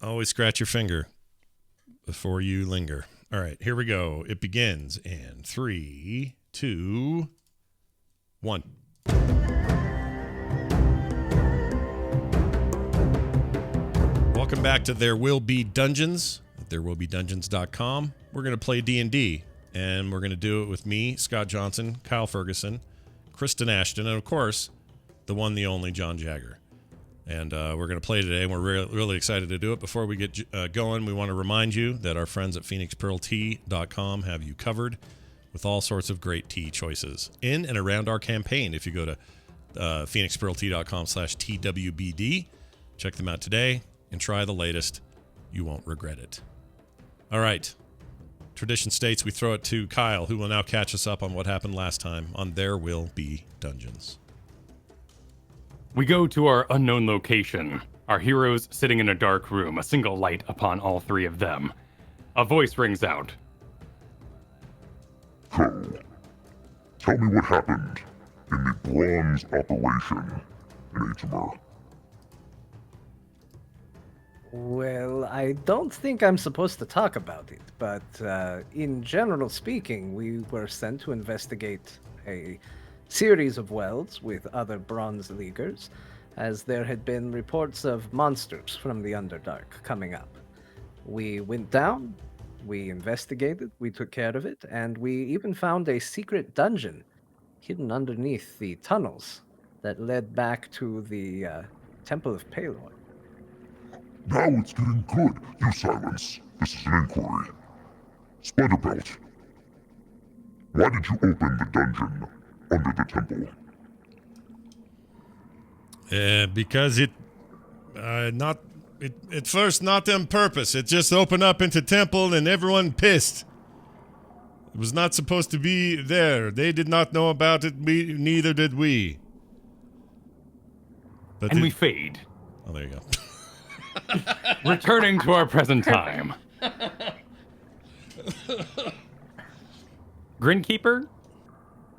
Always scratch your finger before you linger. All right, here we go. It begins in 3, 2, 1. Welcome back to There Will Be Dungeons at therewillbedungeons.com. We're going to play D&D, and we're going to do it with me, Scott Johnson, Kyle Ferguson, Kristen Ashton, and of course, the one, the only John Jagger. And we're going to play today, and we're really excited to do it. Before we get going, we want to remind you that our friends at PhoenixPearlTea.com have you covered with all sorts of great tea choices in and around our campaign. If you go to PhoenixPearlTea.com/TWBD, check them out today and try the latest. You won't regret it. All right. Tradition states we throw it to Kyle, who will now catch us up on what happened last time on There Will Be Dungeons. We go to our unknown location. Our heroes sitting in a dark room, a single light upon all three of them. A voice rings out. So, tell me what happened in the bronze operation in HMR. Well, I don't think I'm supposed to talk about it, but in general speaking, we were sent to investigate a series of wells with other Bronze Leaguers, as there had been reports of monsters from the Underdark coming up. We went down, we investigated, we took care of it, and we even found a secret dungeon hidden underneath the tunnels that led back to the Temple of Palor. Now it's getting good. You silence. This is an inquiry. Splendor Belt. Why did you open the dungeon under the temple? Because at first not on purpose. It just opened up into temple and everyone pissed. It was not supposed to be there. They did not know about it. Neither did we. But And we fade. Oh, there you go. Returning to our present time. Grinkeeper,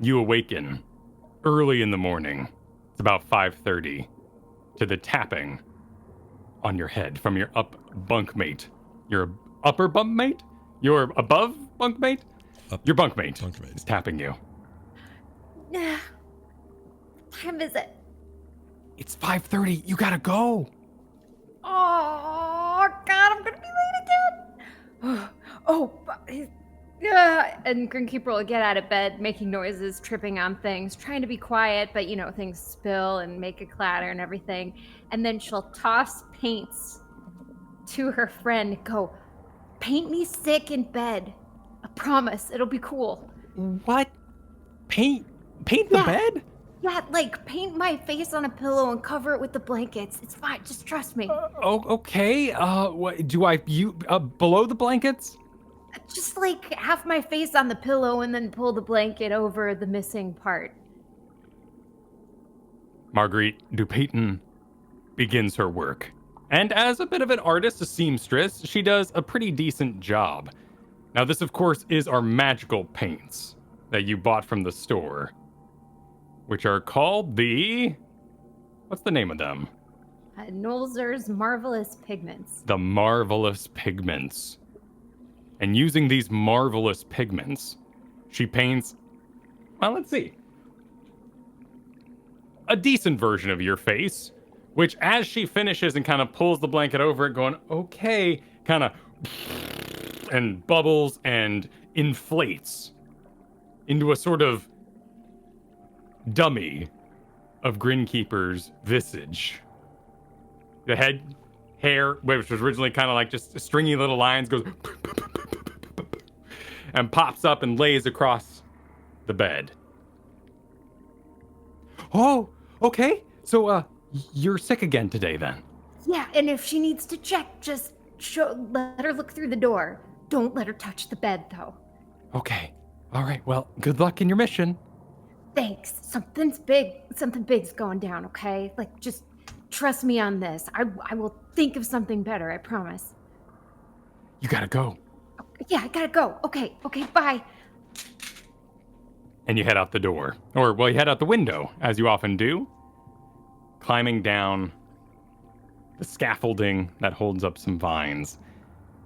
you awaken early in the morning. It's about 5:30 to the tapping on your head from your bunkmate. Your upper bunkmate? Your above bunkmate? Your bunkmate is tapping you. What time is it? It's 5:30. You gotta go. Oh, God, I'm gonna be late again. Yeah. And Grinkeeper will get out of bed, making noises, tripping on things, trying to be quiet, but things spill and make a clatter and everything. And then she'll toss paints to her friend. Go, paint me sick in bed. I promise, it'll be cool. What? Paint the bed? Yeah, paint my face on a pillow and cover it with the blankets. It's fine. Just trust me. Okay. What do below the blankets? Just half my face on the pillow and then pull the blanket over the missing part. Marguerite Dupayton begins her work. And as a bit of an artist, a seamstress, she does a pretty decent job. Now, this, of course, is our magical paints that you bought from the store, which are called what's the name of them? Nolzur's Marvelous Pigments. The Marvelous Pigments. And using these marvelous pigments, she paints, well, let's see, a decent version of your face, which as she finishes and kind of pulls the blanket over it, going, okay, kind of, and bubbles and inflates into a sort of dummy of Grinkeeper's visage. The hair, which was originally kind of like just stringy little lines, goes and pops up and lays across the bed. Oh, okay. So, you're sick again today then? Yeah, and if she needs to check, just let her look through the door. Don't let her touch the bed, though. Okay. All right. Well, good luck in your mission. Thanks. Something big's going down, okay? Just trust me on this. I will think of something better, I promise. You gotta go. Yeah, I gotta go. Okay, bye. And you head out the door. Or, well, you head out the window, as you often do. Climbing down the scaffolding that holds up some vines.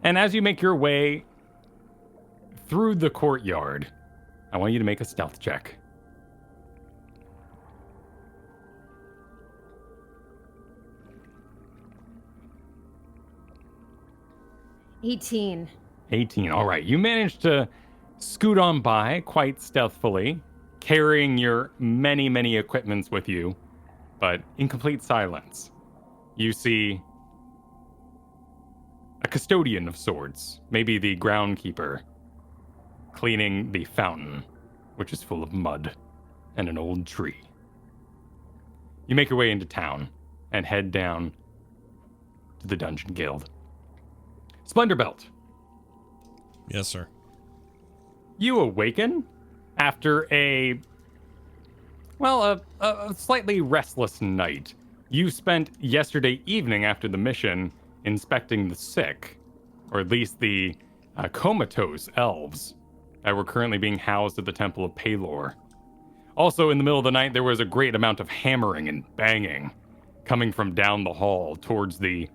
And as you make your way through the courtyard, I want you to make a stealth check. $18. 18. All right. You managed to scoot on by quite stealthily, carrying your many, many equipments with you, but in complete silence. You see a custodian of sorts, maybe the groundkeeper, cleaning the fountain, which is full of mud and an old tree. You make your way into town and head down to the Dungeon Guild. Splendor Belt. Yes, sir. You awaken after a slightly restless night. You spent yesterday evening after the mission inspecting the sick, or at least the comatose elves that were currently being housed at the Temple of Palor. Also, in the middle of the night, there was a great amount of hammering and banging coming from down the hall towards the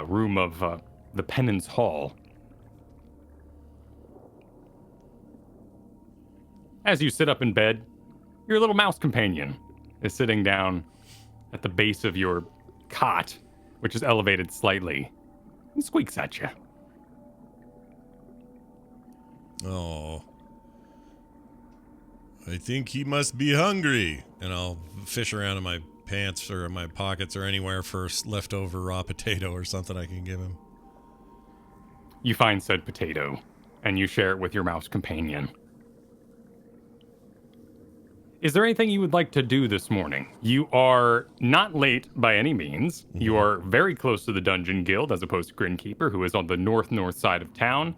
room of the Penance Hall. As you sit up in bed, your little mouse companion is sitting down at the base of your cot, which is elevated slightly, and squeaks at you. Oh. I think he must be hungry. And I'll fish around in my pants or in my pockets or anywhere for leftover raw potato or something I can give him. You find said potato, and you share it with your mouse companion. Is there anything you would like to do this morning? You are not late by any means. Mm-hmm. You are very close to the Dungeon Guild, as opposed to Grinkeeper, who is on the north side of town.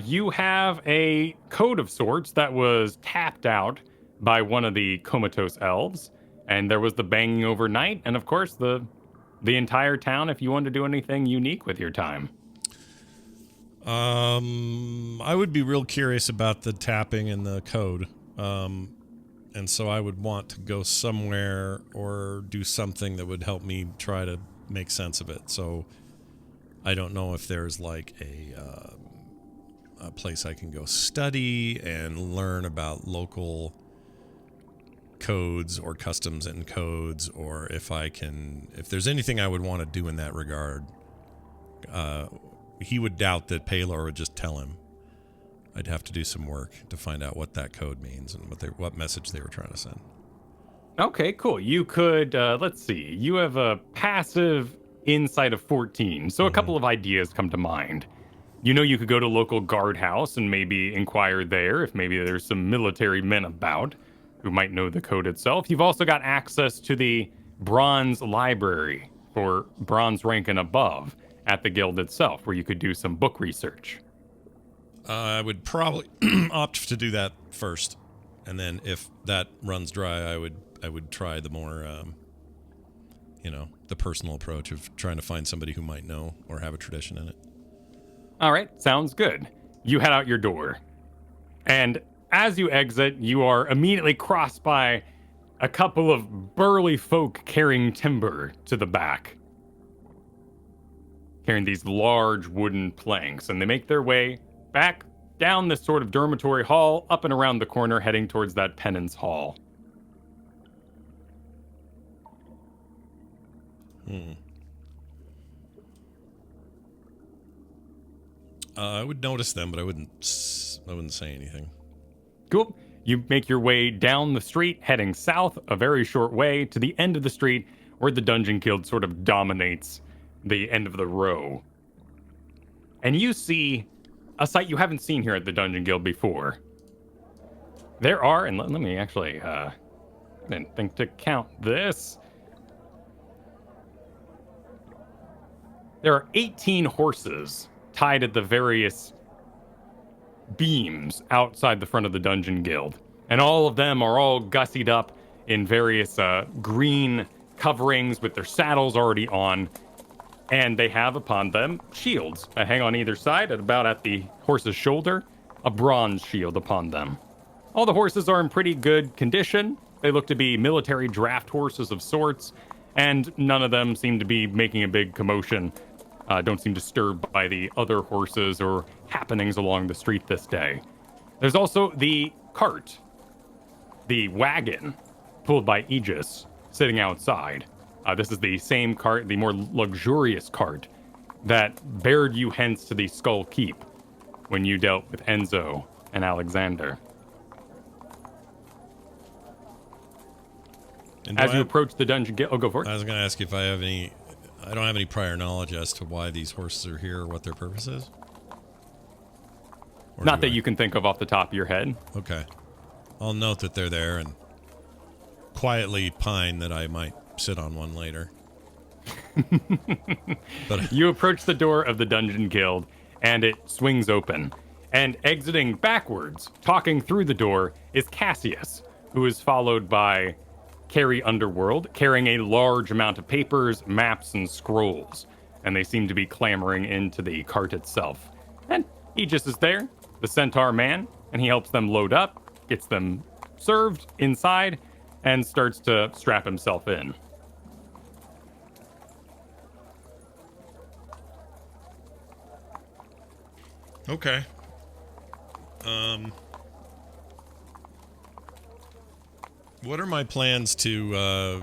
You have a code of sorts that was tapped out by one of the comatose elves, and there was the banging overnight, and of course the entire town if you want to do anything unique with your time. I would be real curious about the tapping and the code. And so I would want to go somewhere or do something that would help me try to make sense of it. So I don't know if there's like a place I can go study and learn about local codes or customs and codes, or if there's anything I would want to do in that regard. He would doubt that Palor would just tell him. I'd have to do some work to find out what that code means and what message they were trying to send. Okay, cool. You could, let's see. You have a passive insight of 14, so a couple of ideas come to mind. You know, you could go to local guardhouse and maybe inquire there if maybe there's some military men about who might know the code itself. You've also got access to the bronze library for bronze rank and above at the guild itself, where you could do some book research. I would probably opt to do that first, and then if that runs dry, I would try the more, the personal approach of trying to find somebody who might know or have a tradition in it. All right, sounds good. You head out your door, and as you exit, you are immediately crossed by a couple of burly folk carrying timber to the back, carrying these large wooden planks, and they make their way back down this sort of dormitory hall, up and around the corner, heading towards that penance hall. I would notice them, but I wouldn't say anything. Cool. You make your way down the street, heading south a very short way to the end of the street where the Dungeon Guild sort of dominates the end of the row. And you see a sight you haven't seen here at the Dungeon Guild before. There are, and let me actually, I didn't think to count this. There are 18 horses tied at the various beams outside the front of the Dungeon Guild. And all of them are all gussied up in various green coverings with their saddles already on. And they have upon them shields that hang on either side, at the horse's shoulder, a bronze shield upon them. All the horses are in pretty good condition. They look to be military draft horses of sorts, and none of them seem to be making a big commotion. Don't seem disturbed by the other horses or happenings along the street this day. There's also the cart, the wagon pulled by Aegis, sitting outside. This is the same cart, the more luxurious cart that bared you hence to the Skull Keep when you dealt with Enzo and Alexander. And As you approach the dungeon gate, go for it. I was going to ask if I have any. I don't have any prior knowledge as to why these horses are here or what their purpose is. Or Not do that I? you can think of off the top of your head. Okay. I'll note that they're there and quietly pine that I might sit on one later. But You approach the door of the Dungeon Guild, and it swings open. And exiting backwards, talking through the door, is Cassius, who is followed by Carrie Underworld, carrying a large amount of papers, maps, and scrolls. And they seem to be clamoring into the cart itself. And Aegis is there, the Centaur man, and he helps them load up, gets them served inside, and starts to strap himself in. okay. What are my plans to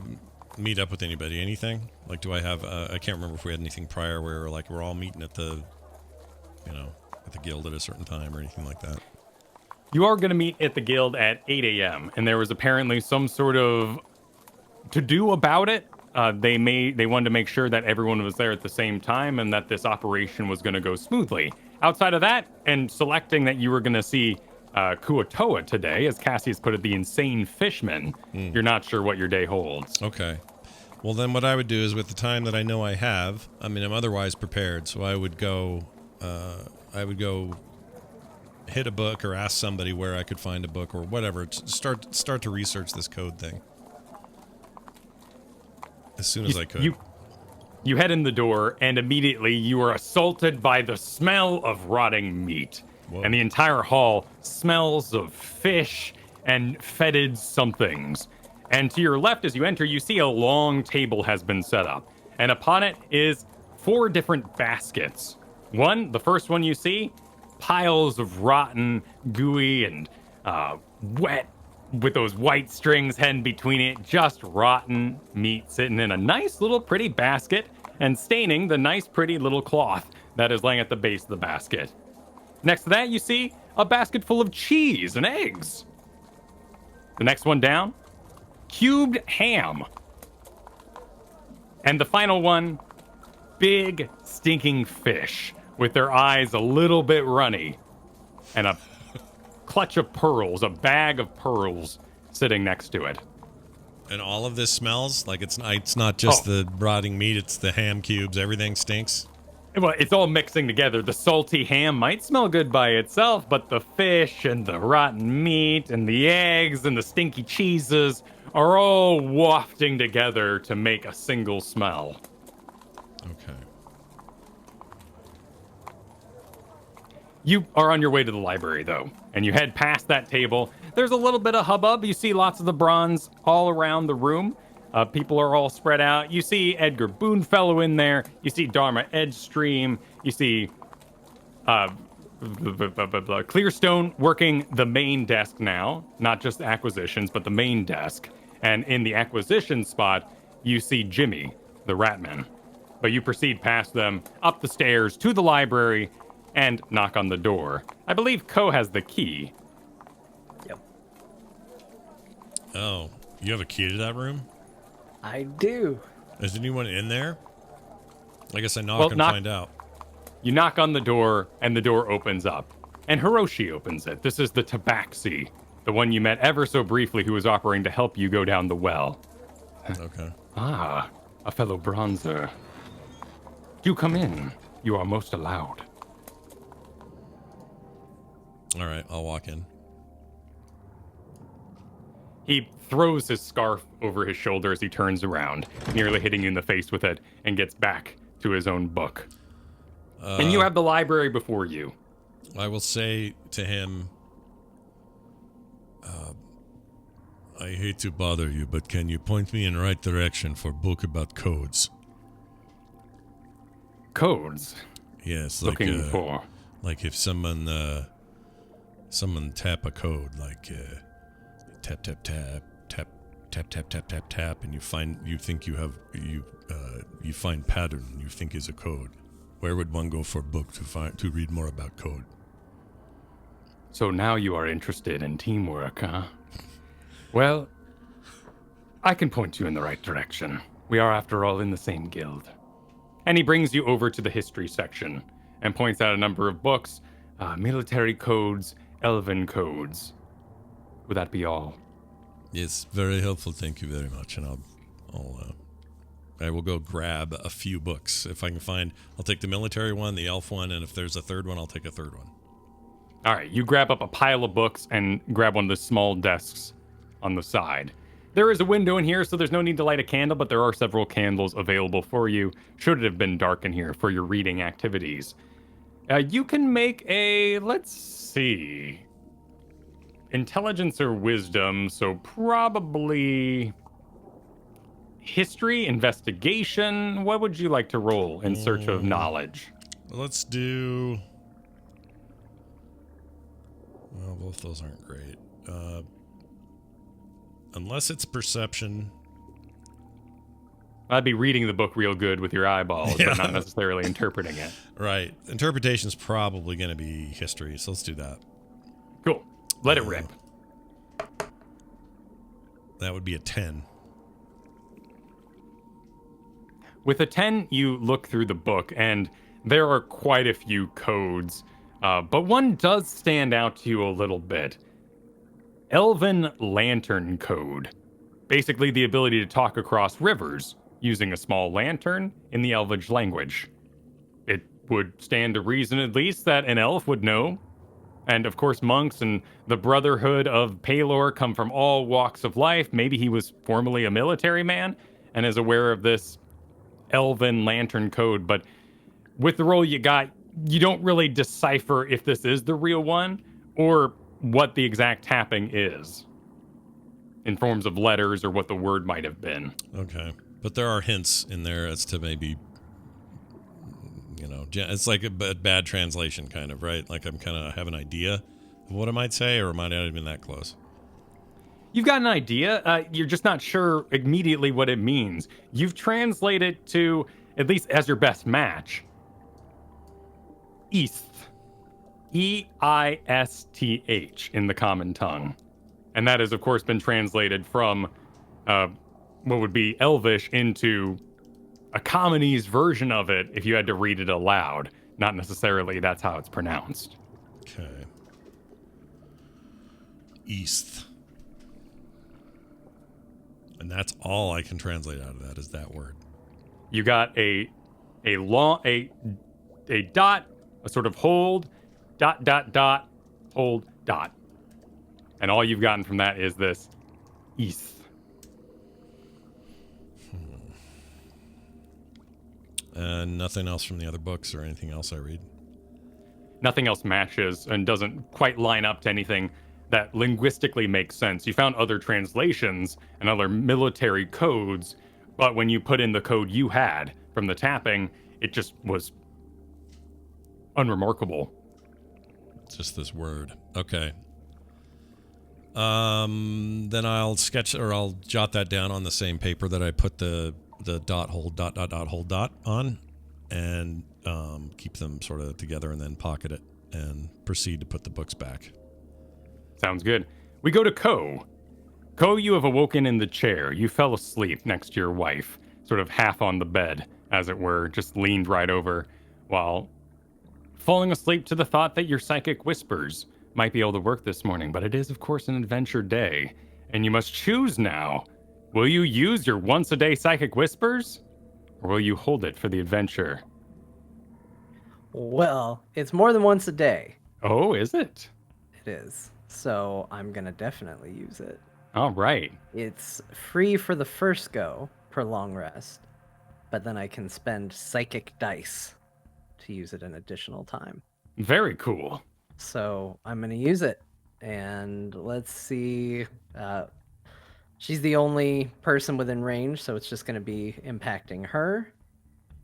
meet up with anybody? Anything? Like, do I have? I can't remember if we had anything prior where like we're all meeting at the, at the guild at a certain time or anything like that. You are going to meet at the guild at 8 a.m., and there was apparently some sort of to-do about it. They wanted to make sure that everyone was there at the same time and that this operation was going to go smoothly. Outside of that, and selecting that you were going to see Kuatoa today, as Cassius put it, the insane fishman, you're not sure what your day holds. Okay. Well, then what I would do is with the time that I know I have, I mean, I'm otherwise prepared, so I would go hit a book or ask somebody where I could find a book or whatever. Start to research this code thing as soon as I could. You head in the door, and immediately you are assaulted by the smell of rotting meat. Whoa. And the entire hall smells of fish and fetid somethings. And to your left, as you enter, you see a long table has been set up. And upon it is 4 different baskets. The first one you see, piles of rotten, gooey, and wet, with those white strings heading between it, just rotten meat sitting in a nice little pretty basket and staining the nice pretty little cloth that is laying at the base of the basket. Next to that, you see a basket full of cheese and eggs. The next one down, cubed ham. And the final one, big stinking fish with their eyes a little bit runny and a clutch of pearls, a bag of pearls sitting next to it. And all of this smells like it's not just the rotting meat, it's the ham cubes, everything stinks. Well, it's all mixing together. The salty ham might smell good by itself, but the fish and the rotten meat and the eggs and the stinky cheeses are all wafting together to make a single smell. Okay. You are on your way to the library, though, and you head past that table. There's a little bit of hubbub. You see lots of the bronze all around the room. People are all spread out. You see Edgar Boonfellow in there. You see Dharma Edgestream. You see Clearstone working the main desk now, not just acquisitions, but the main desk. And in the acquisition spot, you see Jimmy, the Ratman. But you proceed past them, up the stairs to the library, and knock on the door. I believe Ko has the key. Yep. Oh, you have a key to that room? I do. Is anyone in there? I guess I knock and find out. You knock on the door, and the door opens up. And Hiroshi opens it. This is the Tabaxi, the one you met ever so briefly who was offering to help you go down the well. Okay. Ah, a fellow bronzer. Do come in. You are most allowed. All right, I'll walk in. He throws his scarf over his shoulder as he turns around, nearly hitting you in the face with it, and gets back to his own book. And you have the library before you. I will say to him, I hate to bother you, but can you point me in the right direction for a book about codes? Codes? Yes, like Looking for? like if someone tap a code, like tap tap tap tap tap tap tap tap tap, and you find pattern you think is a code. Where would one go for a book to read more about code? So now you are interested in teamwork, huh? Well, I can point you in the right direction. We are, after all, in the same guild. And he brings you over to the history section and points out a number of books, military codes, elven codes. Would that be all? It's very helpful. Thank you very much. And I will go grab a few books if I can find. I'll take the military one, the elf one, and if there's a third one, I'll take a third one. All right, you grab up a pile of books and grab one of the small desks on the side. There is a window in here, so there's no need to light a candle, but there are several candles available for you, should it have been dark in here, for your reading activities. You can make a, let's see, intelligence or wisdom, so probably history, investigation. What would you like to roll in search of knowledge? Let's do... Well, both those aren't great. Unless it's perception. I'd be reading the book real good with your eyeballs, Yeah. but not necessarily interpreting it. Right. Interpretation's probably going to be history, so let's do that. Cool. Let it rip. That would be a 10. With a 10, you look through the book, and there are quite a few codes, but one does stand out to you a little bit. Elven Lantern Code. Basically the ability to talk across rivers using a small lantern in the Elvish language. It would stand to reason at least that an elf would know. And of course monks and the Brotherhood of Palor come from all walks of life. Maybe he was formerly a military man and is aware of this Elven Lantern Code, but with the roll you got, you don't really decipher if this is the real one or what the exact tapping is in forms of letters or what the word might have been. Okay. But there are hints in there as to maybe, it's like a bad translation kind of, right? Like I'm kind of have an idea of what I might say, or am I not even that close? You've got an idea. You're just not sure immediately what it means. You've translated to, at least as your best match, East. E-I-S-T-H in the common tongue. And that has, of course, been translated from what would be Elvish into a commonese version of it if you had to read it aloud. Not necessarily that's how it's pronounced. Okay. East. And that's all I can translate out of that is that word. You got a dot, a sort of hold, dot, dot, dot, hold, dot. And all you've gotten from that is this East. Nothing else from the other books or anything else I read? Nothing else matches and doesn't quite line up to anything that linguistically makes sense. You found other translations and other military codes, but when you put in the code you had from the tapping, it just was unremarkable. It's just this word. Okay. Then I'll sketch or I'll jot that down on the same paper that I put the dot hold dot dot dot hold dot on, and keep them sort of together and then pocket it and proceed to put the books back. Sounds good. We go to Ko. Ko, you have awoken in the chair. You fell asleep next to your wife, sort of half on the bed, as it were, just leaned right over, while falling asleep to the thought that your psychic whispers might be able to work this morning. But it is, of course, an adventure day, and you must choose now. Will you use your once-a-day psychic whispers, or will you hold it for the adventure? Well, it's more than once a day. Oh, is it? It is. So I'm going to definitely use it. All right. It's free for the first go per long rest, but then I can spend psychic dice to use it an additional time. Very cool. So I'm going to use it. And let's see. She's the only person within range, so it's just going to be impacting her.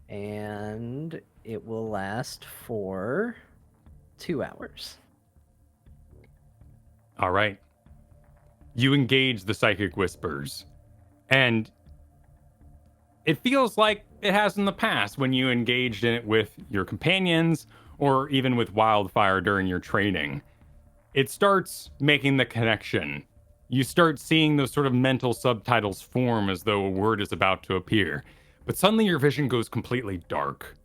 And it will last for 2 hours. All right. You engage the psychic whispers, and it feels like it has in the past when you engaged in it with your companions or even with Wildfire during your training. It starts making the connection. You start seeing those sort of mental subtitles form as though a word is about to appear. But suddenly your vision goes completely dark.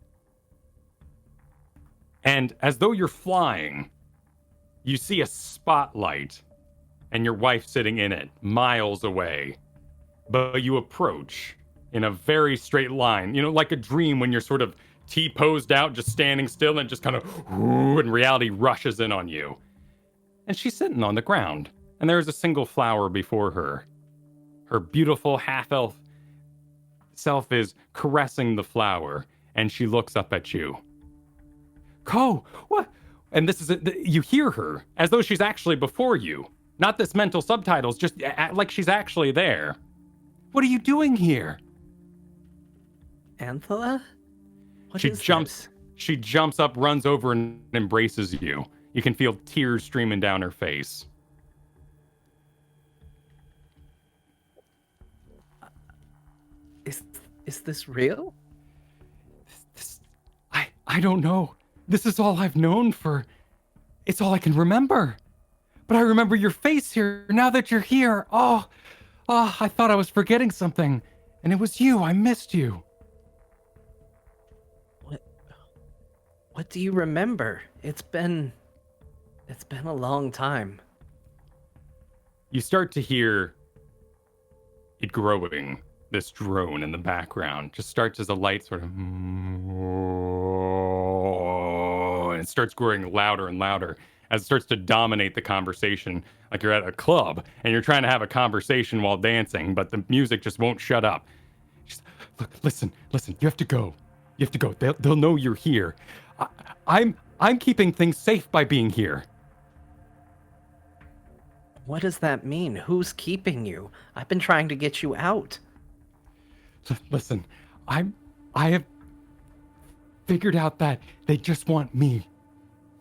And as though you're flying, you see a spotlight and your wife sitting in it, miles away. But you approach in a very straight line, like a dream when you're sort of T-posed out, just standing still, and just kind of, and reality rushes in on you. And she's sitting on the ground, and there is a single flower before her. Her beautiful half-elf self is caressing the flower, and she looks up at you. Ko, what? And this is you hear her as though she's actually before you. Not this mental subtitles, just like she's actually there. What are you doing here? Anthela? What She is jumps. this? She jumps up, runs over, and embraces you. You can feel tears streaming down her face. Is this real? I don't know. This is all I've known for. It's all I can remember. But I remember your face here now that you're here. Oh, I thought I was forgetting something. And it was you. I missed you. What do you remember? It's been a long time. You start to hear it growing, this drone in the background. Just starts as a light sort of, and it starts growing louder and louder as it starts to dominate the conversation, like you're at a club and you're trying to have a conversation while dancing, but the music just won't shut up. She's, look, listen, you have to go. You have to go. They'll know you're here. I'm keeping things safe by being here. What does that mean? Who's keeping you? I've been trying to get you out. Listen, I have figured out that they just want me.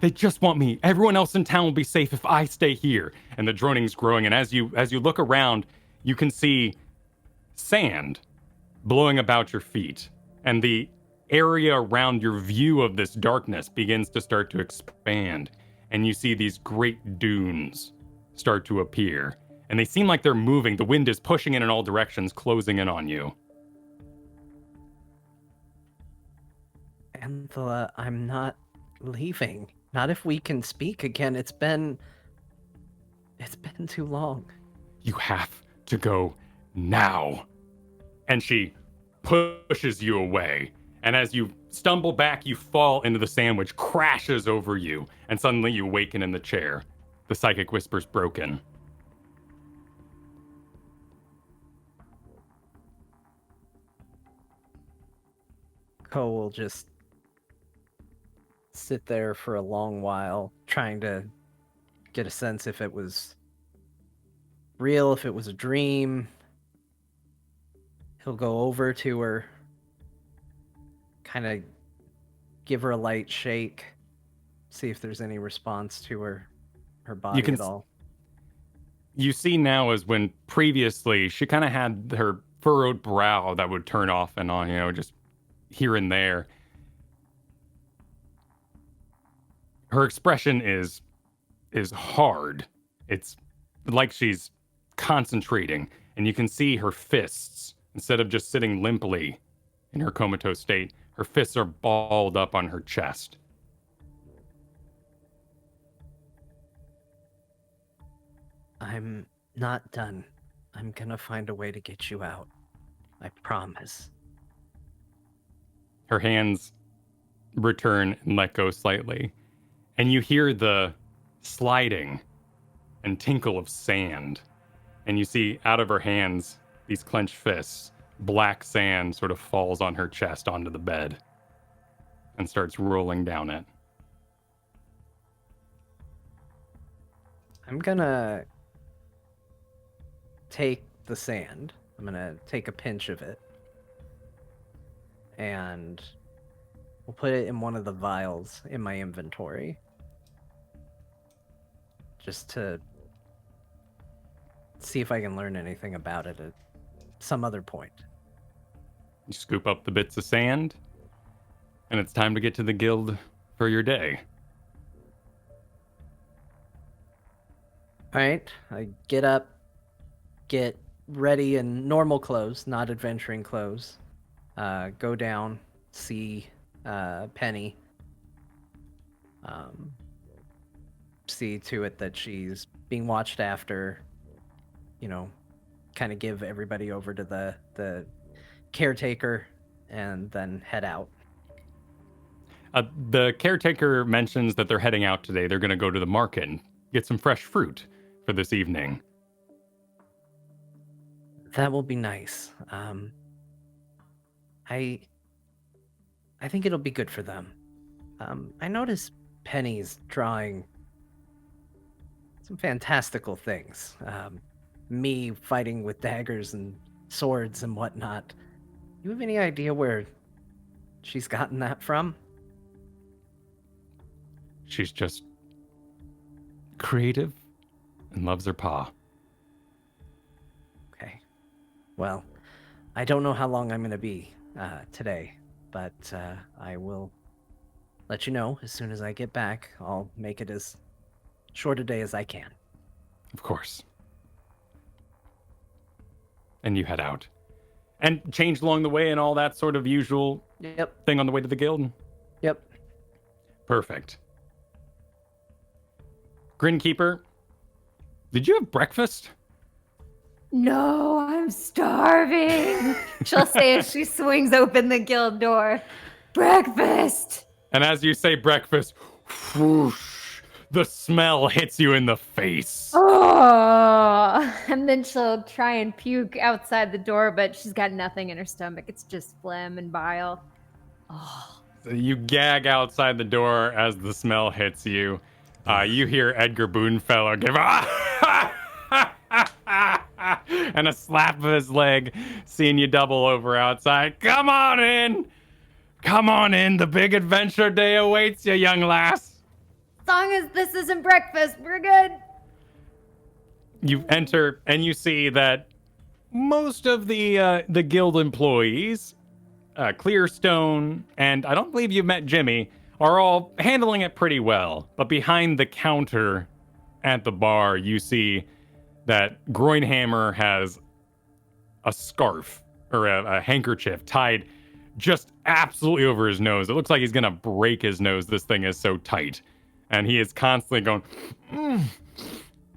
They just want me. Everyone else in town will be safe if I stay here. And the droning's growing, and as you look around, you can see sand blowing about your feet, and the area around your view of this darkness begins to start to expand, and you see these great dunes start to appear, and they seem like they're moving. The wind is pushing in all directions, closing in on you. Anthela, I'm not leaving. Not if we can speak again. It's been too long. You have to go now. And she pushes you away. And as you stumble back, you fall into the sand, which crashes over you. And suddenly you awaken in the chair. The psychic whisper's broken. Ko will just sit there for a long while, trying to get a sense if it was real, if it was a dream. He'll go over to her, kind of give her a light shake, see if there's any response to her body at all. You see now as when previously she kind of had her furrowed brow that would turn off and on, just here and there. Her expression is hard. It's like she's concentrating, and you can see her fists, instead of just sitting limply in her comatose state, her fists are balled up on her chest. I'm not done. I'm gonna find a way to get you out. I promise. Her hands return and let go slightly, and you hear the sliding and tinkle of sand. And you see out of her hands, these clenched fists, black sand sort of falls on her chest onto the bed and starts rolling down it. I'm gonna take the sand. I'm gonna take a pinch of it. And we'll put it in one of the vials in my inventory. Just to see if I can learn anything about it at some other point. You scoop up the bits of sand, and it's time to get to the guild for your day. All right, I get up, get ready in normal clothes, not adventuring clothes. Go down, see Penny. See to it that she's being watched after. You know, kind of give everybody over to the caretaker, and then head out. The caretaker mentions that they're heading out today. They're going to go to the market and get some fresh fruit for this evening. That will be nice. I think it'll be good for them. I noticed Penny's drawing some fantastical things. Me fighting with daggers and swords and whatnot. You have any idea where she's gotten that from? She's just creative and loves her pa. Okay. Well, I don't know how long I'm going to be today, but I will let you know as soon as I get back. I'll make it as short a day as I can. Of course. And you head out. And change along the way and all that sort of usual Yep. thing on the way to the guild? Yep. Perfect. Grinkeeper, did you have breakfast? No, I'm starving. She'll say as she swings open the guild door. Breakfast. And as you say breakfast, whoosh, the smell hits you in the face. Oh, and then she'll try and puke outside the door, but she's got nothing in her stomach. It's just phlegm and bile. Oh. So you gag outside the door as the smell hits you. You hear Edgar Boonfellow give and a slap of his leg, seeing you double over outside. Come on in. Come on in. The big adventure day awaits you, young lass. As long as this isn't breakfast, we're good. You enter and you see that most of the guild employees, Clearstone, and I don't believe you've met Jimmy, are all handling it pretty well. But behind the counter at the bar, you see that Groinhammer has a scarf or a handkerchief tied just absolutely over his nose. It looks like he's gonna break his nose. This thing is so tight. And he is constantly going,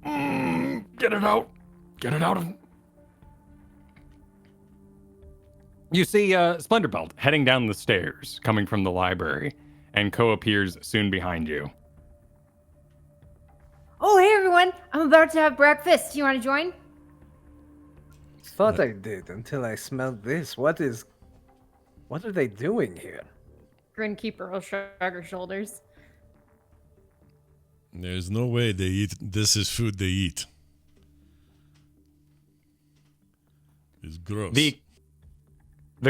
get it out. Get it out of... You see Splendor Belt heading down the stairs, coming from the library, and Co appears soon behind you. Oh, hey everyone. I'm about to have breakfast. Do you want to join? Thought I did until I smelled this. What are they doing here? Grinkeeper will shrug her shoulders. There's no way they eat. This is food they eat. It's gross. The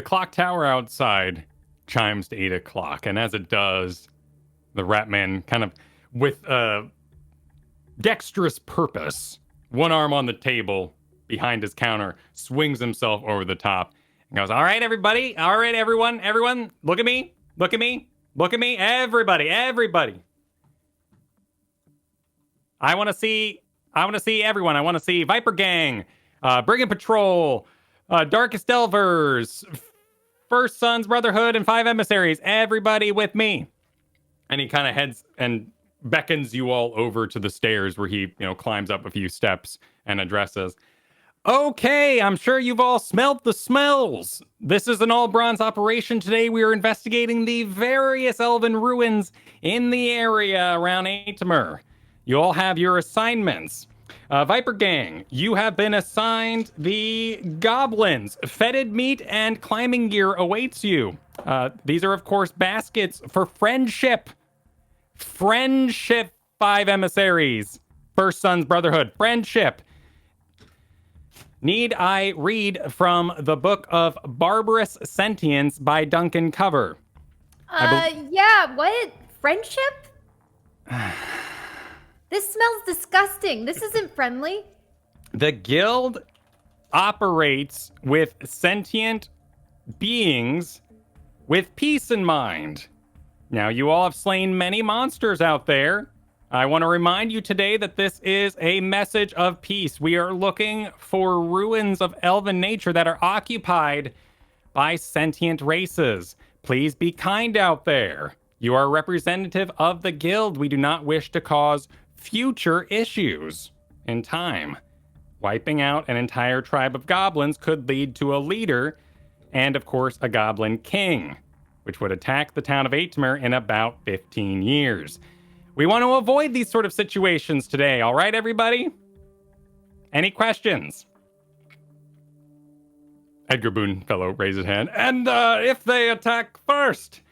clock tower outside chimes to 8 o'clock, and as it does, the Ratman kind of, with a dexterous purpose, one arm on the table behind his counter, swings himself over the top and goes, all right, everybody. All right, everyone. Look at me. Look at me. Look at me. Everybody. I want to see everyone. I want to see Viper Gang, Brigand Patrol, Darkest Delvers, First Sons Brotherhood, and 5 Emissaries. Everybody with me. And he kind of heads and beckons you all over to the stairs where he, climbs up a few steps and addresses. Okay, I'm sure you've all smelt the smells. This is an all-bronze operation. Today we are investigating the various elven ruins in the area around Aetmer. You all have your assignments. Viper Gang, you have been assigned the goblins. Fetid meat and climbing gear awaits you. These are, of course, baskets for friendship. Friendship, 5 Emissaries. First Sons Brotherhood. Friendship. Need I read from the book of Barbarous Sentience by Duncan Cover? Yeah, what? Friendship? This smells disgusting. This isn't friendly. The guild operates with sentient beings with peace in mind. Now, you all have slain many monsters out there. I want to remind you today that this is a message of peace. We are looking for ruins of elven nature that are occupied by sentient races. Please be kind out there. You are representative of the guild. We do not wish to cause future issues in time. Wiping out an entire tribe of goblins could lead to a leader and, of course, a goblin king, which would attack the town of Aetmer in about 15 years. We want to avoid these sort of situations today, all right, everybody? Any questions? Edgar Boonfellow raises his hand. And if they attack first?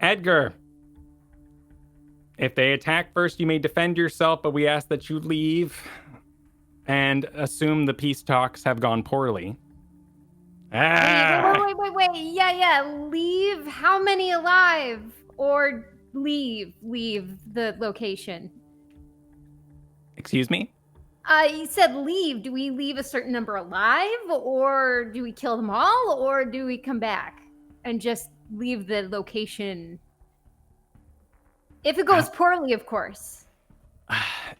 Edgar, if they attack first, you may defend yourself, but we ask that you leave and assume the peace talks have gone poorly. Wait. Yeah. Leave. How many alive? Or leave the location. Excuse me? You said leave. Do we leave a certain number alive? Or do we kill them all? Or do we come back and just leave the location? If it goes poorly, of course.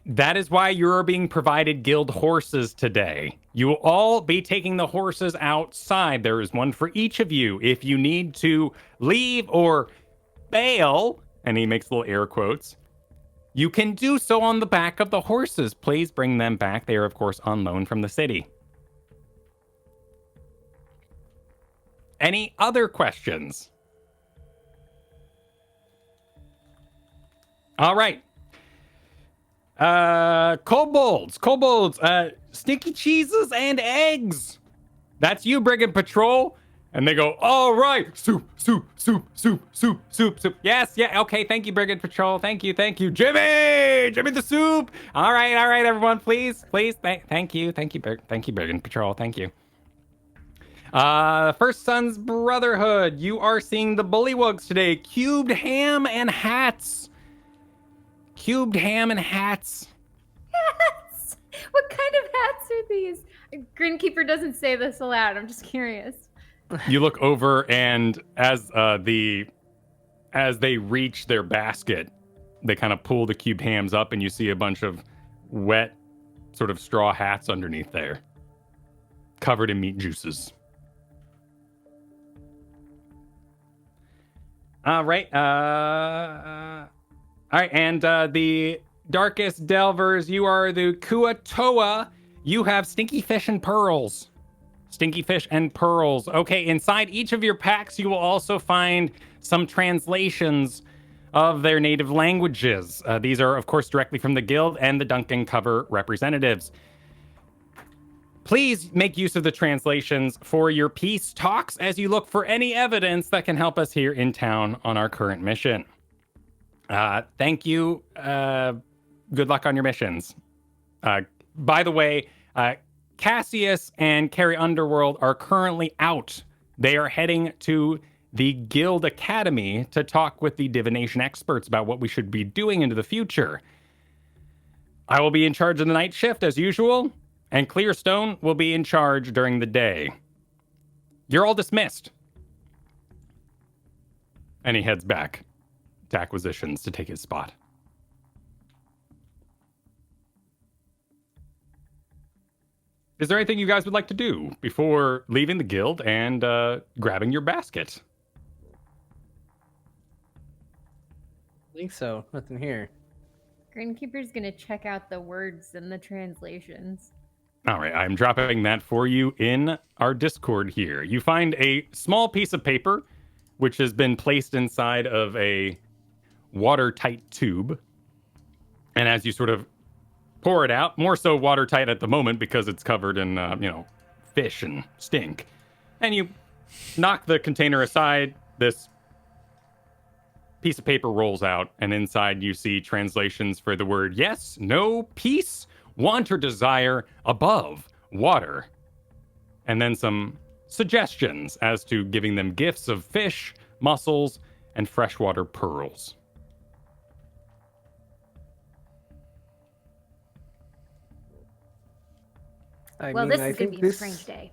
That is why you're being provided guild horses today. You will all be taking the horses outside. There is one for each of you. If you need to leave or bail, and he makes little air quotes, you can do so on the back of the horses. Please bring them back. They are, of course, on loan from the city. Any other questions? All right. Kobolds, stinky cheeses and eggs. That's you, Brigand Patrol. And they go, all right, soup. Yes, yeah, okay, thank you, Brigand Patrol. Thank you. Jimmy the soup. All right, everyone, please. Thank you, Brigand Patrol. Thank you. First Sons Brotherhood, you are seeing the Bullywugs today. Cubed ham and hats. Hats? What kind of hats are these? Grinkeeper doesn't say this aloud. I'm just curious. You look over, and as they reach their basket, they kind of pull the cubed hams up, and you see a bunch of wet, sort of straw hats underneath there, covered in meat juices. All right, and the Darkest Delvers, you are the Kuatoa. You have Stinky Fish and Pearls. Okay, inside each of your packs, you will also find some translations of their native languages. These are, of course, directly from the guild and the Duncan Cover representatives. Please make use of the translations for your peace talks as you look for any evidence that can help us here in town on our current mission. Thank you. Good luck on your missions. By the way, Cassius and Carrie Underworld are currently out. They are heading to the Guild Academy to talk with the divination experts about what we should be doing into the future. I will be in charge of the night shift as usual, and Clearstone will be in charge during the day. You're all dismissed. And he heads back to acquisitions to take his spot. Is there anything you guys would like to do before leaving the guild and grabbing your basket? I think so. Nothing here. Grinkeeper's gonna check out the words and the translations. All right, I'm dropping that for you in our Discord here. You find a small piece of paper, which has been placed inside of a watertight tube. And as you sort of pour it out, more so watertight at the moment because it's covered in, fish and stink. And you knock the container aside, this piece of paper rolls out, and inside you see translations for the word yes, no, peace, want or desire, above, water, and then some suggestions as to giving them gifts of fish, mussels, and freshwater pearls. Well, this is going to be a strange day.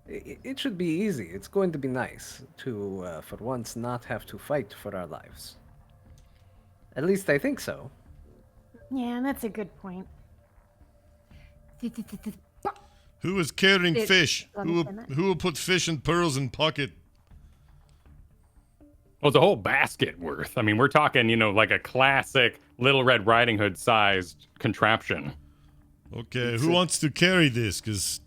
It should be easy. It's going to be nice to, for once, not have to fight for our lives. At least I think so. Yeah, that's a good point. Who is carrying fish? Let Who me will, say that. who will put fish and pearls in pocket? Well, it's a whole basket worth. I mean, we're talking, like a classic Little Red Riding Hood sized contraption. Okay, who wants to carry this? Because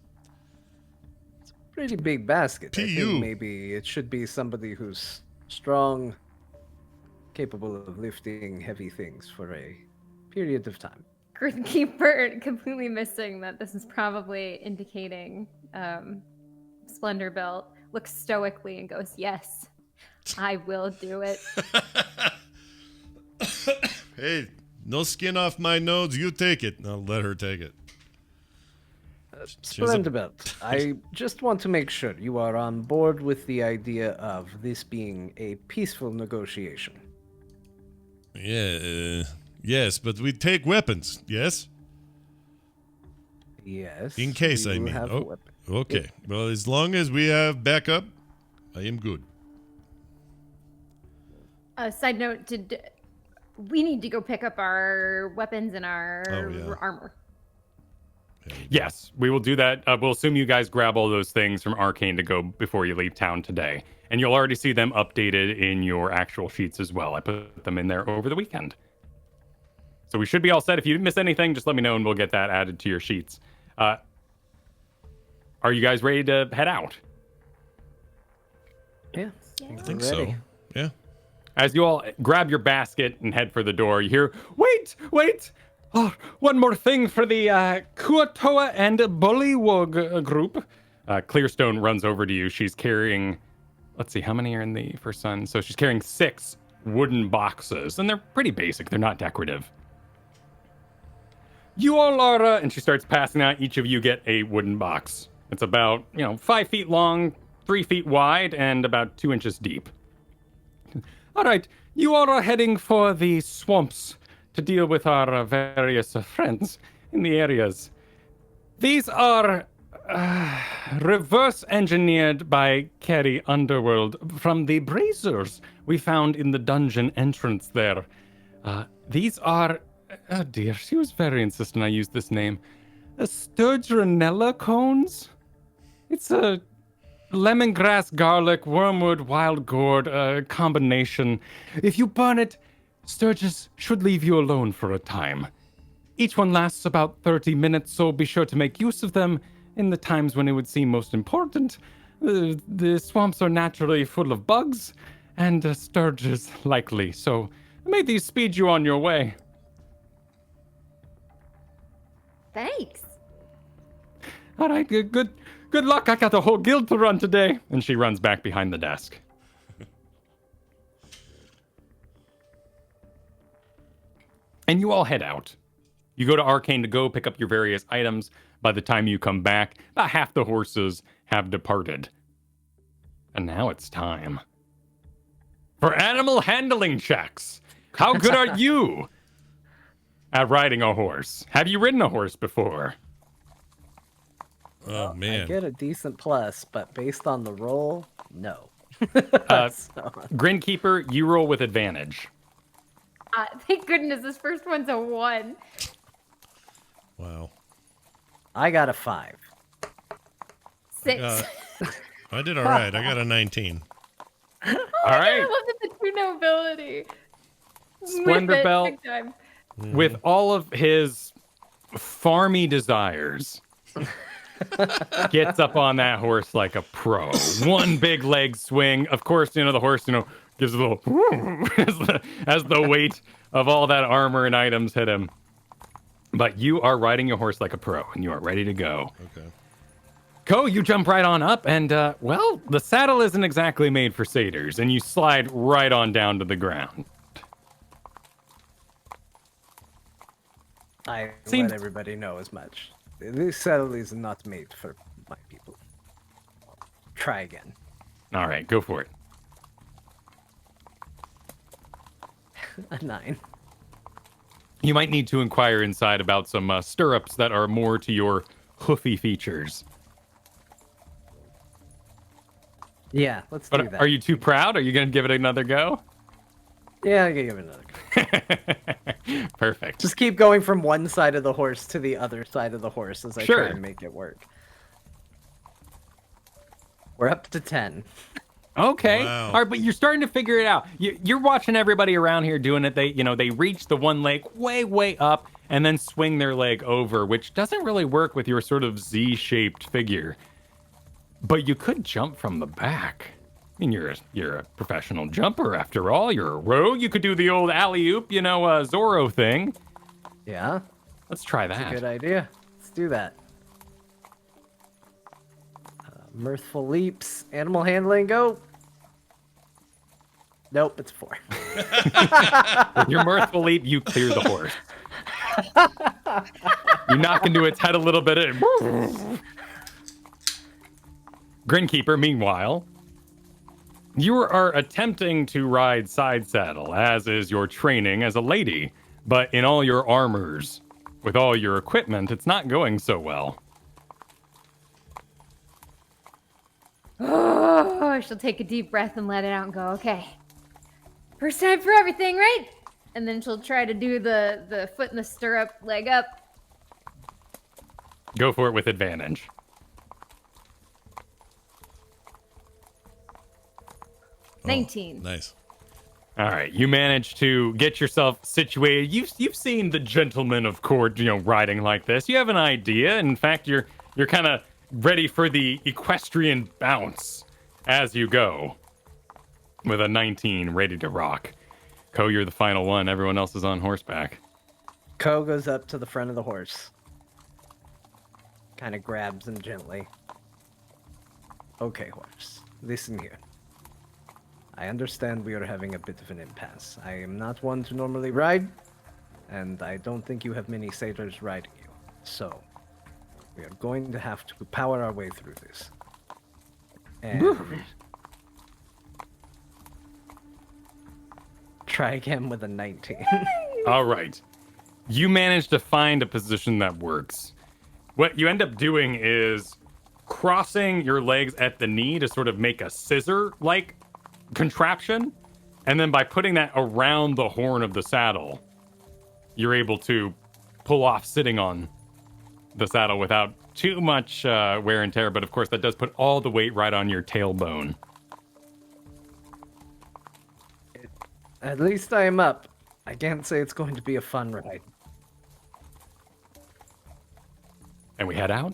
Pretty big basket. I PU. think maybe it should be somebody who's strong, capable of lifting heavy things for a period of time. Grinkeeper completely missing that this is probably indicating Splendor Belt, looks stoically and goes, yes, I will do it. hey, no skin off my nose. You take it. I'll let her take it. Splendor Belt, I just want to make sure you are on board with the idea of this being a peaceful negotiation. Yeah, yes, but we take weapons, yes? Yes. In case, we I will mean. have Oh, weapons. okay. Well, as long as we have backup, I am good. Side note, we need to go pick up our weapons and our armor. Yes, we will do that. We'll assume you guys grab all those things from Arcane to go before you leave town today. And you'll already see them updated in your actual sheets as well. I put them in there over the weekend. So we should be all set. If you didn't miss anything, just let me know and we'll get that added to your sheets. Are you guys ready to head out? Yeah. I think ready. so. Yeah. As you all grab your basket and head for the door, you hear, wait! Oh, one more thing for the Kuatoa and Bullywug group. Clearstone runs over to you. She's carrying, let's see, how many are in the First Sun? So she's carrying 6 wooden boxes, and they're pretty basic. They're not decorative. You all are, and she starts passing out. Each of you get a wooden box. It's about, 5 feet long, 3 feet wide, and about 2 inches deep. All right, you all are heading for the swamps to deal with our various friends in the areas. These are reverse engineered by Kerry Underworld from the braziers we found in the dungeon entrance there. These are, oh dear, she was very insistent I use this name. Turgrenella cones? It's a lemongrass, garlic, wormwood, wild gourd combination. If you burn it, Sturges should leave you alone for a time. Each one lasts about 30 minutes, so be sure to make use of them in the times when it would seem most important. The swamps are naturally full of bugs, and Sturges likely, so may these speed you on your way. Thanks. All right, good luck. I got the whole guild to run today. And she runs back behind the desk. And you all head out. You go to Arcane to go pick up your various items. By the time you come back, about half the horses have departed. And now it's time for animal handling checks. How good are you at riding a horse? Have you ridden a horse before? Oh, man. I get a decent plus, but based on the roll, no. Grinkeeper, you roll with advantage. Thank goodness this first one's a 1. Wow. I got a 5. 6. I did all right. I got a 19. All right. I love the true nobility. Splendor With it, Belt. big time. With all of his farmy desires, gets up on that horse like a pro. One big leg swing. Of course, the horse, gives a little as the weight of all that armor and items hit him. But you are riding your horse like a pro, and you are ready to go. Okay. Ko, you jump right on up, and, the saddle isn't exactly made for satyrs, and you slide right on down to the ground. I Seems- let everybody know as much. This saddle is not made for my people. try again. All right, go for it. A 9. You might need to inquire inside about some stirrups that are more to your hoofy features. Yeah, let's do But that. are you too proud? Are you going to give it another go? Yeah, I can give it another go. Perfect. Just keep going from one side of the horse to the other side of the horse as I Sure. try and make it work. We're up to 10. Okay. Wow. All right, but you're starting to figure it out. You're watching everybody around here doing it. They reach the one leg way up and then swing their leg over, which doesn't really work with your sort of Z-shaped figure. But you could jump from the back. I mean, you're a professional jumper after all. You're a rogue. You could do the old alley-oop, Zorro thing. Yeah, Let's try that. good idea. Let's do that. Mirthful leaps. Animal handling, go. Nope, it's 4. With your mirthful leap, you clear the horse. You knock into its head a little bit. And Grinkeeper, meanwhile, you are attempting to ride side saddle, as is your training as a lady. But in all your armors, with all your equipment, it's not going so well. Oh, she'll take a deep breath and let it out and go, okay. First time for everything, right? And then she'll try to do the foot in the stirrup, leg up. Go for it with advantage. Oh, 19. Nice. All right, you manage to get yourself situated. You've seen the gentlemen of court, riding like this. You have an idea. In fact, you're kind of ready for the equestrian bounce as you go. With a 19 ready to rock. Ko, you're the final one. Everyone else is on horseback. Ko goes up to the front of the horse. Kind of grabs him gently. Okay, horse. Listen here. I understand we are having a bit of an impasse. I am not one to normally ride, and I don't think you have many satyrs riding you. So, we are going to have to power our way through this. And try again with a 19. All right. You manage to find a position that works. What you end up doing is crossing your legs at the knee to sort of make a scissor-like contraption. And then by putting that around the horn of the saddle, you're able to pull off sitting on the saddle without too much wear and tear. But of course, that does put all the weight right on your tailbone. At least I am up. I can't say it's going to be a fun ride. And we head out.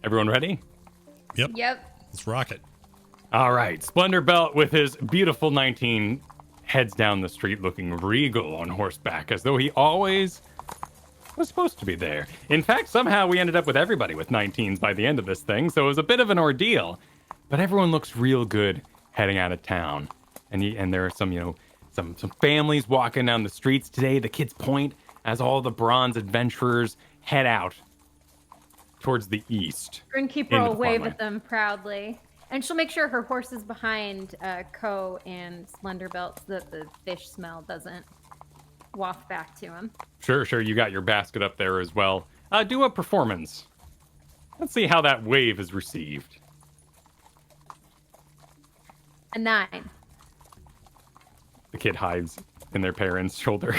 Everyone ready? Yep. Yep. Let's rock it. All right. Splendor Belt with his beautiful 19 heads down the street looking regal on horseback, as though he always was supposed to be there. In fact, somehow we ended up with everybody with 19s by the end of this thing, so it was a bit of an ordeal. But everyone looks real good heading out of town. And there are some families walking down the streets today. The kids point as all the bronze adventurers head out towards the east. Grinkeeper into will the wave farmland. at them proudly. And she'll make sure her horse is behind Ko and Splendor Belt so that the fish smell doesn't waft back to him. Sure. You got your basket up there as well. Do a performance. Let's see how that wave is received. A 9. The kid hides in their parents' shoulder.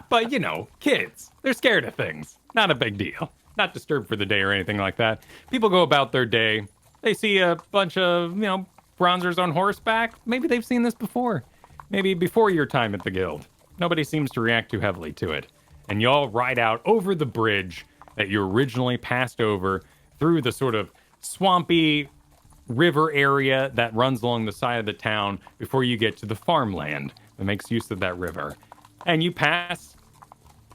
But, kids, they're scared of things. Not a big deal. Not disturbed for the day or anything like that. People go about their day. They see a bunch of, bronzers on horseback. Maybe they've seen this before. Maybe before your time at the guild. Nobody seems to react too heavily to it. And y'all ride out over the bridge that you originally passed over through the sort of swampy river area that runs along the side of the town before you get to the farmland that makes use of that river. And you pass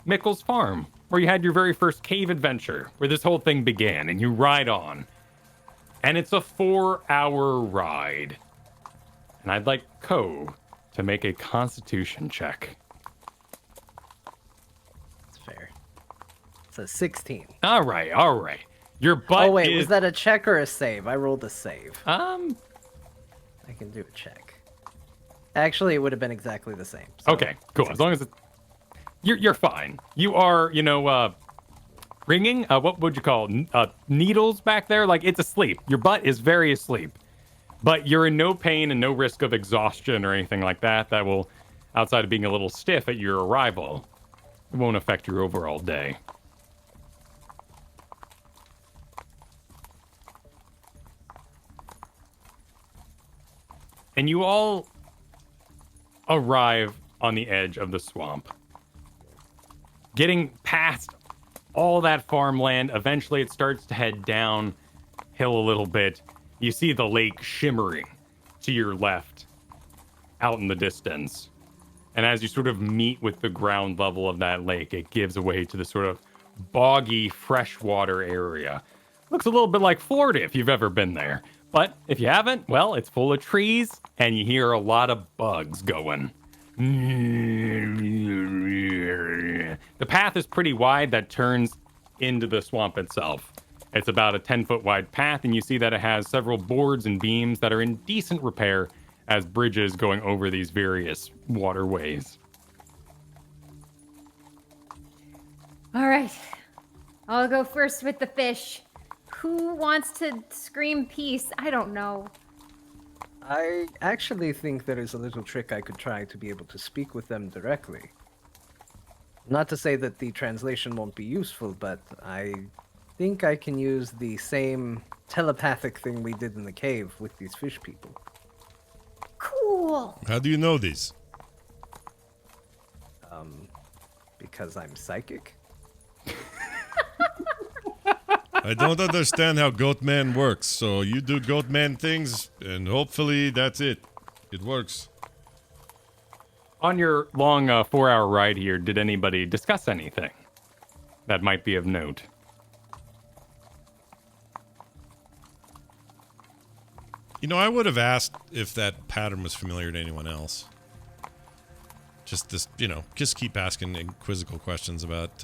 Mickle's farm, where you had your very first cave adventure, where this whole thing began, and you ride on. And it's a 4-hour ride. And I'd like Ko to make a constitution check. It's fair. It's a 16. All right. Your butt Oh wait, is... was that a check or a save? I rolled a save. Um, I can do a check. Actually, it would have been exactly the same. So okay, cool. As long as it's... You're fine. You are, ringing, what would you call it? Needles back there? Like, it's asleep. Your butt is very asleep. But you're in no pain and no risk of exhaustion or anything like that. That will, outside of being a little stiff at your arrival, it won't affect your overall day. And you all arrive on the edge of the swamp. Getting past all that farmland, eventually it starts to head downhill a little bit. You see the lake shimmering to your left, out in the distance. And as you sort of meet with the ground level of that lake, it gives way to the sort of boggy freshwater area. Looks a little bit like Florida if you've ever been there. But if you haven't, well, it's full of trees and you hear a lot of bugs going. The path is pretty wide that turns into the swamp itself. It's about a 10-foot wide path, and you see that it has several boards and beams that are in decent repair as bridges going over these various waterways. All right. I'll go first with the fish. Who wants to scream peace? I don't know. I actually think there is a little trick I could try to be able to speak with them directly. Not to say that the translation won't be useful, but I think I can use the same telepathic thing we did in the cave with these fish people. Cool. How do you know this? Because I'm psychic. I don't understand how Goatman works, so you do Goatman things, and hopefully that's it. It works. On your long 4-hour ride here, did anybody discuss anything that might be of note? You know, I would have asked if that pattern was familiar to anyone else. Just this, just keep asking quizzical questions about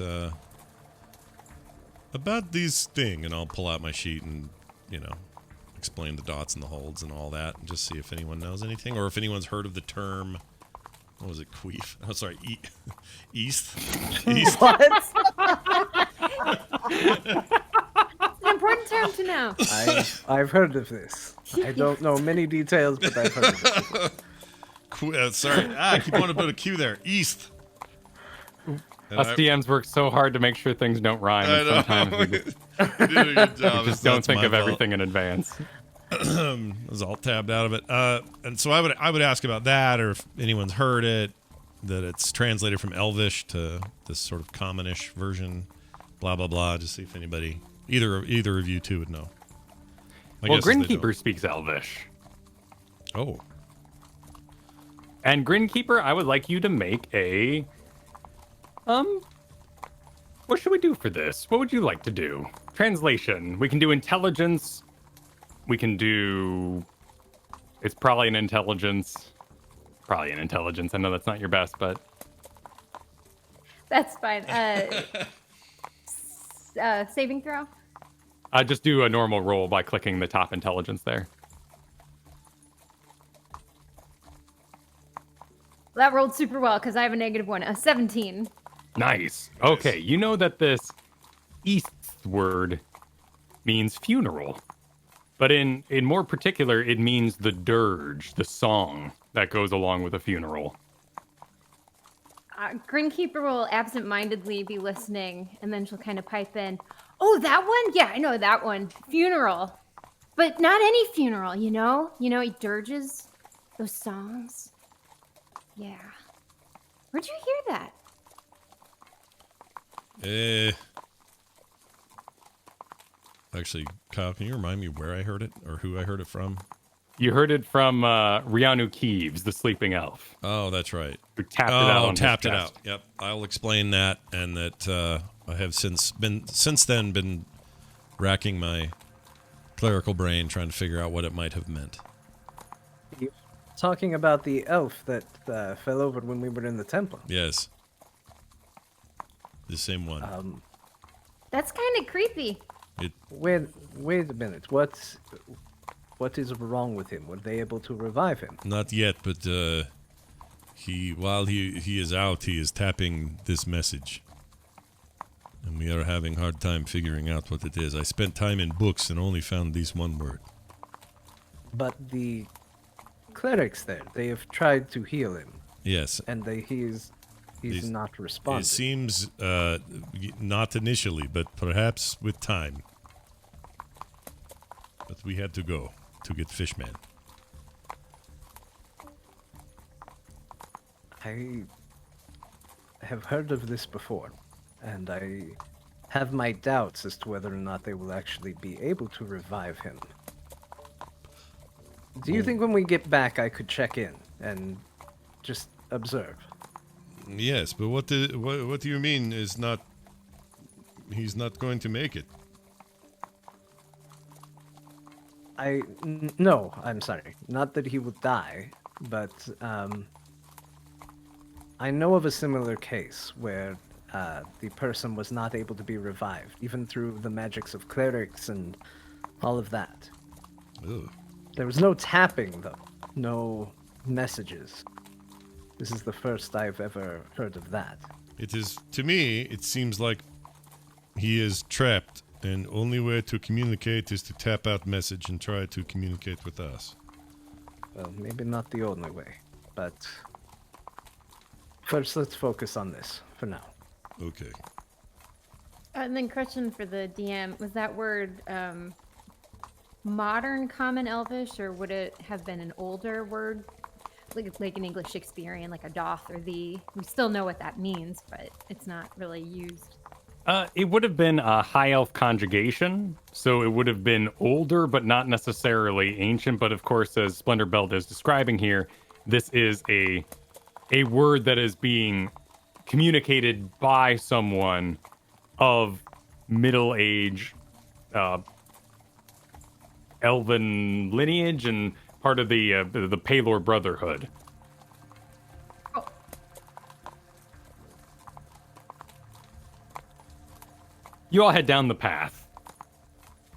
these thing, and I'll pull out my sheet and, explain the dots and the holds and all that, and just see if anyone knows anything, or if anyone's heard of the term. What was it? Queef. Oh, sorry. East. East. What? It's an important term to know. I've heard of this. I don't know many details, but I've heard of it. Sorry. I keep wanting to put a Q there. East. Us DMs work so hard to make sure things don't rhyme. And sometimes we just, You did a good job. just don't think of everything in advance. I was all tabbed out of it. And so I would ask about that, or if anyone's heard it, that it's translated from Elvish to this sort of commonish version, blah blah blah. Just see if anybody, either of you two, would know. Well, Grinkeeper speaks Elvish. Oh. And Grinkeeper, I would like you to make a what should we do for this? What would you like to do? Translation. We can do intelligence. We can do... It's probably an intelligence. Probably an intelligence. I know that's not your best, but... That's fine. Saving throw? Just do a normal roll by clicking the top intelligence there. That rolled super well because I have a -1. A 17. Nice. Okay, you know that this east word means funeral. But in more particular, it means the dirge, the song that goes along with a funeral. Grinkeeper will absent-mindedly be listening, and then she'll kind of pipe in, "Oh, that one? Yeah, I know that one. Funeral. But not any funeral, you know? Dirges, those songs. Yeah. Where'd you hear that?" Actually, Kyle, can you remind me where I heard it, or who I heard it from? You heard it from Rianu Keeves, the sleeping elf. Oh, that's right. Who tapped it out on his tapped it chest. out. Yep. I'll explain that, and that I have since then been racking my clerical brain trying to figure out what it might have meant. You're talking about the elf that fell over when we were in the temple. Yes. The same one. That's kind of creepy. Wait a minute. What is wrong with him? Were they able to revive him? Not yet, but while he is out, he is tapping this message. And we are having hard time figuring out what it is. I spent time in books and only found this one word. But the clerics there, they have tried to heal him, Yes. and he's not responding. It seems not initially, but perhaps with time. But we had to go to get Fishman. I have heard of this before, and I have my doubts as to whether or not they will actually be able to revive him. Do you think when we get back I could check in and just observe? Yes, but what do you mean he's not going to make it? No, I'm sorry. Not that he will die, but I know of a similar case where the person was not able to be revived, even through the magics of clerics and all of that. Ugh. There was no tapping, though. No messages. This is the first I've ever heard of that. It is, to me, it seems like he is trapped, and only way to communicate is to tap out message and try to communicate with us. Well, maybe not the only way, but first let's focus on this for now. Okay. And then question for the DM, was that word modern common elvish, or would it have been an older word? Like an English Shakespearean, like a doth or thee. We still know what that means, but it's not really used. It would have been a high elf conjugation, so it would have been older, but not necessarily ancient. But of course, as Splendor Belt is describing here, this is a word that is being communicated by someone of middle age, elven lineage and part of the Palor Brotherhood. You all head down the path,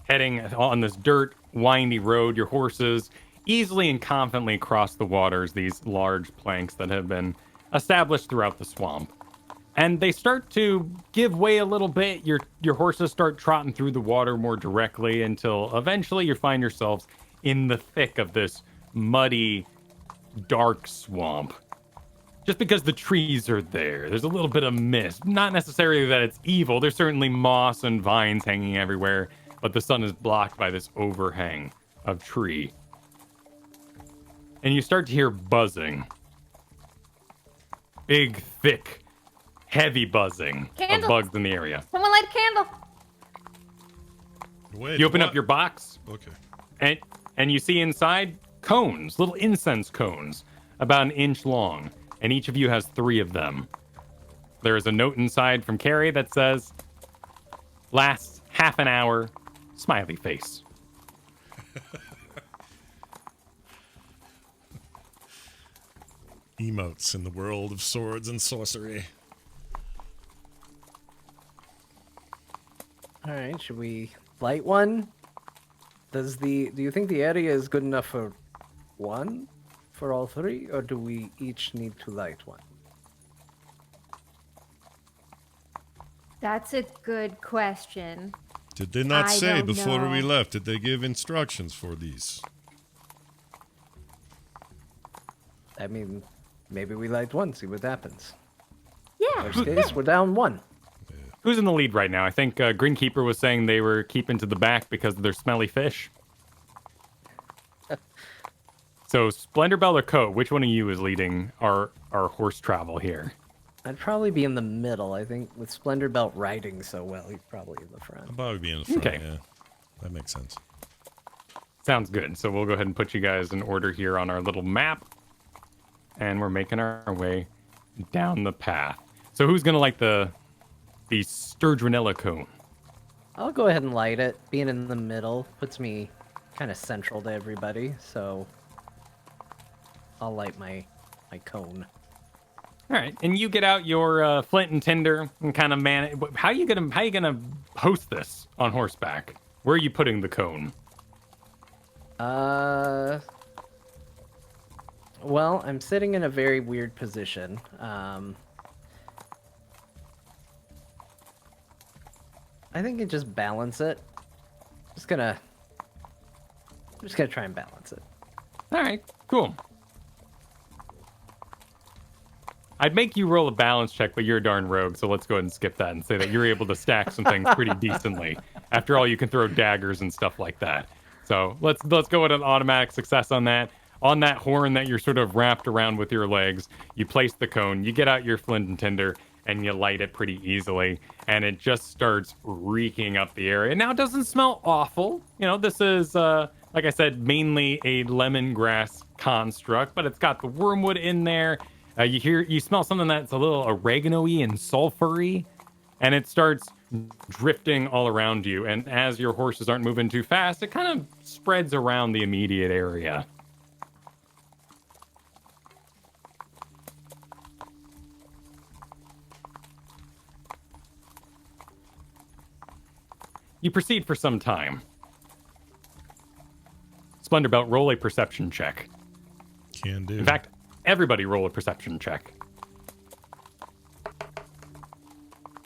heading on this dirt, windy road. Your horses easily and confidently cross the waters, these large planks that have been established throughout the swamp. And they start to give way a little bit. Your horses start trotting through the water more directly until eventually you find yourselves in the thick of this muddy, dark swamp. Just because the trees are there, there's a little bit of mist. Not necessarily that it's evil. There's certainly moss and vines hanging everywhere, but the sun is blocked by this overhang of tree. And you start to hear buzzing. Big, thick, heavy buzzing Candle. of bugs in the area. Someone light a candle. Wait, You open what? up your box, Okay. and you see inside cones, little incense cones, about an inch long, and each of you has 3 of them. There is a note inside from Carrie that says, "Lasts half an hour, smiley face." Emotes in the world of swords and sorcery. All right, should we light one? Do you think the area is good enough for one for all 3, or do we each need to light one? That's a good question. Did they not I say don't before we know. left? Did they give instructions for these? I mean, maybe we light one, see what happens. Yeah. Worst case, we're down 1. Who's in the lead right now? I think Greenkeeper was saying they were keeping to the back because of their smelly fish. So, Splendor Belt or Coat, which one of you is leading our horse travel here? I'd probably be in the middle. I think with Splendor Belt riding so well, he's probably in the front. I'll probably be in the front, Okay. yeah. That makes sense. Sounds good. So we'll go ahead and put you guys in order here on our little map. And we're making our way down the path. So who's going to like the Turgrenella Cone? I'll go ahead and light it. Being in the middle puts me kind of central to everybody, so I'll light my cone. All right, and you get out your flint and tinder and kind of man. How you gonna host this on horseback? Where are you putting the cone? Well, I'm sitting in a very weird position. I think you just balance it. I'm just gonna try and balance it. All right, cool. I'd make you roll a balance check, but you're a darn rogue, so let's go ahead and skip that and say that you're able to stack some things pretty decently. After all, you can throw daggers and stuff like that. So let's go with an automatic success on that. On that horn that you're sort of wrapped around with your legs, you place the cone, you get out your flint and tinder, and you light it pretty easily, and it just starts reeking up the area. Now, it doesn't smell awful. You know, this is, like I said, mainly a lemongrass construct, but it's got the wormwood in there. You smell something that's a little oregano-y and sulfury, and it starts drifting all around you. And as your horses aren't moving too fast, it kind of spreads around the immediate area. You proceed for some time. Splendor Belt, roll a perception check. Can do. In fact, everybody roll a perception check.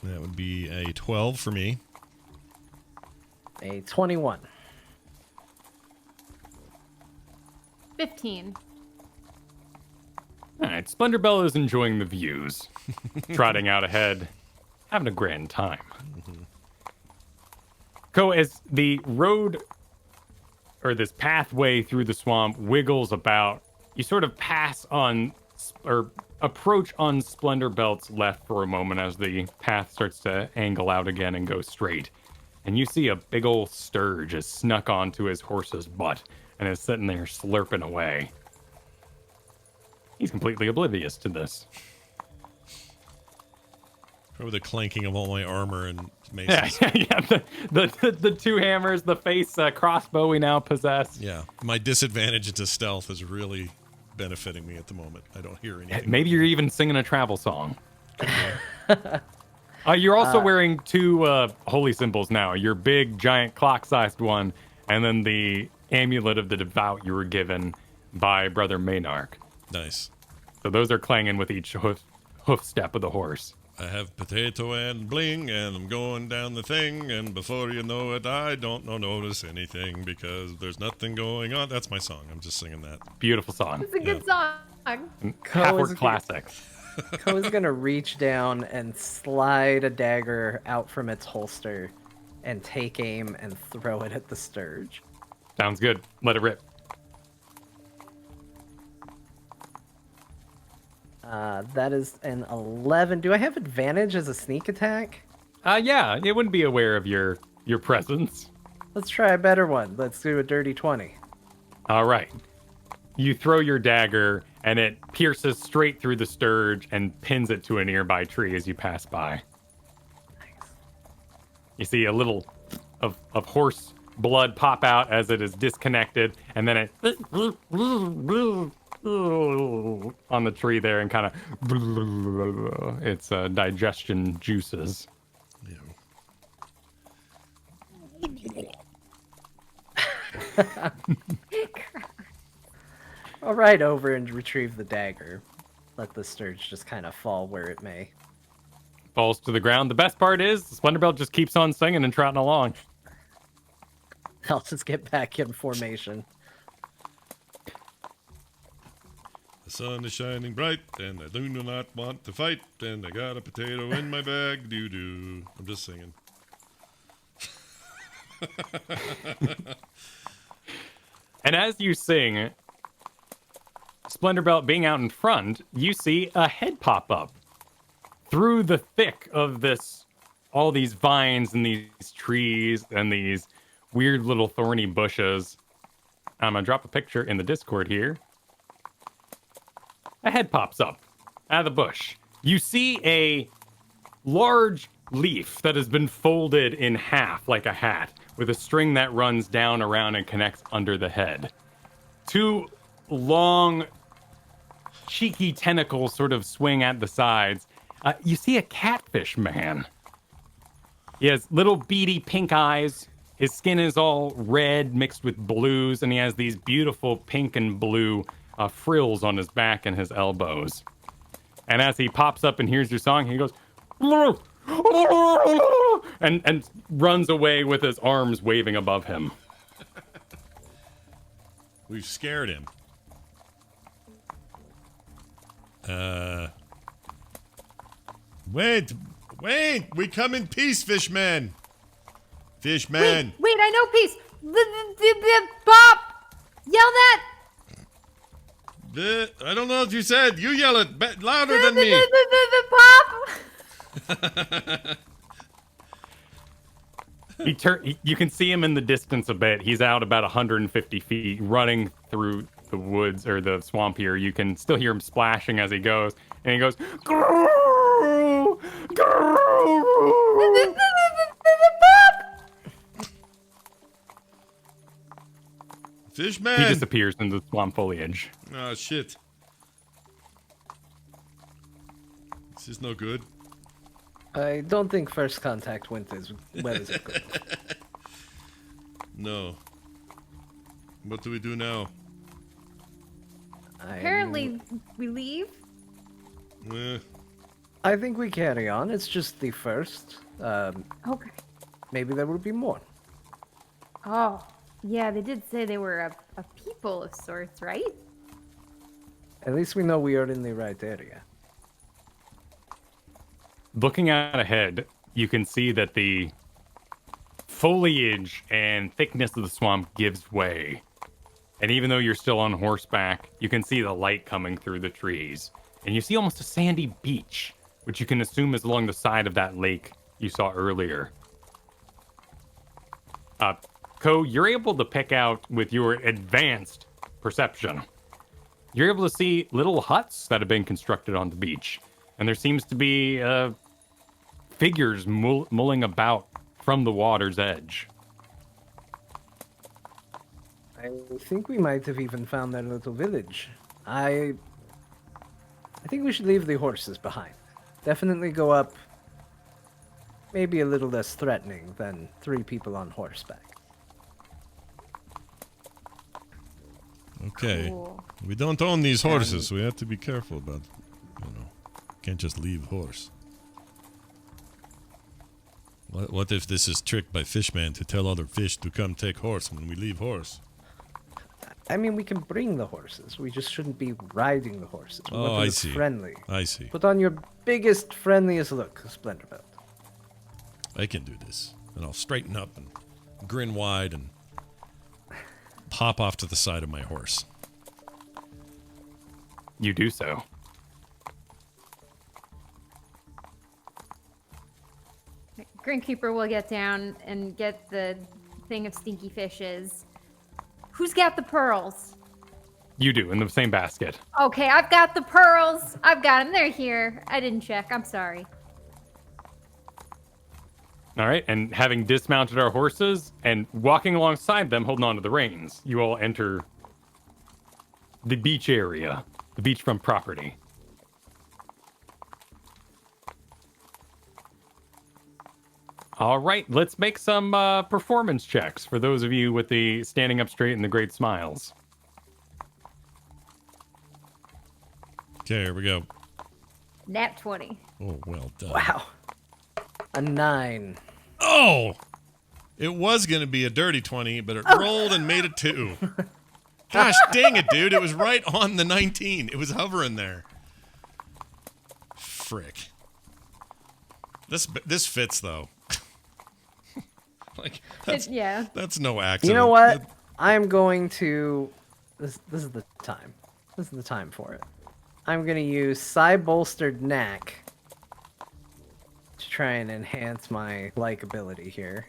That would be a 12 for me. A 21. 15. All right, Splendor Belt is enjoying the views, trotting out ahead, having a grand time. As the road, or this pathway through the swamp, wiggles about, you sort of pass on, or approach on Splendor Belt's left for a moment as the path starts to angle out again and go straight. And you see a big old sturge has snuck onto his horse's butt and is sitting there slurping away. He's completely oblivious to this. Probably the clanking of all my armor and maces. Yeah. The two hammers, the face crossbow we now possess. Yeah. My disadvantage into stealth is really benefiting me at the moment. I don't hear anything. Maybe you're even singing a travel song. You're also wearing two holy symbols now. Your big, giant, clock-sized one, and then the amulet of the devout you were given by Brother Maynarch. Nice. So those are clanging with each hoof step of the horse. I have potato and bling, and I'm going down the thing, and before you know it, I don't notice anything because there's nothing going on. That's my song. I'm just singing that. Beautiful song. It's a good song. Half-word classic. Ko's gonna reach down and slide a dagger out from its holster and take aim and throw it at the sturge. Sounds good. Let it rip. That is an 11. Do I have advantage as a sneak attack? Yeah, it wouldn't be aware of your presence. Let's try a better one. Let's do a dirty 20. All right. You throw your dagger, and it pierces straight through the sturge and pins it to a nearby tree as you pass by. Nice. You see a little of horse blood pop out as it is disconnected, and then it on the tree there and kind of its digestion juices. I'll ride over and retrieve the dagger. Let the sturge just kind of fall where it may. Falls to the ground. The best part is Splendor Belt just keeps on singing and trotting along. I'll just get back in formation. The sun is shining bright, and I do not want to fight, and I got a potato in my bag, doo-doo. I'm just singing. And as you sing, Splendor Belt being out in front, you see a head pop up through the thick of all these vines and these trees and these weird little thorny bushes. I'm gonna drop a picture in the Discord here. A head pops up out of the bush. You see a large leaf that has been folded in half like a hat with a string that runs down around and connects under the head. Two long cheeky tentacles sort of swing at the sides. You see a catfish man. He has little beady pink eyes. His skin is all red mixed with blues, and he has these beautiful pink and blue frills on his back and his elbows. And as he pops up and hears your song, he goes and runs away with his arms waving above him. We've scared him. Wait, we come in peace, Fishman. Fishman. Wait, I know peace. Bob, yell that. I don't know what you said. You yell it louder than me. Bob. You can see him in the distance a bit. He's out about 150 feet, running through the woods or the swamp here. You can still hear him splashing as he goes, and he goes, "Grrr, grrr." Fishman. He disappears into the swamp foliage. Oh shit. This is no good. I don't think first contact went as well as it could. No. What do we do now? Apparently, we leave. I think we carry on. It's just the first. Okay. Maybe there will be more. Oh, yeah, they did say they were a people of sorts, right? At least we know we are in the right area. Looking out ahead, you can see that the foliage and thickness of the swamp gives way. And even though you're still on horseback, you can see the light coming through the trees. And you see almost a sandy beach, which you can assume is along the side of that lake you saw earlier. Ko, you're able to pick out with your advanced perception. You're able to see little huts that have been constructed on the beach. And there seems to be figures mulling about from the water's edge. I think we might have even found that little village. I think we should leave the horses behind. Definitely go up. Maybe a little less threatening than 3 people on horseback. Okay. Cool. We don't own these horses, so we have to be careful about, can't just leave horse. What if this is tricked by Fishman to tell other fish to come take horse when we leave horse? I mean, we can bring the horses. We just shouldn't be riding the horses. We want them I to look see. friendly. I see. Put on your biggest, friendliest look, Splendor Belt. I can do this. And I'll straighten up and grin wide and pop off to the side of my horse. You do so. Grinkeeper will get down and get the thing of stinky fishes. Who's got the pearls? You do, in the same basket. Okay, I've got the pearls. I've got them. They're here. I didn't check. I'm sorry. All right, and having dismounted our horses and walking alongside them, holding on to the reins, you all enter the beach area, the beachfront property. All right, let's make some performance checks for those of you with the standing up straight and the great smiles. Okay, here we go. Nat 20. Oh, well done. Wow. A 9. Oh! It was going to be a dirty 20, but it rolled and made it 2. Gosh dang it, dude. It was right on the 19. It was hovering there. Frick. This fits, though. Like, Yeah. that's no accident. You know what? I'm going to... This is the time. This is the time for it. I'm going to use Psy-Bolstered Knack to try and enhance my likability here.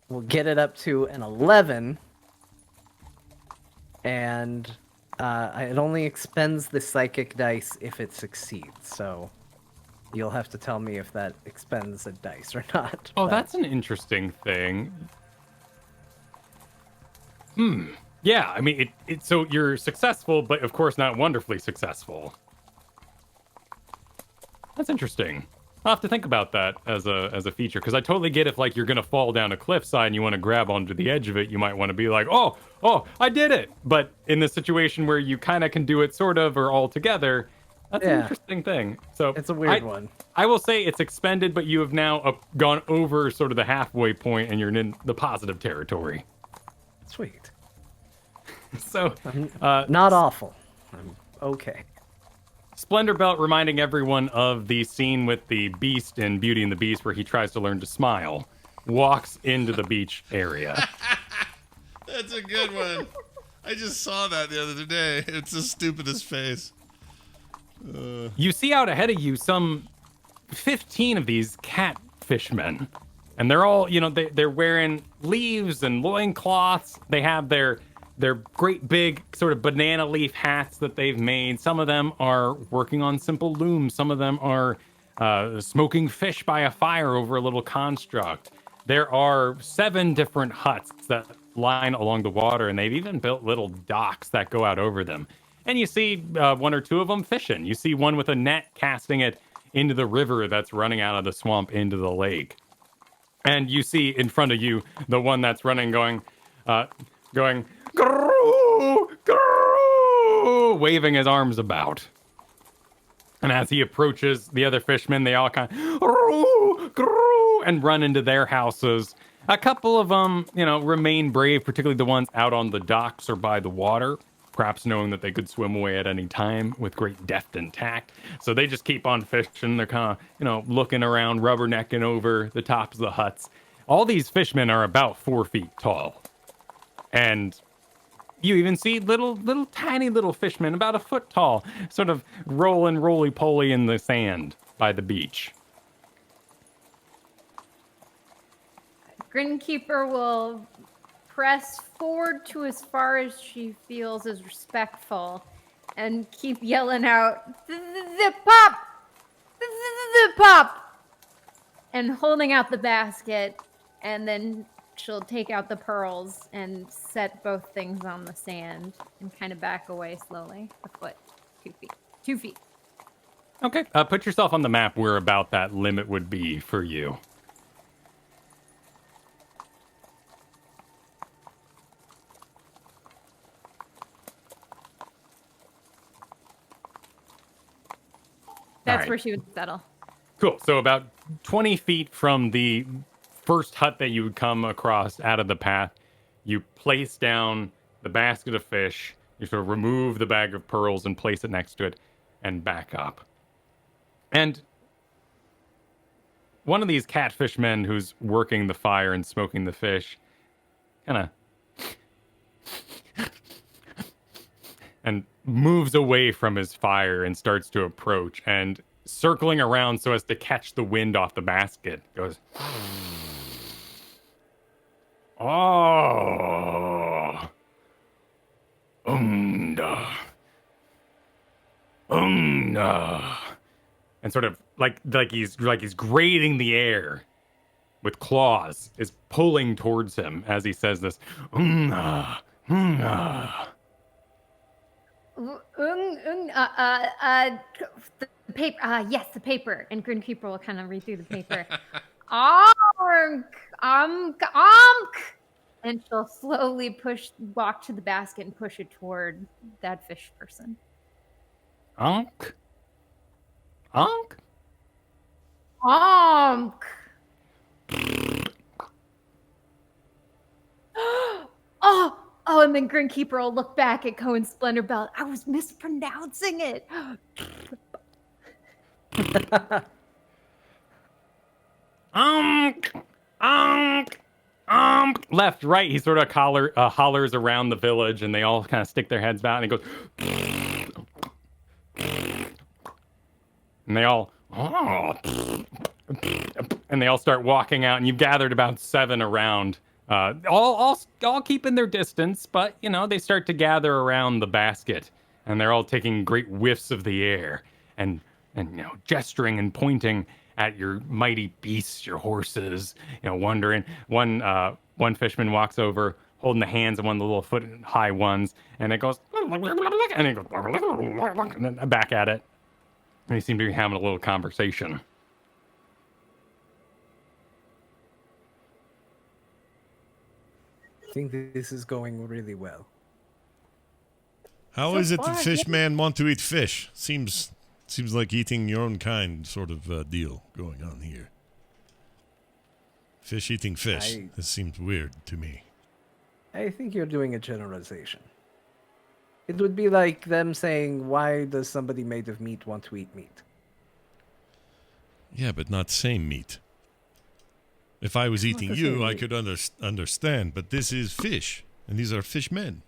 We'll get it up to an 11. And it only expends the psychic dice if it succeeds, so... You'll have to tell me if that expends a dice or not. Oh, but- that's an interesting thing. Yeah, I mean, so you're successful, but of course not wonderfully successful. That's interesting. I'll have to think about that as a feature, because I totally get if like you're gonna fall down a cliffside and you want to grab onto the edge of it, you might want to be like, oh, I did it. But in the situation where you kind of can do it sort of or all together, that's an interesting thing. So It's a weird one. I will say it's expended, but you have now gone over sort of the halfway point and you're in the positive territory. Sweet. So, Not awful. I'm okay. Splendor Belt reminding everyone of the scene with the Beast in Beauty and the Beast where he tries to learn to smile, walks into the beach area. That's a good one. I just saw that the other day. It's the stupidest face. You see out ahead of you some 15 of these catfishmen. And they're all, they're wearing leaves and loincloths. They have their great big sort of banana leaf hats that they've made. Some of them are working on simple looms. Some of them are smoking fish by a fire over a little construct. There are 7 different huts that line along the water, and they've even built little docks that go out over them. And you see 1 or 2 of them fishing. You see one with a net casting it into the river that's running out of the swamp into the lake. And you see in front of you the one that's running going, "Grrroo, grrroo," waving his arms about. And as he approaches the other fishermen, they all kind of "Grrroo, grrroo," and run into their houses. A couple of them, remain brave, particularly the ones out on the docks or by the water, perhaps knowing that they could swim away at any time with great deft and tact. So they just keep on fishing. They're kind of, looking around, rubbernecking over the tops of the huts. All these fishermen are about 4 feet tall. And you even see little tiny little fishmen about 1 foot tall, sort of rolling roly-poly in the sand by the beach. Grinkeeper will press forward to as far as she feels is respectful and keep yelling out, the pop! The pop! And holding out the basket, and then she'll take out the pearls and set both things on the sand and kind of back away slowly. 1 foot, 2 feet. 2 feet. Okay. Put yourself on the map where about that limit would be for you. That's right. where she would settle. Cool. So about 20 feet from the first hut that you would come across out of the path, you place down the basket of fish, you sort of remove the bag of pearls and place it next to it, and back up. And one of these catfish men who's working the fire and smoking the fish kind of and moves away from his fire and starts to approach, and circling around so as to catch the wind off the basket goes, "Oh, and sort of like he's grating the air with claws, is pulling towards him as he says this. The paper. Yes, the paper. And Grinkeeper will kind of read through the paper. Onk, and she'll slowly walk to the basket and push it toward that fish person. Onk. Onk. Oh, and then Grinkeeper will look back at Cohen's Splendor Belt. I was mispronouncing it. Left, right. He sort of hollers around the village, and they all kind of stick their heads out, and he goes, and they all, and they all start walking out, and you've gathered about 7 around, all keeping their distance, but they start to gather around the basket, and they're all taking great whiffs of the air, and gesturing and pointing at your mighty beasts, your horses, wondering. One fisherman walks over, holding the hands of one of the little foot high ones, and it goes, and it goes, and then back at it. And they seem to be having a little conversation. I think this is going really well. How is it that fish man want to eat fish? Seems like eating your own kind sort of deal going on here. Fish eating fish. This seems weird to me. I think you're doing a generalization. It would be like them saying, why does somebody made of meat want to eat meat? Yeah, but not same meat. If I was eating you, I could understand, but this is fish, and these are fish men.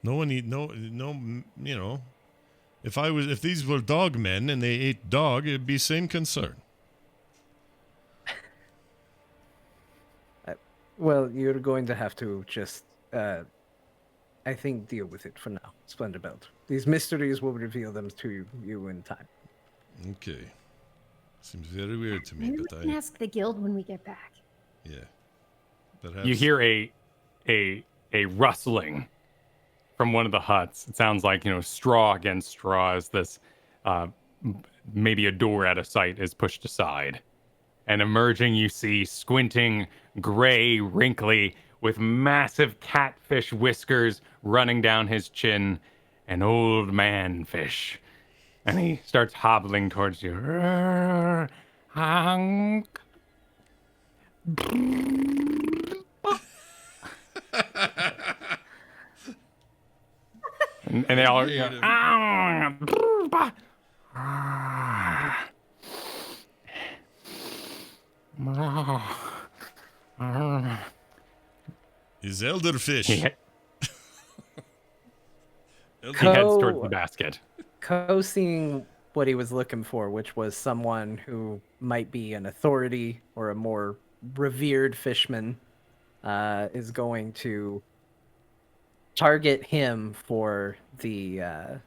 No one eat no. You know, if these were dog men and they ate dog, it'd be same concern. Well, you're going to have to just, I think, deal with it for now, Splendor Belt. These mysteries will reveal them to you in time. Okay. Seems very weird to me, Maybe but we can ask the guild when we get back. Yeah. Perhaps. You hear a rustling from one of the huts. It sounds like, straw against straw as this maybe a door at a site is pushed aside. And emerging, you see squinting, gray, wrinkly, with massive catfish whiskers running down his chin, an old man fish. And he starts hobbling towards you. Honk. and they all is elderfish. He heads towards the basket. Ko seeing what he was looking for, which was someone who might be an authority or a more revered fishman, is going to target him for the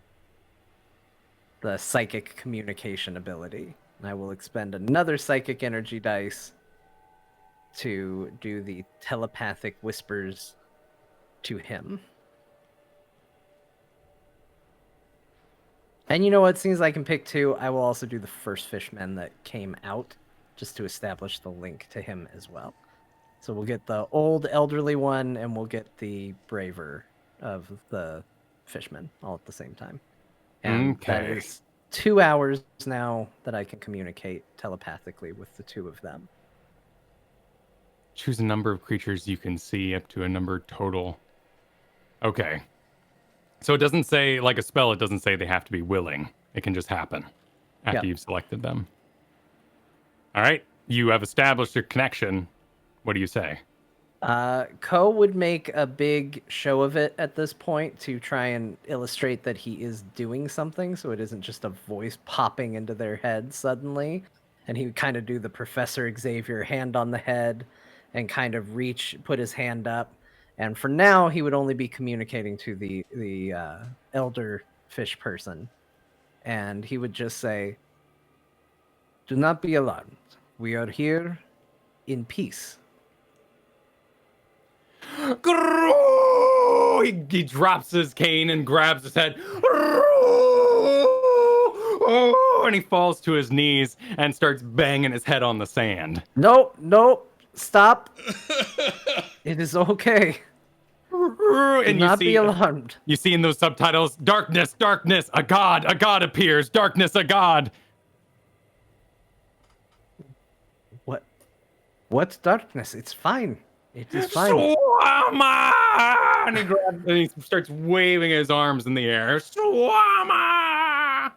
psychic communication ability. And I will expend another psychic energy dice to do the telepathic whispers to him. And you know what? Seems I can pick two. I will also do the first fishman that came out, just to establish the link to him as well. So we'll get the old elderly one, and we'll get the braver of the fishmen all at the same time. And that Okay. is 2 hours now that I can communicate telepathically with the two of them. Choose a number of creatures you can see up to a number total. Okay. So it doesn't say, like a spell, it doesn't say they have to be willing. It can just happen after you've selected them. All right. You have established a connection. What do you say? Ko would make a big show of it at this point to try and illustrate that he is doing something, so it isn't just a voice popping into their head suddenly. And he would kind of do the Professor Xavier hand on the head and kind of put his hand up. And for now, he would only be communicating to the elder fish person. And he would just say, "Do not be alarmed. We are here in peace." He drops his cane and grabs his head. And he falls to his knees and starts banging his head on the sand. Nope, stop. It is okay. Do And not be alarmed. You see in those subtitles, darkness, darkness, a god appears, darkness, a god. What's darkness? It's fine. It is fine. Swama! And he starts waving his arms in the air. Swama!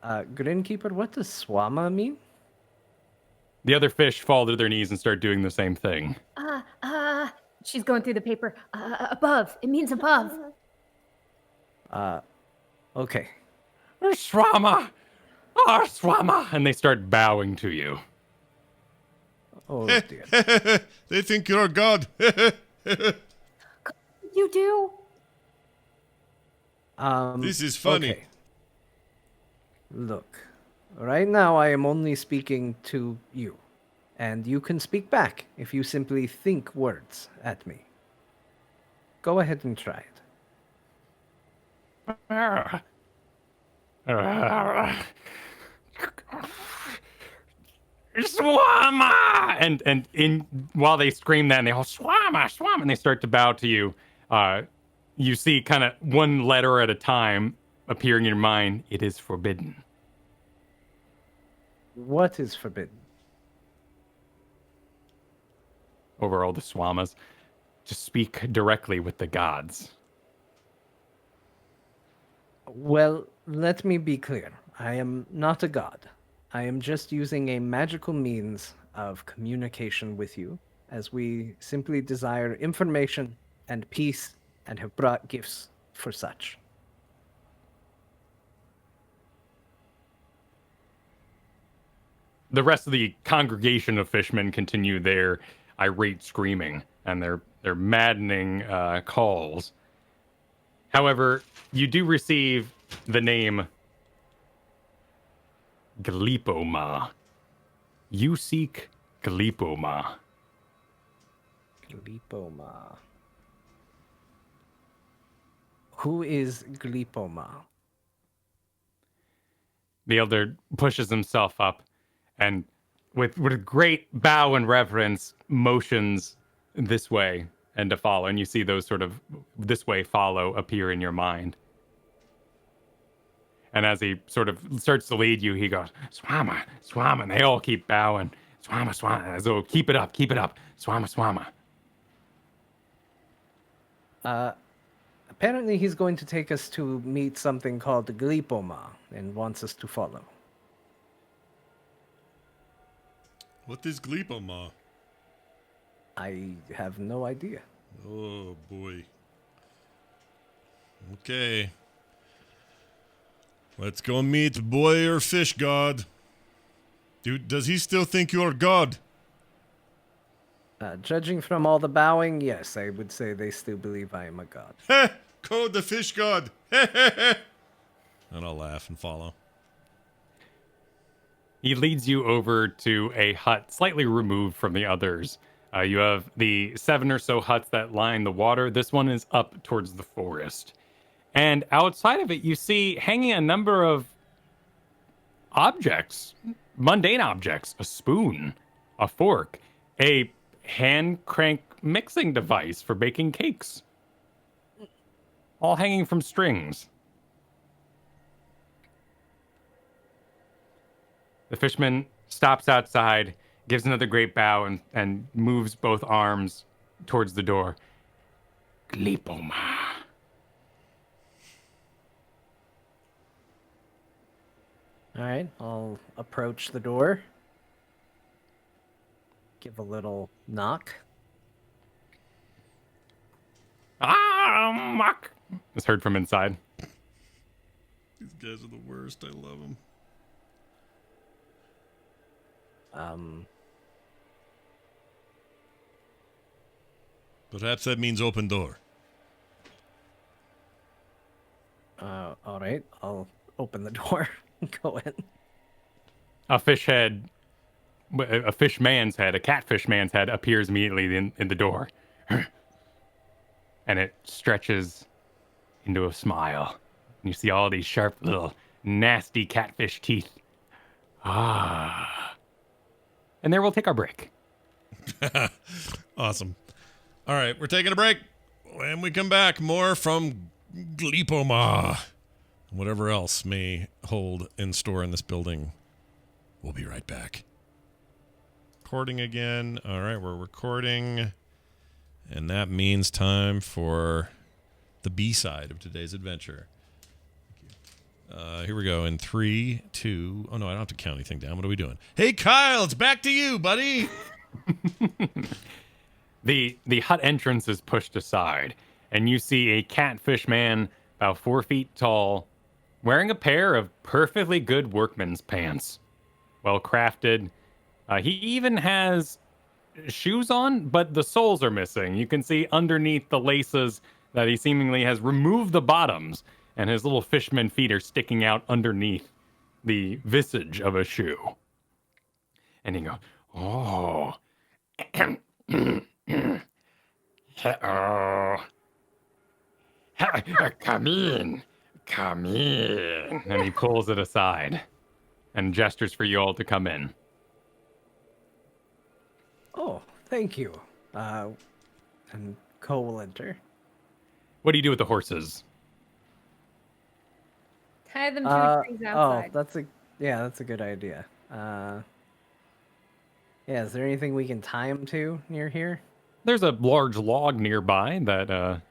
Grinkeeper, what does swama mean? The other fish fall to their knees and start doing the same thing. She's going through the paper. Above. It means above. Okay. Swama! Swama! And they start bowing to you. Oh dear. They think you're a god. You do? This is funny. Okay. Look, right now I am only speaking to you. and you can speak back if you simply think words at me. Go ahead and try it. Swama! And in while they scream that, and they all Swama, Swama, and they start to bow to you. You see kind of one letter at a time appear in your mind. It is forbidden. What is forbidden? Over all the Swamas, to speak directly with the gods. Well, let me be clear. I am not a god. I am just using a magical means of communication with you, as we simply desire information and peace and have brought gifts for such. The rest of the congregation of fishmen continue their irate screaming and their maddening calls. However, you do receive the name Glipoma. You seek Glipoma. Glipoma. Who is Glipoma? The elder pushes himself up and with a great bow and reverence motions this way and to follow. And you see those sort of this way follow appear in your mind. And as he sort of starts to lead you, he goes, Swama, Swama. And they all keep bowing. Swama, Swama. As though, keep it up, Swama, Swama. Apparently he's going to take us to meet something called Glipoma and wants us to follow. What is Glipoma? I have no idea. Oh, boy. Okay. Let's go meet boy or fish god. Dude, does he still think you're God? Judging from all the bowing, yes, I would say they still believe I am a god. Heh! Code the fish god. And I'll laugh and follow. He leads you over to a hut slightly removed from the others. You have the 7 or so huts that line the water. This one is up towards the forest. And outside of it, you see hanging a number of objects, mundane objects, a spoon, a fork, a hand crank mixing device for baking cakes, all hanging from strings. The fisherman stops outside, gives another great bow, and moves both arms towards the door. Glipoma. All right, I'll approach the door. Give a little knock. Muck! It's heard from inside. These guys are the worst. I love them. Perhaps that means open door. All right, I'll open the door and go in. A fish man's head, a catfish man's head appears immediately in the door. And it stretches into a smile. And you see all these sharp little nasty catfish teeth. Ah. And there we'll take our break. Awesome. All right, we're taking a break. When we come back, more from Glipoma. Whatever else may hold in store in this building. We'll be right back. Recording again. All right, we're recording. And that means time for the B-side of today's adventure. Here we go in 3, 2. Oh, no, I don't have to count anything down. What are we doing? Hey, Kyle, it's back to you, buddy. The hut entrance is pushed aside, and you see a catfish man about 4 feet tall, wearing a pair of perfectly good workman's pants. Well crafted. He even has shoes on, but the soles are missing. You can see underneath the laces that he seemingly has removed the bottoms, and his little fishman feet are sticking out underneath the visage of a shoe. And he goes, Oh. Oh. Come in. Come in. And he pulls it aside and gestures for you all to come in. Oh, thank you. And Cole will enter. What do you do with the horses? Tie them to the trees outside. That's a good idea. Yeah, is there anything we can tie him to near here? There's a large log nearby that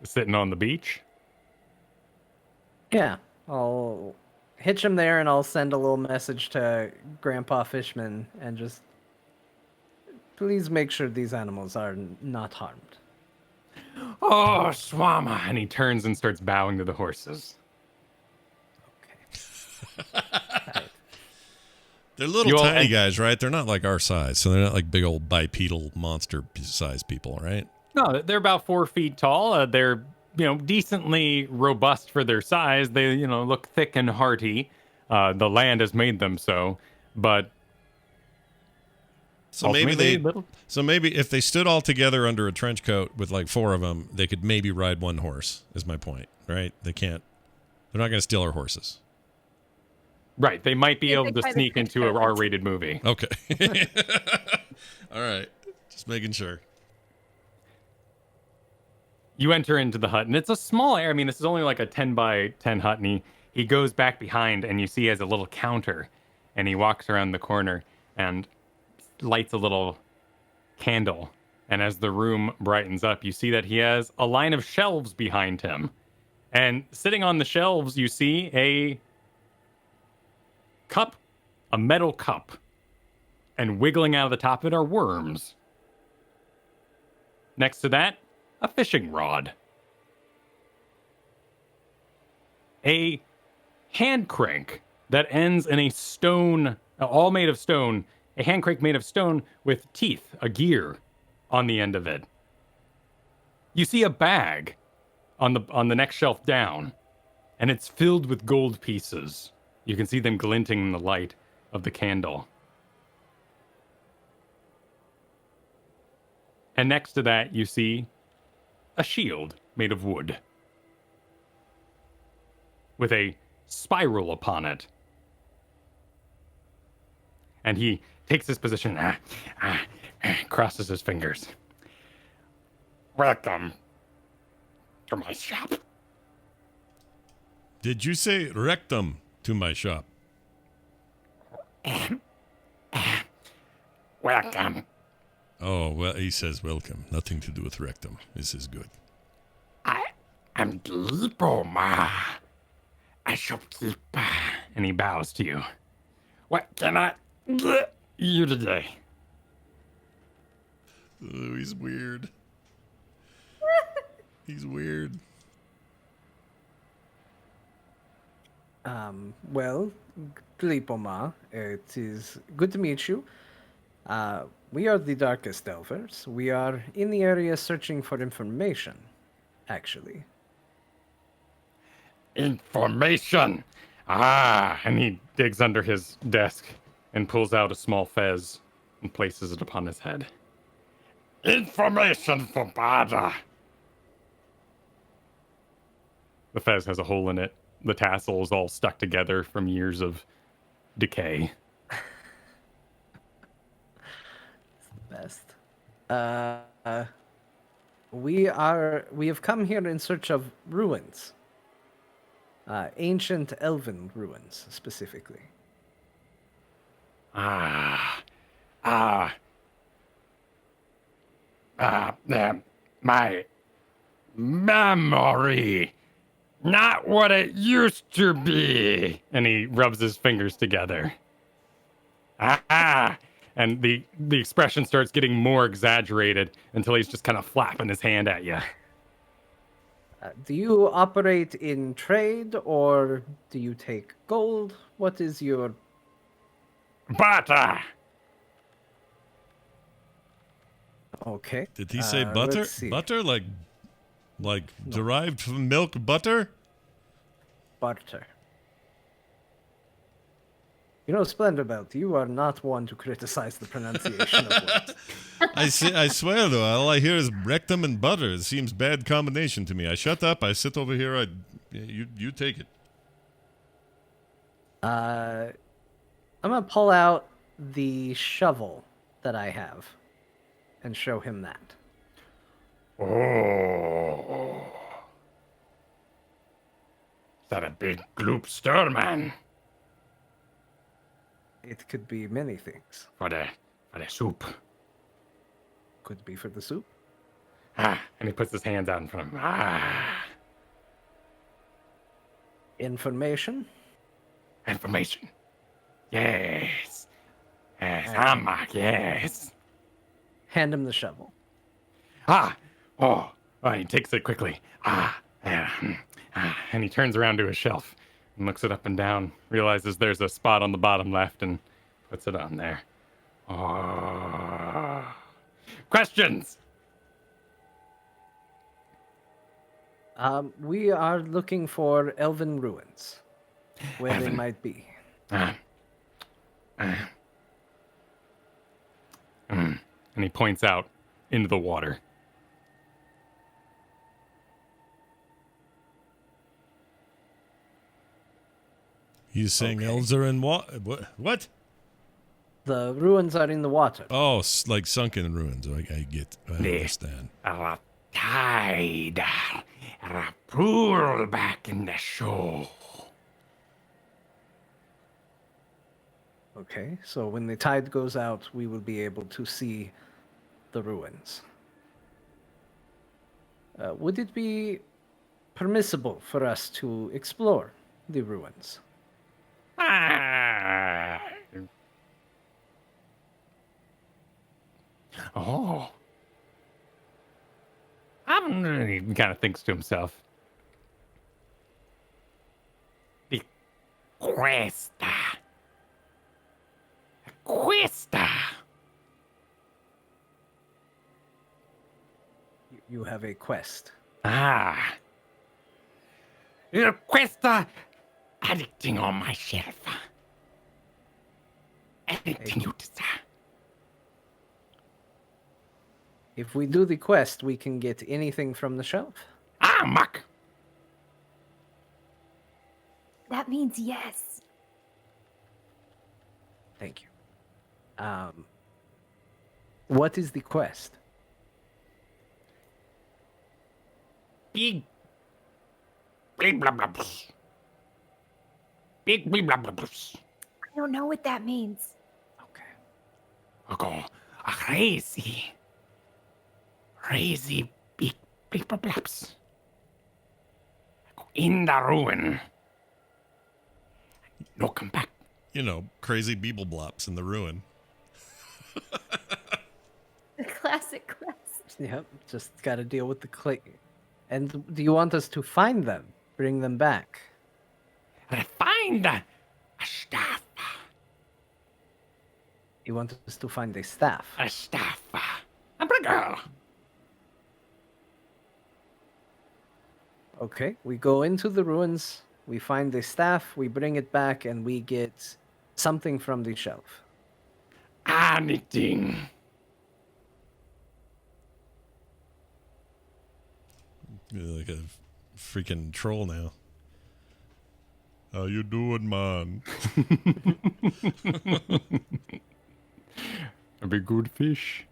is sitting on the beach. Yeah, I'll hitch him there and I'll send a little message to Grandpa Fishman and just please make sure these animals are not harmed. Oh, Swama. And he turns and starts bowing to the horses. Okay. Right. They're little You all tiny en- guys, right? They're not like our size, so they're not like big old bipedal monster size people, right? No, they're about 4 feet tall. They're, decently robust for their size. They, look thick and hearty. The land has made them so, but So maybe ultimately, they. little. So maybe if they stood all together under a trench coat with like 4 of them, they could maybe ride one horse. Is my point, right? They can't. They're not going to steal our horses. Right, they might be Yeah, able they to try to sneak pick into an them. R-rated movie. Okay. All right. Just making sure. You enter into the hut, and it's a small area. I mean, this is only like a 10 by 10 hut, and he goes back behind, and you see he has a little counter, and he walks around the corner and lights a little candle. And as the room brightens up, you see that he has a line of shelves behind him. And sitting on the shelves, you see a cup, a metal cup. And wiggling out of the top of it are worms. Next to that, a fishing rod. A hand crank that ends in a stone, all made of stone, a hand crank made of stone with teeth, a gear on the end of it. You see a bag on the next shelf down, and it's filled with gold pieces. You can see them glinting in the light of the candle. And next to that, you see a shield made of wood with a spiral upon it. And he takes his position, crosses his fingers. Welcome to my shop. Did you say rectum to my shop? Welcome. Oh, well, he says welcome. Nothing to do with rectum. This is good. I'm Lipoma, a shopkeeper. And he bows to you. What can I get you today? Oh, he's weird. He's weird. Well, Glipoma, it is good to meet you. We are the Darkest Delvers. We are in the area searching for information, actually. Information. And he digs under his desk and pulls out a small fez and places it upon his head. Information for Bada. The fez has a hole in it. The tassel is all stuck together from years of decay. Best. We have come here in search of ruins. Ancient elven ruins, specifically. My memory. Not what it used to be. And he rubs his fingers together. And the expression starts getting more exaggerated until he's just kind of flapping his hand at you. Do you operate in trade or do you take gold? What is your... Butter! Okay. Did he say butter? Let's see. Butter? Like derived from milk butter? Barter. You know, Splendor Belt, you are not one to criticize the pronunciation of words. I swear though, all I hear is rectum and butter. It seems bad combination to me. I shut up. I sit over here. You take it. I'm gonna pull out the shovel that I have and show him that. Oh. Is that a big gloop stir, man? It could be many things. For the soup. Could be for the soup. Ah, and he puts his hands out in front of him. Ah, Information. information. Yes. Yes, hammock, yes. Hand him the shovel. Ah, oh, he takes it quickly. And he turns around to his shelf and looks it up and down, realizes there's a spot on the bottom left and puts it on there. Oh. Questions? We are looking for elven ruins. Where they Elven. might be. And he points out into the water. He's saying Okay. elves are in what? The ruins are in the water. Oh, like sunken ruins. I Yeah. understand. A tide, a pool back in the shore. Okay, so when the tide goes out, we will be able to see the ruins. Would it be permissible for us to explore the ruins? Oh. He kind of thinks to himself. The Questa. Questa. You have a quest. Ah. Your Questa. Anything on my shelf. Anything you desire. If we do the quest, we can get anything from the shelf. Ah, muck. That means yes. Thank you. What is the quest? Big blah blah blah. Big blah blah blah. I don't know what that means. Okay. Ako, a crazy big blah blaps. In the ruin. No come back. You know, crazy beeble blops in the ruin. The classic quest. Yep, just got to deal with the clay. And do you want us to find them? Bring them back? Find a staff. You want us to find a staff? A staff. A girl. Okay, we go into the ruins, we find the staff, we bring it back, and we get something from the shelf. Anything. You're like a freaking troll now. How you doing, man? A big good fish.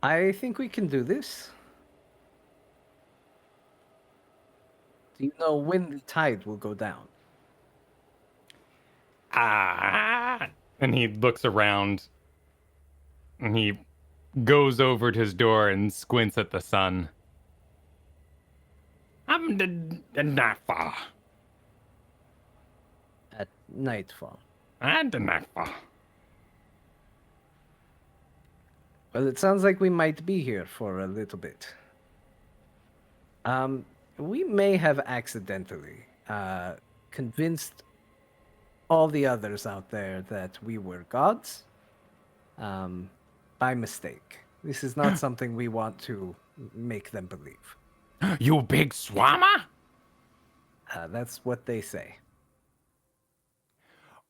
I think we can do this. Do you know when the tide will go down? And he looks around and he goes over to his door and squints at the sun. I'm the nightfall. At nightfall. And the nightfall. Well, it sounds like we might be here for a little bit. We may have accidentally convinced all the others out there that we were gods by mistake. This is not something we want to make them believe. You big swammer? That's what they say.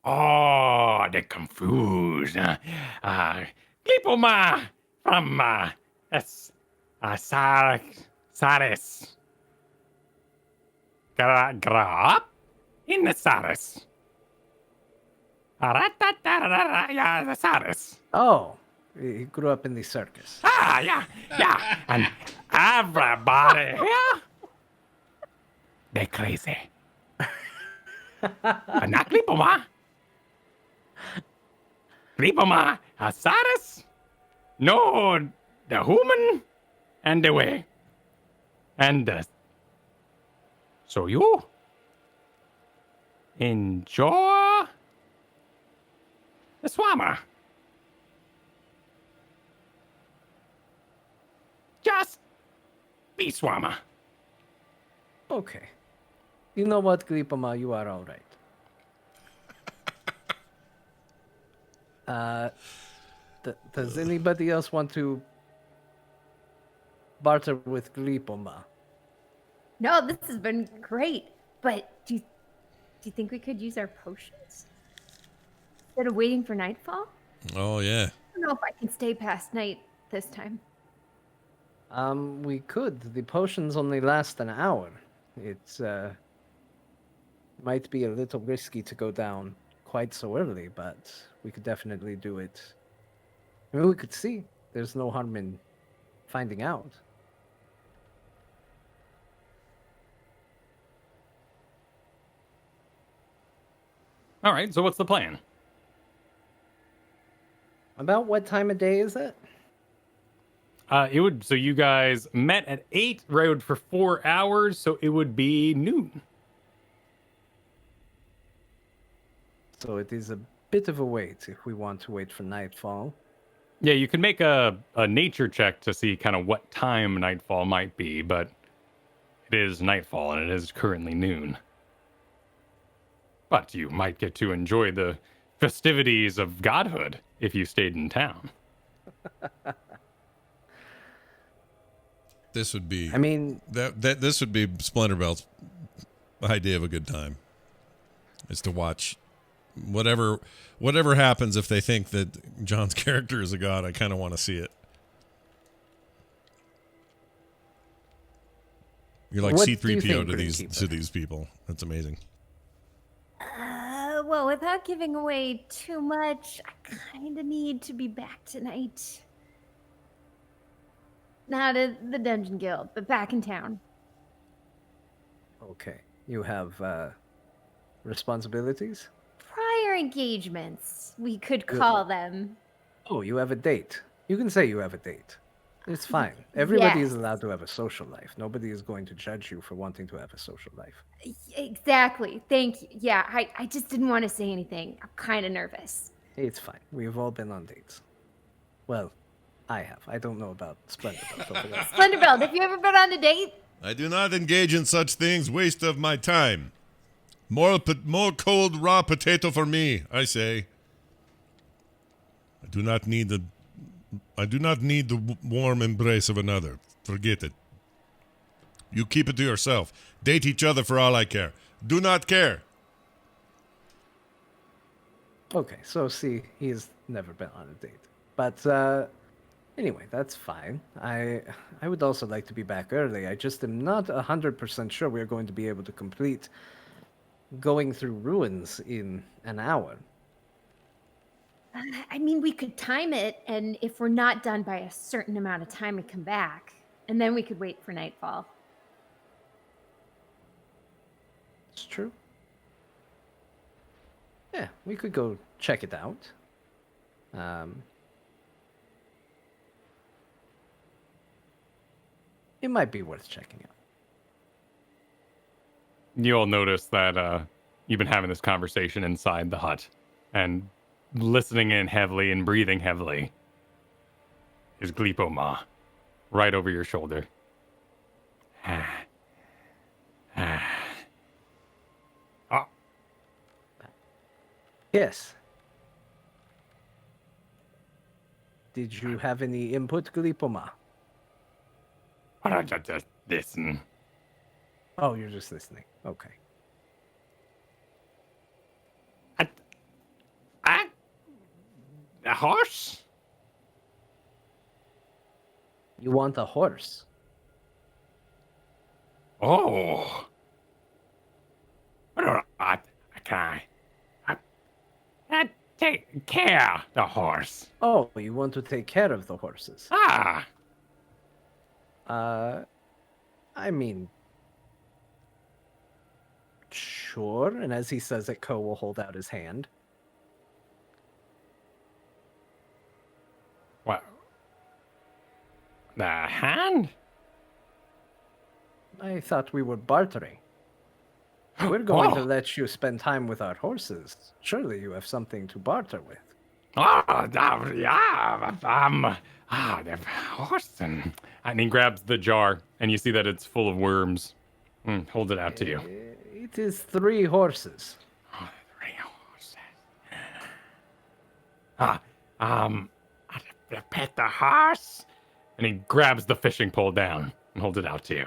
Oh, they're confused. Glipoma from Saris. Grow up in the Saris. Yeah, the Saris. Oh, he grew up in the circus. Yeah. And everybody here, they're crazy. But not Glipoma. Glipoma, Saris. No, the human and the way. And so you enjoy the swammer. Just be swammer. Okay. You know what, Gripama, you are all right. Does anybody else want to barter with Gripama? No, this has been great. But do you think we could use our potions instead of waiting for nightfall? Oh, yeah. I don't know if I can stay past night this time. We could. The potions only last an hour. It's might be a little risky to go down quite so early, but we could definitely do it. I mean, we could see. There's no harm in finding out. All right, so what's the plan? About what time of day is it? So you guys met at 8, rode for 4 hours, so it would be noon. So it is a bit of a wait if we want to wait for nightfall. Yeah, you can make a nature check to see kind of what time nightfall might be, but it is nightfall and it is currently noon. But you might get to enjoy the festivities of godhood if you stayed in town. This would be. I mean, this would be Splendor Belt's idea of a good time. Is to watch whatever happens. If they think that John's character is a god, I kind of want to see it. You're like What do you C-3PO think, to these people. That's amazing. Well, without giving away too much, I kind of need to be back tonight. Not at the Dungeon Guild, but back in town. okay. You have responsibilities? Prior engagements, we could call them. Oh, you have a date. You can say you have a date. It's fine. Everybody is Yes. allowed to have a social life. Nobody is going to judge you for wanting to have a social life. Exactly. Thank you. Yeah, I just didn't want to say anything. I'm kind of nervous. It's fine. We've all been on dates. Well, I have. I don't know about Splendor Belt over there. Splendor Belt, have you ever been on a date? I do not engage in such things. Waste of my time. More cold raw potato for me, I say. I do not need the warm embrace of another. Forget it. You keep it to yourself. Date each other for all I care. Do not care. Okay, so see, he's never been on a date. But anyway, that's fine. I would also like to be back early. I just am not 100% sure we're going to be able to complete going through ruins in an hour. I mean, we could time it, and if we're not done by a certain amount of time, we come back, and then we could wait for nightfall. It's true. Yeah, we could go check it out. It might be worth checking out. You all notice that you've been having this conversation inside the hut, and listening in heavily and breathing heavily is Glipoma right over your shoulder. Oh, Yes. Did you have any input, Glipoma? just listen. Oh, you're just listening. Okay. horse? You want a horse? Oh. I don't know. I can't. I take care of the horse. Oh, you want to take care of the horses? Ah. I mean, sure. And as he says it, Ko will hold out his hand. What? The hand? I thought we were bartering. We're going to Oh. let you spend time with our horses. Surely you have something to barter with. Yeah, the horse. And he grabs the jar, and you see that it's full of worms. Hold it out to you. It is 3 horses. Oh, 3 horses. I pet the horse. And he grabs the fishing pole down and holds it out to you.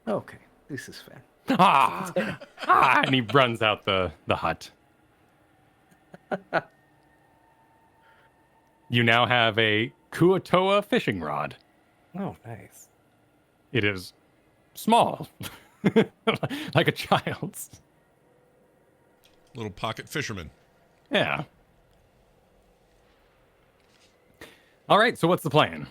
Okay, this is fair. And he runs out the hut. You now have a Kuatoa fishing rod. Oh, nice. It is small, like a child's. Little pocket fisherman. Yeah. All right, so what's the plan?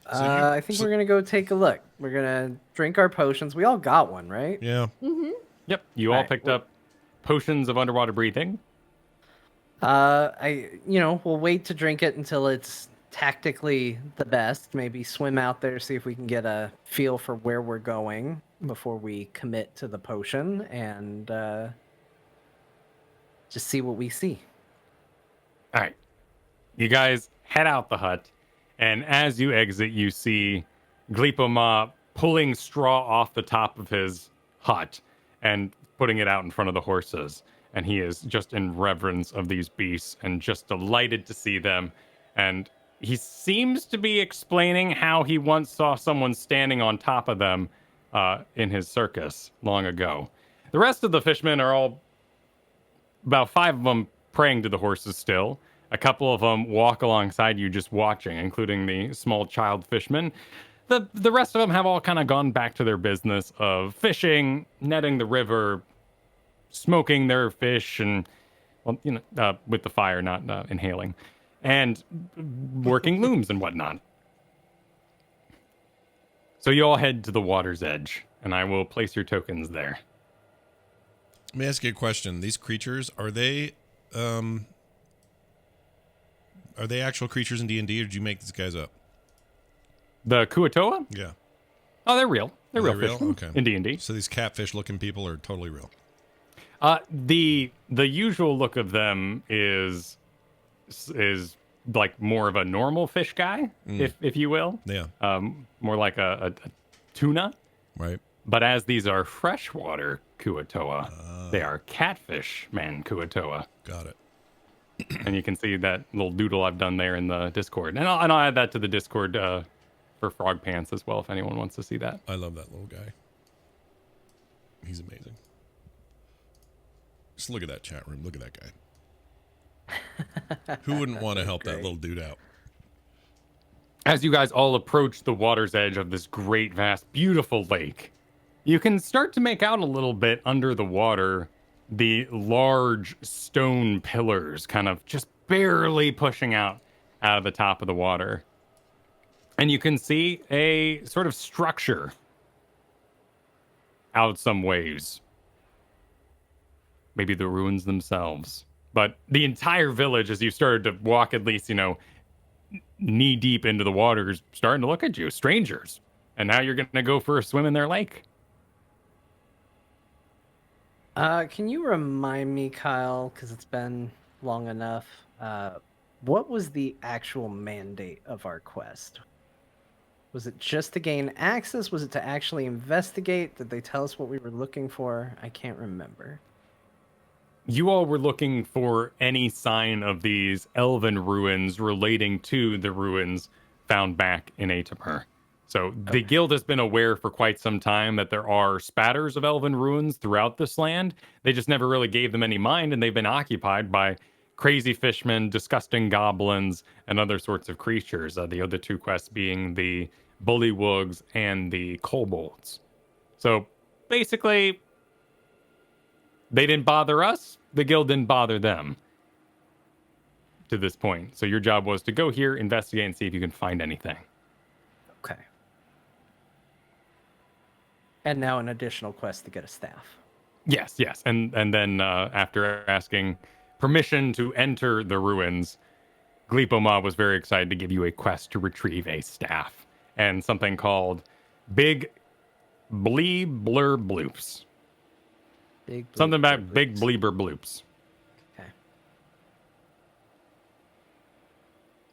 I think we're going to go take a look. We're going to drink our potions. We all got one, right? Yeah. Yep, you all Alright, picked up potions of underwater breathing. We'll wait to drink it until it's tactically the best. Maybe swim out there, see if we can get a feel for where we're going before we commit to the potion, and just see what we see. All right. You guys head out the hut, and as you exit, you see Glipoma pulling straw off the top of his hut and putting it out in front of the horses. And he is just in reverence of these beasts and just delighted to see them. And he seems to be explaining how he once saw someone standing on top of them in his circus long ago. The rest of the fishermen are all, about 5 of them, praying to the horses still. A couple of them walk alongside you just watching, including the small child fisherman. The rest of them have all kind of gone back to their business of fishing, netting the river, smoking their fish, and, well, with the fire, not inhaling, and working looms and whatnot. So you all head to the water's edge, and I will place your tokens there. Let me ask you a question. These creatures, are they actual creatures in D&D, or did you make these guys up? The Kuatoa? Yeah. Oh, they're real. They're Are real they fish real? Okay. in D&D. So these catfish-looking people are totally real. The usual look of them is like more of a normal fish guy, if you will. Yeah. More like a tuna. Right. But as these are freshwater Kuatoa, they are catfish man Kuatoa. Got it. And you can see that little doodle I've done there in the Discord. And I'll add that to the Discord for Frog Pants as well, if anyone wants to see that. I love that little guy. He's amazing. Just look at that chat room. Look at that guy. Who wouldn't want to help that little dude out? As you guys all approach the water's edge of this great, vast, beautiful lake, you can start to make out a little bit under the water the large stone pillars kind of just barely pushing out of the top of the water. And you can see a sort of structure out some ways. Maybe the ruins themselves. But the entire village, as you started to walk at least, knee deep into the water, is starting to look at you, strangers. And now you're going to go for a swim in their lake. Can you remind me, Kyle, because it's been long enough, what was the actual mandate of our quest? Was it just to gain access? Was it to actually investigate? Did they tell us what we were looking for? I can't remember. You all were looking for any sign of these elven ruins relating to the ruins found back in Atimer. So the guild has been aware for quite some time that there are spatters of elven ruins throughout this land. They just never really gave them any mind, and they've been occupied by crazy fishmen, disgusting goblins, and other sorts of creatures. The other two quests being the bullywugs and the kobolds. So basically, they didn't bother us. The guild didn't bother them to this point. So your job was to go here, investigate, and see if you can find anything. Okay. And now an additional quest to get a staff. Yes. And then after asking permission to enter the ruins, Gleepoma was very excited to give you a quest to retrieve a staff and something called Big Bleebler Bloops. Something about Big Bleeber Bloops. Okay.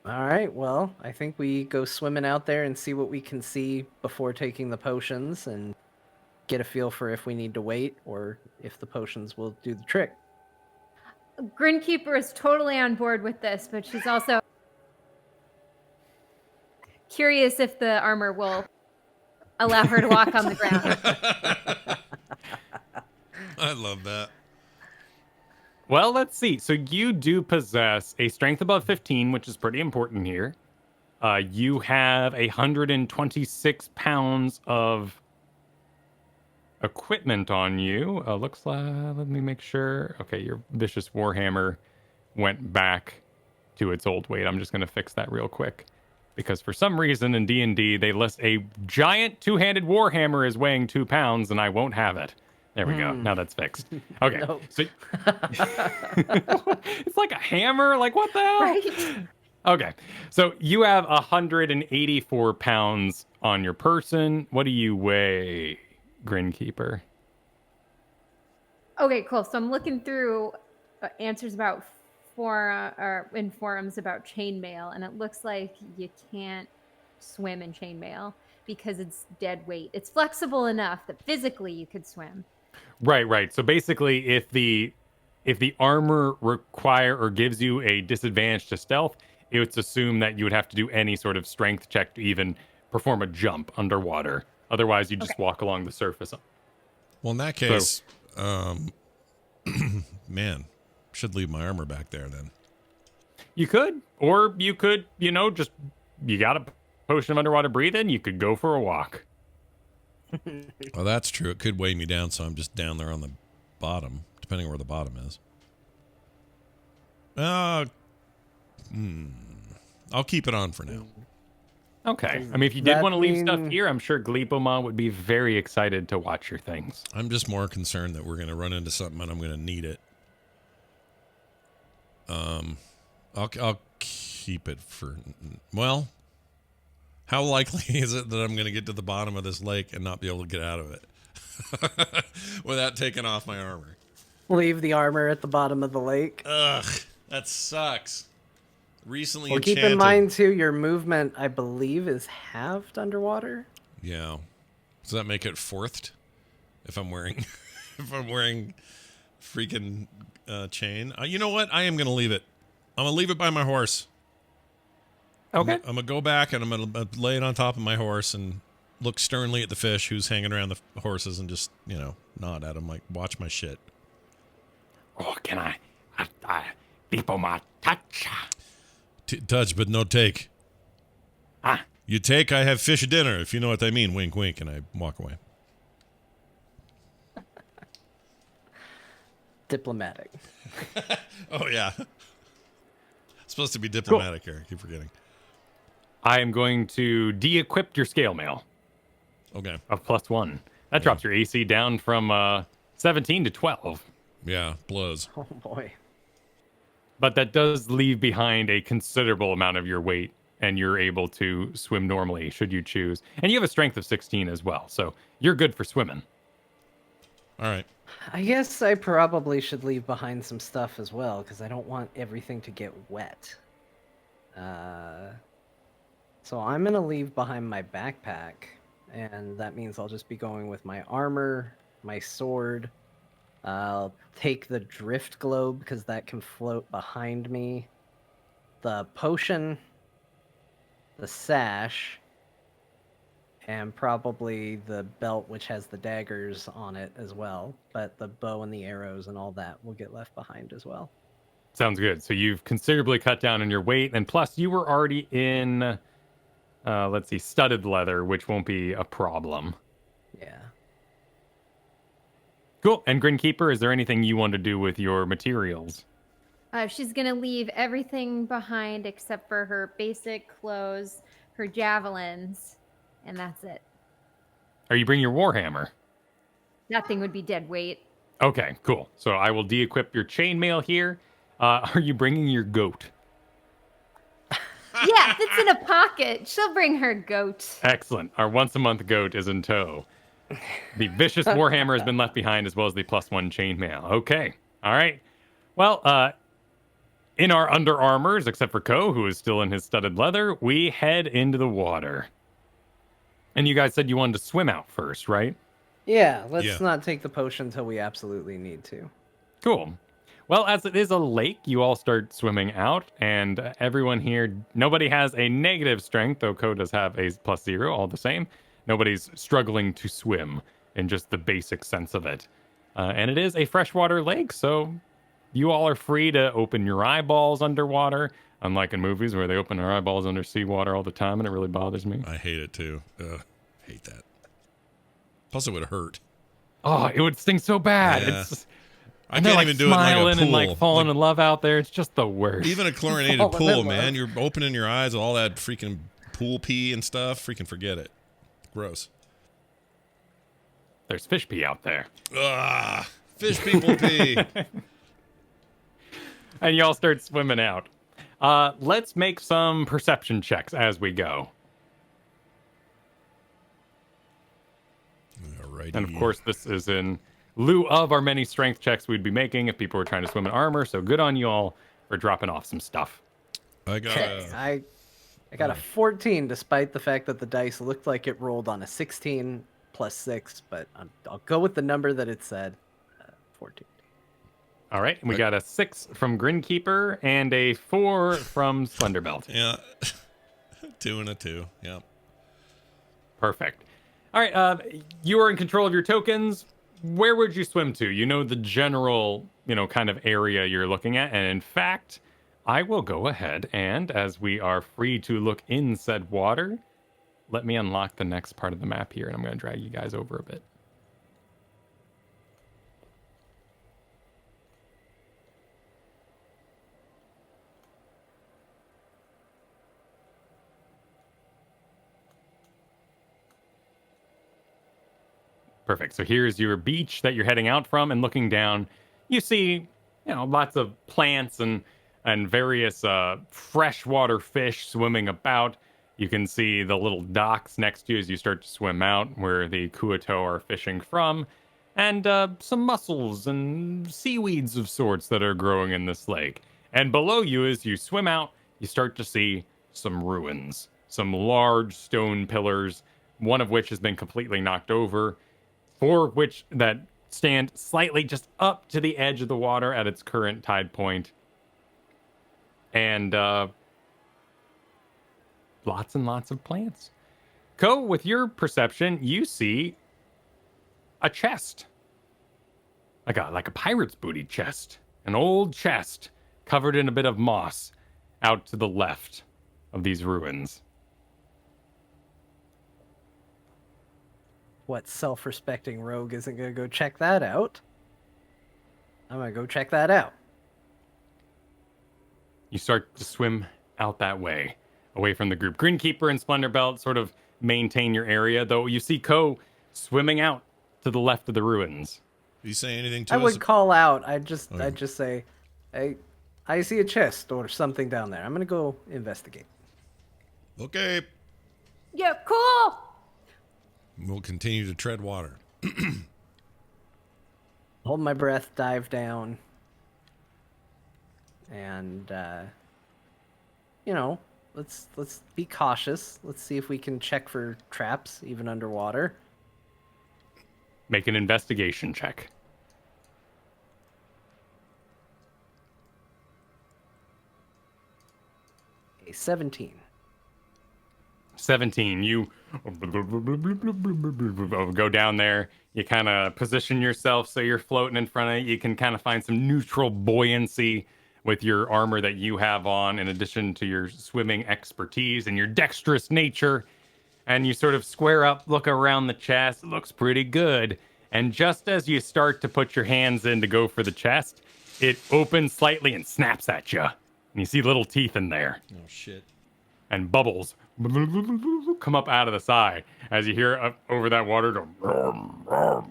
All right, well, I think we go swimming out there and see what we can see before taking the potions and get a feel for if we need to wait or if the potions will do the trick. Grinkeeper is totally on board with this, but she's also curious if the armor will allow her to walk on the ground. I love that. Well, let's see. So you do possess a strength above 15, which is pretty important here. You have 126 pounds of equipment on you. Looks like, let me make sure. Okay, your vicious warhammer went back to its old weight. I'm just going to fix that real quick. Because for some reason in D&D, they list a giant two-handed warhammer as weighing 2 pounds, and I won't have it. There we go. Now that's fixed. Okay. Nope. So it's like a hammer. Like, what the hell? Right? Okay. So you have 184 pounds on your person. What do you weigh, Grinkeeper? Okay, cool. So I'm looking through answers about in forums about chainmail, and it looks like you can't swim in chainmail because it's dead weight. It's flexible enough that physically you could swim. Right. So basically, if the armor require or gives you a disadvantage to stealth, it's assumed that you would have to do any sort of strength check to even perform a jump underwater. Otherwise, you just walk along the surface. Well, in that case, man, should leave my armor back there then. You could, or you could, you got a potion of underwater breathing. You could go for a walk. Well, that's true. It could weigh me down, so I'm just down there on the bottom, depending on where the bottom is. I'll keep it on for now. Okay. I mean, if you did want to leave stuff mean- here, I'm sure Gleepoma would be very excited to watch your things. I'm just more concerned that we're going to run into something and I'm going to need it. I'll keep it for, well, how likely is it that I'm going to get to the bottom of this lake and not be able to get out of it without taking off my armor? Leave the armor at the bottom of the lake. Ugh, that sucks. Recently Well, enchanted. keep in mind, too, your movement, I believe, is halved underwater. Yeah. Does that make it fourthed if I'm wearing freaking chain? You know what? I am going to leave it. I'm going to leave it by my horse. Okay. I'm going to go back and I'm going to lay it on top of my horse and look sternly at the fish who's hanging around the horses and just, nod at him like, watch my shit. Oh, can I Gleepoma touch? Touch, but no take. Ah. You take, I have fish dinner, if you know what I mean. Wink, wink, and I walk away. Diplomatic. Oh, yeah. Supposed to be diplomatic here. I keep forgetting. I am going to de-equip your scale mail Okay. of +1. That drops your AC down from 17 to 12. Yeah, blows. Oh, boy. But that does leave behind a considerable amount of your weight, and you're able to swim normally should you choose. And you have a strength of 16 as well, so you're good for swimming. All right. I guess I probably should leave behind some stuff as well, because I don't want everything to get wet. So I'm going to leave behind my backpack, and that means I'll just be going with my armor, my sword. I'll take the drift globe, because that can float behind me. The potion, the sash, And probably the belt, which has the daggers on it as well. But the bow and the arrows and all that will get left behind as well. Sounds good. So you've considerably cut down on your weight, and plus you were already in, let's see, studded leather, which won't be a problem. Yeah. Cool. And Grinkeeper, is there anything you want to do with your materials? She's gonna leave everything behind except for her basic clothes, her javelins, and that's it. Are you bringing your warhammer? That thing would be dead weight. Okay, cool. So I will de-equip your chainmail here. Are you bringing your goat? Yeah, if it's in a pocket, she'll bring her goat. Excellent. Our once-a-month goat is in tow. The vicious warhammer has been left behind, as well as the +1 chainmail. Okay. All right. Well, in our under armors, except for Ko, who is still in his studded leather, we head into the water. And you guys said you wanted to swim out first, right? Yeah, let's Yeah. not take the potion until we absolutely need to. Cool. Well, as it is a lake, you all start swimming out, and everyone here, nobody has a negative strength, though Ko does have a +0, all the same. Nobody's struggling to swim in just the basic sense of it. And it is a freshwater lake, so you all are free to open your eyeballs underwater, unlike in movies where they open their eyeballs under seawater all the time, and it really bothers me. I hate it too. Hate that. Plus, it would hurt. Oh, it would sting so bad. Yeah. It's I and they're can't like even do it in like a smiling pool. and like falling in love out there. It's just the worst. Even a chlorinated Falling in pool, love. man. You're opening your eyes with all that freaking pool pee and stuff. Freaking forget it. Gross. There's fish pee out there. Ugh. Fish people pee. And y'all start swimming out. Let's make some perception checks as we go. Alrighty. And of course, this is in lieu of our many strength checks we'd be making if people were trying to swim in armor. So good on you all for dropping off some stuff. I got I got a 14, despite the fact that the dice looked like it rolled on a 16 plus 6, but I'll go with the number that it said, 14. All right. We got a 6 from Grinkeeper and a 4 from Splendor Belt. yeah. 2 and a 2. Yeah. Perfect. All right. You are in control of your tokens. Where would you swim to? You know the general, kind of area you're looking at. And in fact, I will go ahead and, as we are free to look in said water, let me unlock the next part of the map here, and I'm going to drag you guys over a bit. Perfect. So here's your beach that you're heading out from, and looking down, you see, lots of plants and various freshwater fish swimming about. You can see the little docks next to you as you start to swim out, where the Kuato are fishing from, and some mussels and seaweeds of sorts that are growing in this lake. And below you, as you swim out, you start to see some ruins, some large stone pillars, one of which has been completely knocked over, 4 which that stand slightly just up to the edge of the water at its current tide point. And lots and lots of plants. Ko, with your perception, you see a chest. Like a pirate's booty chest. An old chest covered in a bit of moss out to the left of these ruins. What self-respecting rogue isn't going to go check that out? I'm going to go check that out. You start to swim out that way, away from the group. Grinkeeper and Splendor Belt sort of maintain your area, though you see Ko swimming out to the left of the ruins. Did you say anything to I us? would call out. I'd just Okay. say, I see a chest or something down there. I'm going to go investigate. Okay. Yeah, cool. We'll continue to tread water. Hold my breath, dive down, and let's be cautious. Let's see if we can check for traps even underwater. Make an investigation check. A 17. 17. You go down there. You kind of position yourself so you're floating in front of it. You can kind of find some neutral buoyancy with your armor that you have on, in addition to your swimming expertise and your dexterous nature. And you sort of square up, look around the chest. It looks pretty good. And just as you start to put your hands in to go for the chest, it opens slightly and snaps at you. And you see little teeth in there. Oh, shit. And bubbles come up out of the side as you hear up over that water go,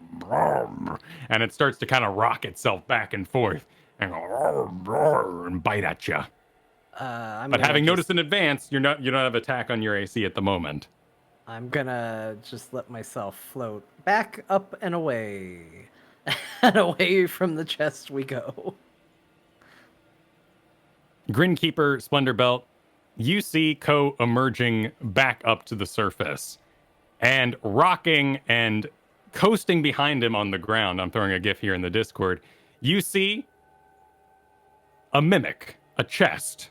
and it starts to kind of rock itself back and forth and go, and bite at you. But having noticed in advance, you don't have attack on your AC at the moment. I'm gonna just let myself float back up and away. And away from the chest we go. Grinkeeper, Splendor Belt, you see Ko emerging back up to the surface and rocking and coasting behind him on the ground. I'm throwing a GIF here in the Discord. You see a mimic, a chest,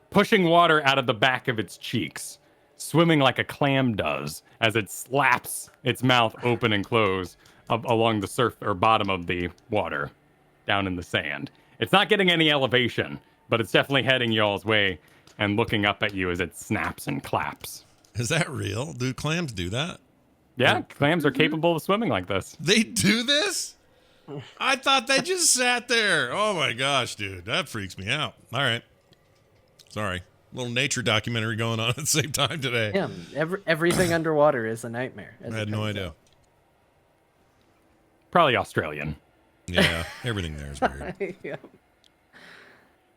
pushing water out of the back of its cheeks, swimming like a clam does as it slaps its mouth open and close along the surf or bottom of the water down in the sand. It's not getting any elevation, but it's definitely heading y'all's way and looking up at you as it snaps and claps. Is that real? Do clams do that? Yeah, clams are capable of swimming like this. They do this? I thought they just sat there. Oh my gosh, dude. That freaks me out. All right. Sorry. Little nature documentary going on at the same time today. Yeah, everything underwater is a nightmare. I had no idea. Probably Australian. Yeah, everything there is weird. Yeah.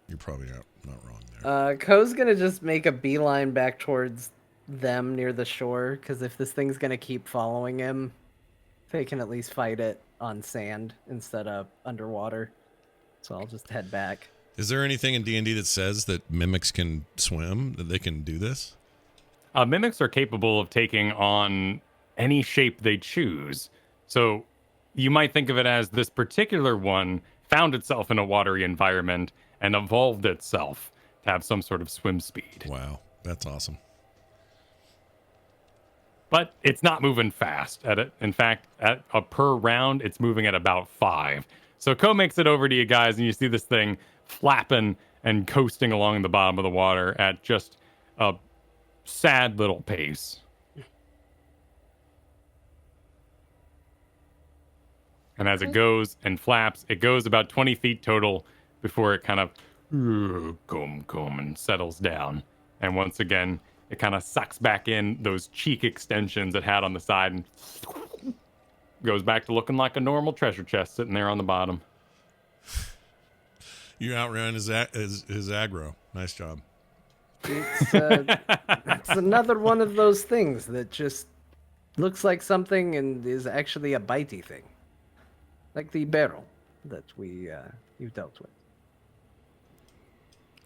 You're probably not wrong there. Ko's gonna just make a beeline back towards them near the shore, because if this thing's gonna keep following him, they can at least fight it on sand instead of underwater. So I'll just head back. Is there anything in D&D that says that mimics can swim, that they can do this? Mimics are capable of taking on any shape they choose. So you might think of it as this particular one found itself in a watery environment and evolved itself to have some sort of swim speed. Wow, that's awesome. But it's not moving fast. In fact, at a per round, it's moving at about 5. So Ko makes it over to you guys, and you see this thing flapping and coasting along the bottom of the water at just a sad little pace. And as it goes and flaps, it goes about 20 feet total before it kind of and settles down. And once again, it kind of sucks back in those cheek extensions it had on the side and goes back to looking like a normal treasure chest sitting there on the bottom. You outran his aggro. Nice job. It's another one of those things that just looks like something and is actually a bitey thing. Like the barrel that you dealt with.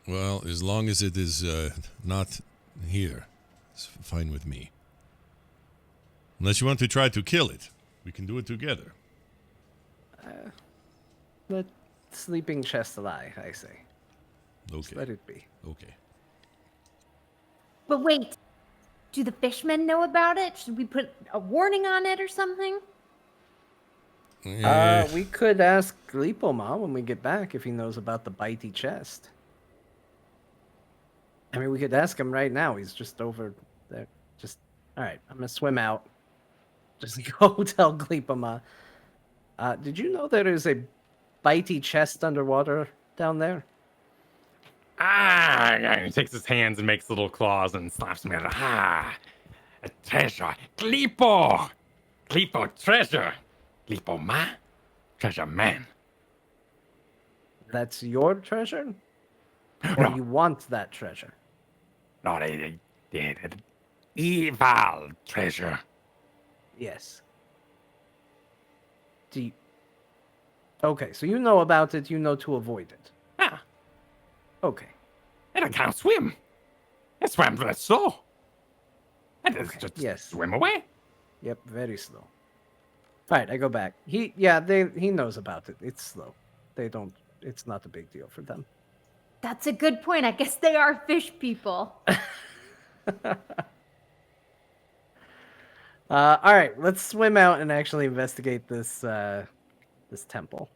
Well, as long as it is not here, it's fine with me. Unless you want to try to kill it, we can do it together. Let sleeping chest lie, I say. Just Okay. let it be. Okay. But wait, do the fishmen know about it? Should we put a warning on it or something? We could ask Glipoma when we get back if he knows about the bitey chest. I mean, we could ask him right now. He's just over there. All right, I'm gonna swim out. Just go tell Glipoma. Did you know there is a bitey chest underwater down there? He takes his hands and makes little claws and slaps me. A treasure. Glipo! Glipo treasure. Glipo ma? Treasure man. That's your treasure? Or No. you want that treasure? Not a evil treasure. Yes. Okay, so you know about it, you know to avoid it. Ah, Okay. and I can't swim. I swam very slow. And it's just yes. swim away. Yep, very slow. Alright, I go back. He knows about it. It's slow. It's not a big deal for them. That's a good point. I guess they are fish people. All right, let's swim out and actually investigate this this temple.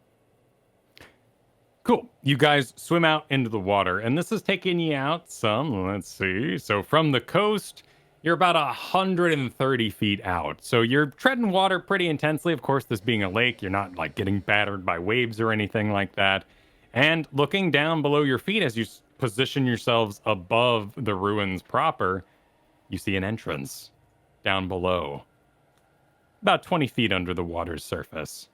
Cool. You guys swim out into the water, and this is taking you out some. Let's see. So from the coast, you're about 130 feet out. So you're treading water pretty intensely. Of course, this being a lake, you're not like getting battered by waves or anything like that. And looking down below your feet as you position yourselves above the ruins proper, you see an entrance down below, about 20 feet under the water's surface.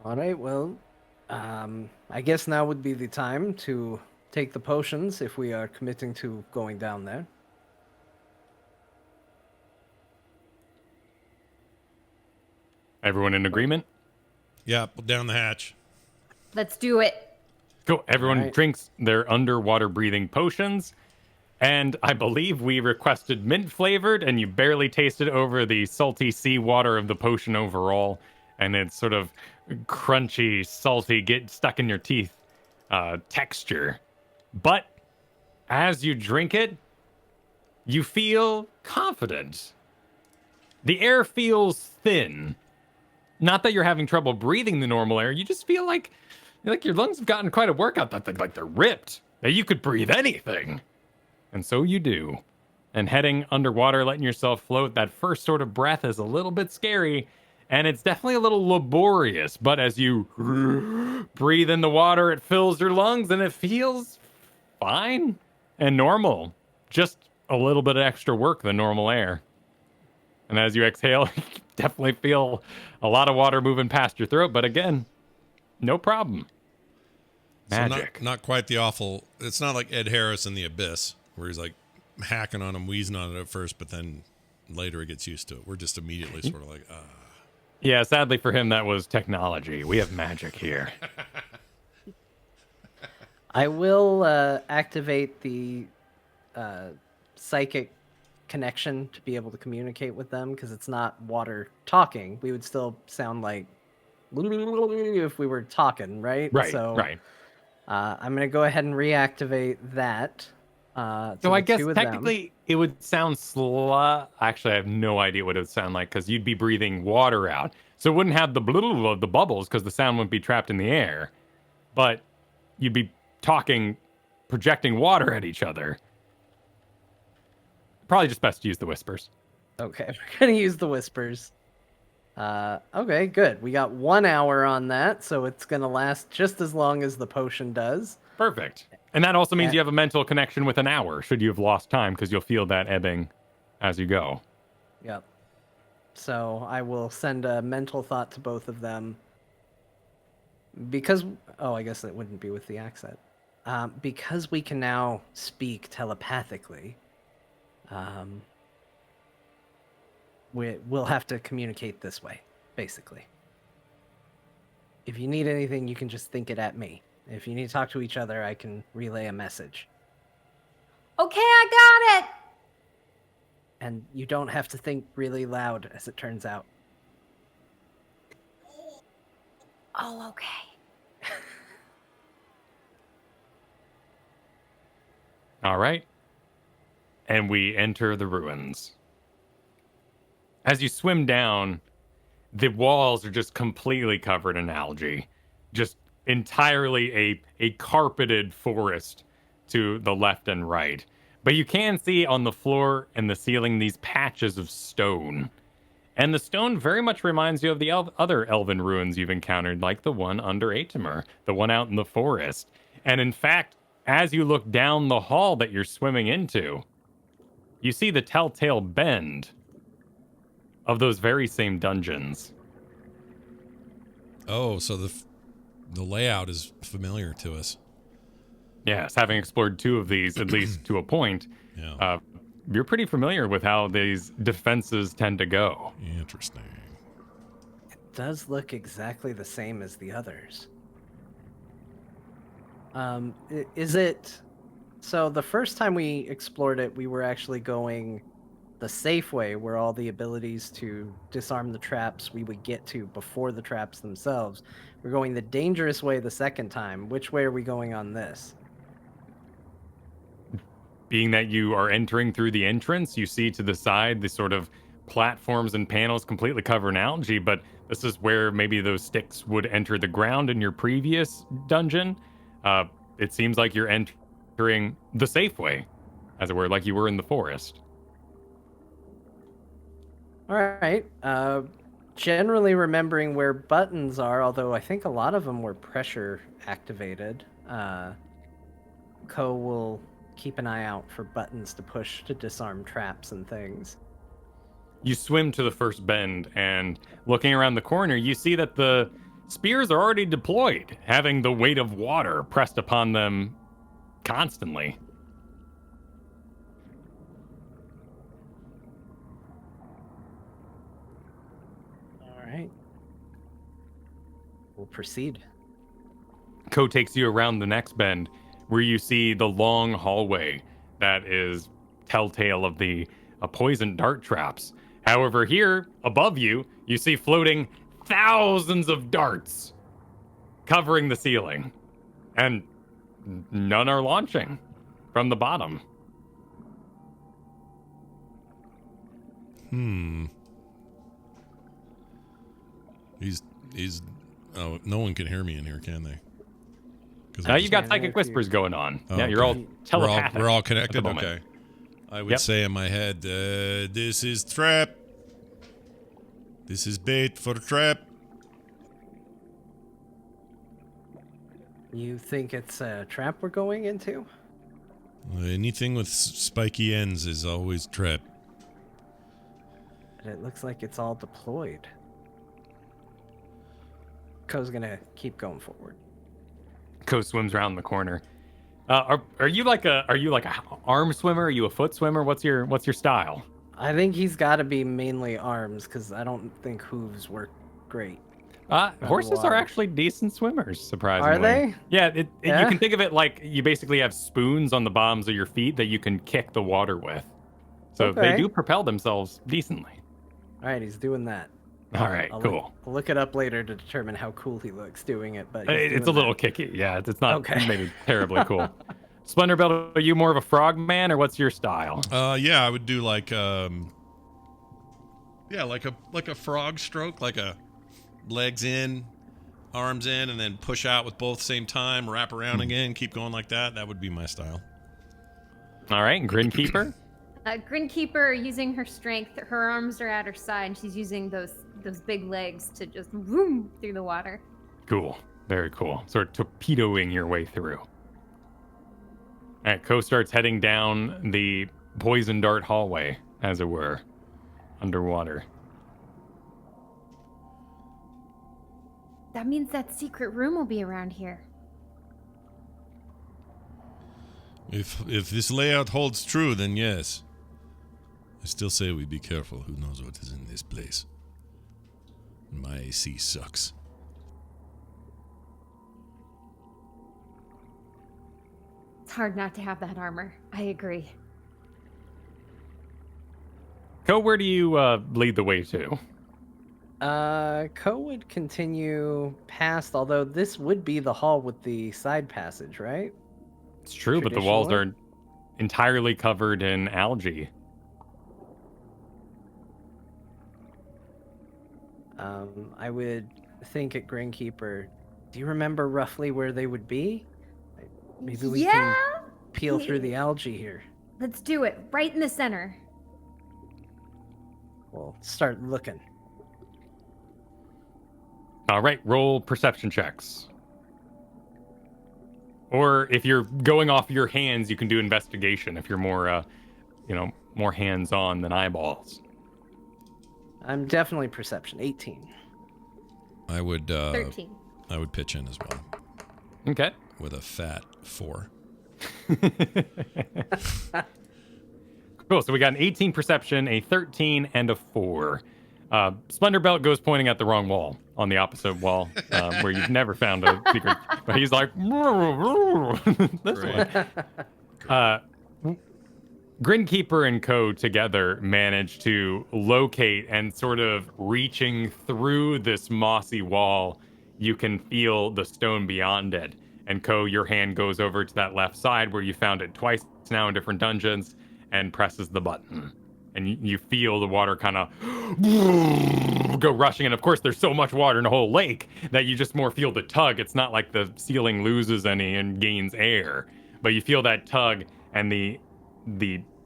All right, well, I guess now would be the time to take the potions if we are committing to going down there. Everyone in agreement? Yeah, down the hatch. Let's do it. Cool. Everyone Alright. drinks their underwater breathing potions. And I believe we requested mint flavored, and you barely tasted over the salty seawater of the potion overall. And it's sort of crunchy, salty, get stuck in your teeth texture. But as you drink it, you feel confident. The air feels thin. Not that you're having trouble breathing the normal air, you just feel like your lungs have gotten quite a workout. That like they're ripped. That you could breathe anything. And so you do. And heading underwater, letting yourself float, that first sort of breath is a little bit scary. And it's definitely a little laborious. But as you breathe in the water, it fills your lungs and it feels fine and normal. Just a little bit of extra work than normal air. And as you exhale, you definitely feel a lot of water moving past your throat. But again, no problem. Magic. So not quite the awful. It's not like Ed Harris in The Abyss, where he's like hacking on him, wheezing on it at first, but then later he gets used to it. We're just immediately sort of like, Yeah, sadly for him, that was technology. We have magic here. I will activate the psychic connection to be able to communicate with them because it's not water talking. We would still sound like if we were talking, right? Right, So, right. I'm gonna go ahead and reactivate that. So I guess technically it would sound Actually, I have no idea what it would sound like because you'd be breathing water out. So it wouldn't have the of the bubbles because the sound wouldn't be trapped in the air. But you'd be talking, projecting water at each other. Probably just best to use the whispers. Okay, we're gonna use the whispers. Okay, good. We got 1 hour on that, so it's gonna last just as long as the potion does. Perfect. And that also means you have a mental connection with an hour, should you have lost time, because you'll feel that ebbing as you go. Yep. So I will send a mental thought to both of them. Because, oh, I guess it wouldn't be with the accent. Because we can now speak telepathically, we'll have to communicate this way, basically. If you need anything, you can just think it at me. If you need to talk to each other, I can relay a message. Okay, I got it. And you don't have to think really loud, as it turns out. Oh, okay. All right. And we enter the ruins. As you swim down, the walls are just completely covered in algae. Just entirely a carpeted forest to the left and right. But you can see on the floor and the ceiling these patches of stone. And the stone very much reminds you of the other elven ruins you've encountered, like the one under Atemer, the one out in the forest. And in fact, as you look down the hall that you're swimming into, you see the telltale bend of those very same dungeons. oh, so the layout is familiar to us. Yes, having explored two of these, at least to a point, Yeah. you're pretty familiar with how these defenses tend to go. Interesting. It does look exactly the same as the others. Is it... So the first time we explored it, we were actually going the safe way, where all the abilities to disarm the traps we would get to before the traps themselves. We're going the dangerous way the second time. Which way are we going on this? being that you are entering through the entrance, you see to the side the sort of platforms and panels completely covered in algae, but this is where maybe those sticks would enter the ground in your previous dungeon. It seems like you're entering the safe way, as it were, like you were in the forest. All right. Generally remembering where buttons are, although I think a lot of them were pressure activated. Ko will keep an eye out for buttons to push to disarm traps and things. You swim to the first bend, and looking around the corner, you see that the spears are already deployed, having the weight of water pressed upon them constantly. All right. We'll proceed. Ko takes you around the next bend, where you see the long hallway that is telltale of the poison dart traps. However, here above you, you see floating thousands of darts covering the ceiling, and none are launching from the bottom. He's. Oh, no one can hear me in here, can they? You got psychic whispers going on. Oh, yeah, you're all okay. telepathic. We're all at the connected. moment. Okay. I would Yep. say in my head, "This is trap. This is bait for trap." You think it's a trap we're going into? Anything with spiky ends is always trap. But it looks like it's all deployed. Ko's gonna keep going forward. Ko swims around the corner. Are you like a arm swimmer? Are you a foot swimmer? What's your style? I think he's got to be mainly arms, because I don't think hooves work great. Horses are water. actually decent swimmers, surprisingly. Are they? Yeah, you Yeah? can think of it like you basically have spoons on the bottoms of your feet that you can kick the water with. So they Okay. do propel themselves decently. All right, he's doing that. All right, cool. I'll look it up later to determine how cool he looks doing it, but he's It's a doing little that. kicky. Yeah, it's not Okay. maybe terribly cool. Splendor Belt, are you more of a frog man, or what's your style? Yeah, I would do like like a frog stroke, like a legs in, arms in, and then push out with both same time, wrap around again, keep going like that. That would be my style. All right, Grinkeeper. Grinkeeper, using her strength, her arms are at her side, and she's using those big legs to just vroom through the water. Cool. Very cool. Sort of torpedoing your way through. All right, Ko starts heading down the poison dart hallway, as it were, underwater. That means that secret room will be around here. If this layout holds true, then yes. I still say we be careful. Who knows what is in this place? My AC sucks. It's hard not to have that armor. I agree. Ko, where do you lead the way to? Ko would continue past, although this would be the hall with the side passage, right? It's true, but the walls are Traditionally? entirely covered in algae. I would think at Grinkeeper, do you remember roughly where they would be? Maybe we can peel through the algae here. Let's do it. Right in the center. We'll start looking. All right, roll perception checks. Or if you're going off your hands, you can do investigation if you're more, more hands-on than eyeballs. I'm definitely perception. 18. I would 13. I would pitch in as well Okay. with a fat 4. Cool. So we got an 18 perception, a 13, and a 4. Splendor Belt goes pointing at the wrong wall, on the opposite wall, where you've never found a secret. But he's like, this one. Grinkeeper and Co. together manage to locate and sort of reaching through this mossy wall, you can feel the stone beyond it. And Ko, your hand goes over to that left side where you found it twice now in different dungeons and presses the button. And you feel the water kind of go rushing. And of course, there's so much water in the whole lake that you just more feel the tug. It's not like the ceiling loses any and gains air, but you feel that tug, and the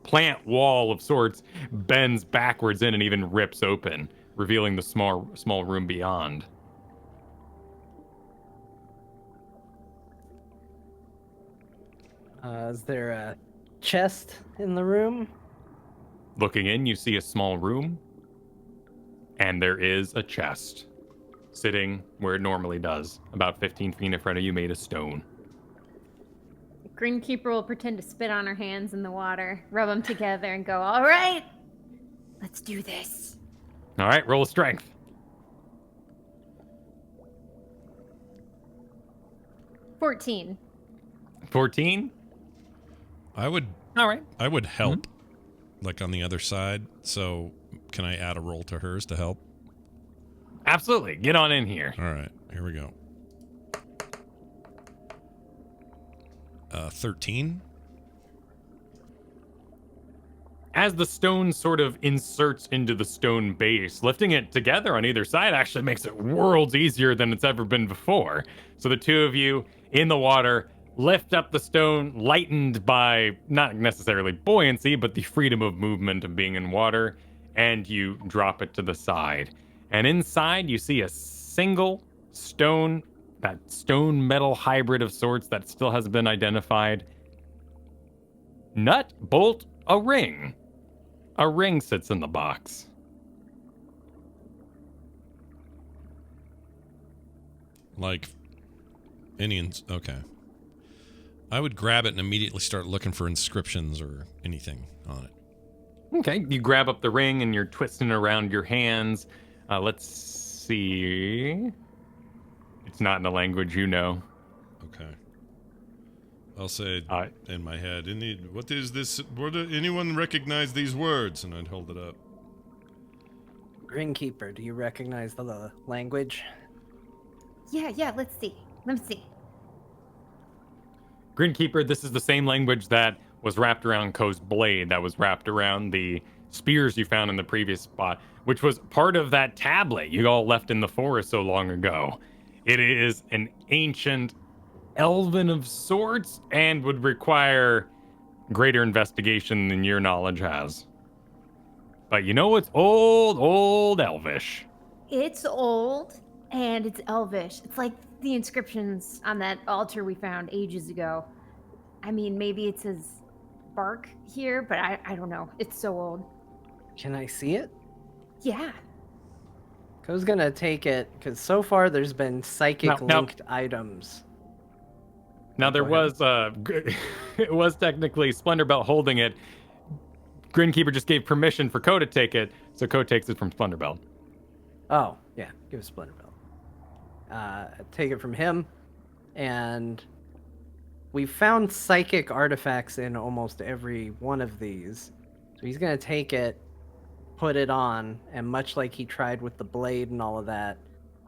plant wall of sorts bends backwards in and even rips open, revealing the small room beyond. Is there a chest in the room? Looking in, you see a small room, and there is a chest sitting where it normally does, about 15 feet in front of you, made of stone. Greenkeeper will pretend to spit on her hands in the water, rub them together, and go, all right, let's do this. All right, roll a strength. 14. 14? I would All right. help, like on the other side. So can I add a roll to hers to help? Absolutely. Get on in here. All right, here we go. 13. As the stone sort of inserts into the stone base, lifting it together on either side actually makes it worlds easier than it's ever been before. So the two of you in the water lift up the stone, lightened by not necessarily buoyancy, but the freedom of movement of being in water, and you drop it to the side. And inside you see a single stone, that stone metal hybrid of sorts that still hasn't been identified. Nut, bolt, a ring. A ring sits in the box. Like Indians. Okay. I would grab it and immediately start looking for inscriptions or anything on it. Okay, you grab up the ring and you're twisting it around your hands. Let's see. It's not in a language you know. Okay. I'll say in my head, what is this? Anyone recognize these words? And I'd hold it up. Greenkeeper, do you recognize the language? Yeah, let's see. Let me see. Grinkeeper, this is the same language that was wrapped around Ko's blade, that was wrapped around the spears you found in the previous spot, which was part of that tablet you all left in the forest so long ago. It is an ancient elven of sorts and would require greater investigation than your knowledge has. But you know it's old elvish. It's old and it's elvish. It's like the inscriptions on that altar we found ages ago. I mean, maybe it says bark here, but I don't know. It's so old. Can I see it? Yeah. Ko's gonna take it, because so far there's been psychic-linked items. Now there was, it was technically Splendor Belt holding it. Grinkeeper just gave permission for Ko to take it, so Ko takes it from Splendor Belt. Oh, yeah, give it Splendor Belt. Take it from him, and we found psychic artifacts in almost every one of these. So he's gonna take it, put it on, and much like he tried with the blade and all of that,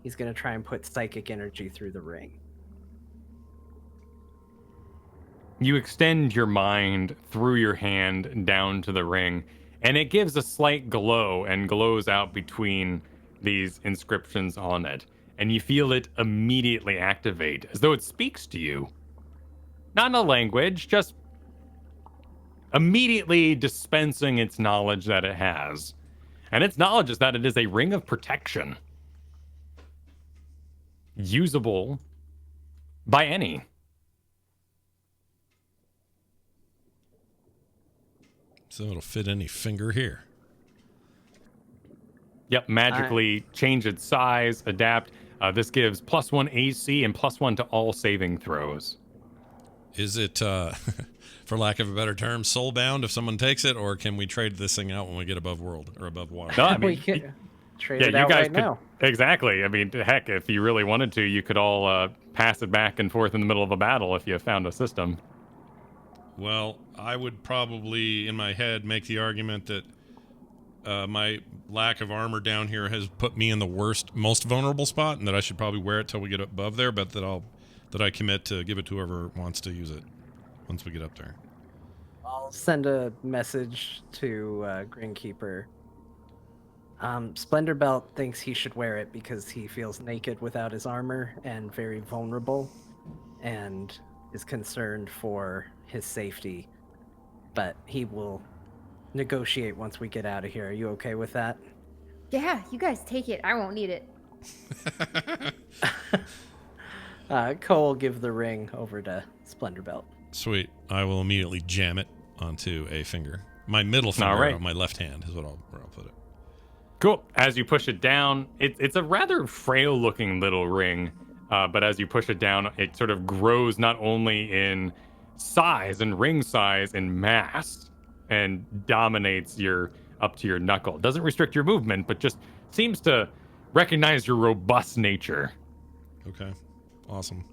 he's gonna try and put psychic energy through the ring. You extend your mind through your hand down to the ring, and it gives a slight glow and glows out between these inscriptions on it. And you feel it immediately activate, as though it speaks to you. Not in a language, just immediately dispensing its knowledge that it has. And its knowledge is that it is a ring of protection. Usable by any. So it'll fit any finger here. Yep, magically change its size, adapt. This gives +1 AC and +1 to all saving throws. Is it, for lack of a better term, soulbound if someone takes it, or can we trade this thing out when we get above world or above water? No, I We mean, can trade yeah, it you out guys right could now. exactly. I mean, heck, if you really wanted to, you could all pass it back and forth in the middle of a battle if you found a system. Well, I would probably, in my head, make the argument that my lack of armor down here has put me in the most vulnerable spot, and that I should probably wear it till we get above there, but that I'll that I commit to give it to whoever wants to use it once we get up there. I'll send a message to Greenkeeper. Splendor Belt thinks he should wear it because he feels naked without his armor and very vulnerable, and is concerned for his safety. But he will negotiate once we get out of here. Are you okay with that? Yeah, you guys take it. I won't need it. Cole will give the ring over to Splendor Belt. Sweet. I will immediately jam it onto a finger. My middle finger All right. on my left hand is where I'll put it. Cool. As you push it down, it's a rather frail-looking little ring, but as you push it down, it sort of grows not only in size and ring size and mass, and dominates up to your knuckle. Doesn't restrict your movement, but just seems to recognize your robust nature. Okay. Awesome.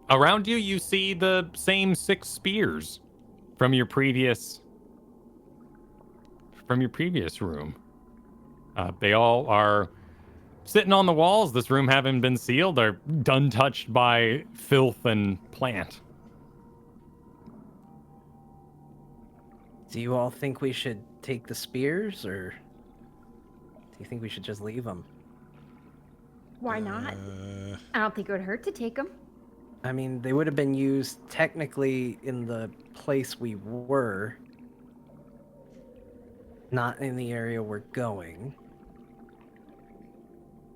Around you, you see the same 6 spears from your previous room. They all are sitting on the walls. This room having been sealed, are untouched by filth and plant. Do you all think we should take the spears, or do you think we should just leave them? Why not? I don't think it would hurt to take them. I mean, they would have been used technically in the place we were, not in the area we're going.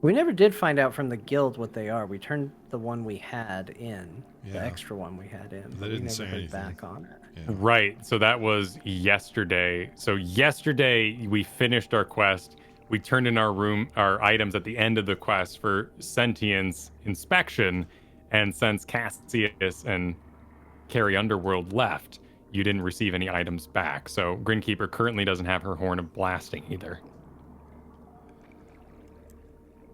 We never did find out from the guild what they are. We turned the one we had in, the Yeah. extra one we had in. They But we didn't never say heard anything. back on it. Yeah. Right. So that was yesterday. So yesterday we finished our quest. We turned in our items at the end of the quest for sentience inspection. And since Cassius and Carrie Underworld left, you didn't receive any items back. So Grinkeeper currently doesn't have her Horn of Blasting either.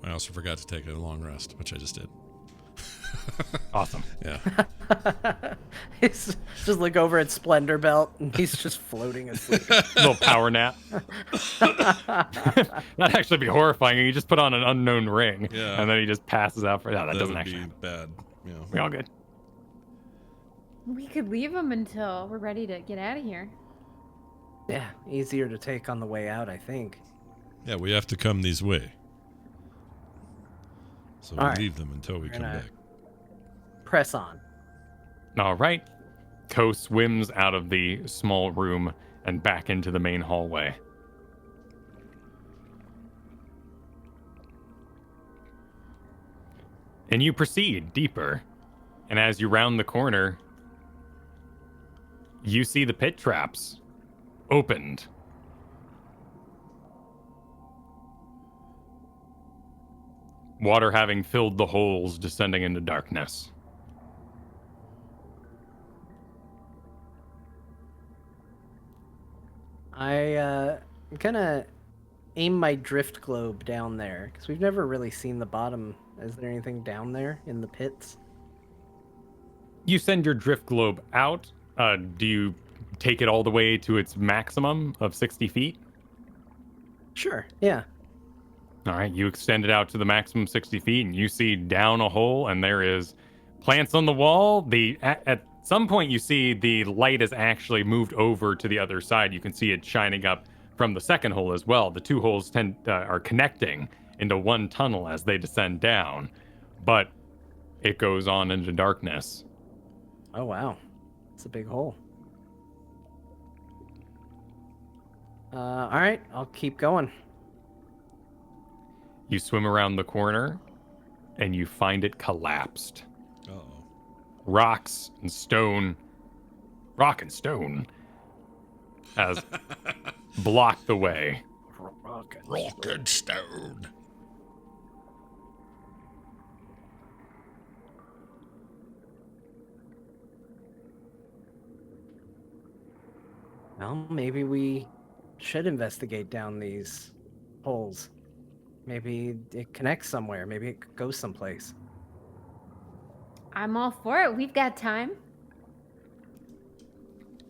I also forgot to take a long rest, which I just did. Awesome. Yeah. Just look over at Splendor Belt, and he's just floating asleep. Little power nap. That'd actually be horrifying. You just put on an unknown ring, Yeah. and then he just passes out for that. That doesn't would actually be happen. bad. Yeah. We all good. We could leave them until we're ready to get out of here. Yeah, easier to take on the way out, I think. Yeah, we have to come this way. So we All right. leave them until we We're come gonna- back. Press on. All right. Ko swims out of the small room and back into the main hallway. And you proceed deeper. And as you round the corner, you see the pit traps opened. Water having filled the holes, descending into darkness. I'm gonna aim my drift globe down there, because we've never really seen the bottom. Is there anything down there in the pits? You send your drift globe out. Do you take it all the way to its maximum of 60 feet? Sure, yeah. All right, you extend it out to the maximum 60 feet, and you see down a hole, and there is plants on the wall. At some point, you see the light has actually moved over to the other side. You can see it shining up from the second hole as well. The two holes are connecting into one tunnel as they descend down, but it goes on into darkness. Oh, wow. It's a big hole. All right, I'll keep going. You swim around the corner, and you find it collapsed. Uh-oh. Rock and stone has blocked the way. Rock and stone. Well, maybe we should investigate down these holes. Maybe it connects somewhere. Maybe it goes someplace. I'm all for it. We've got time.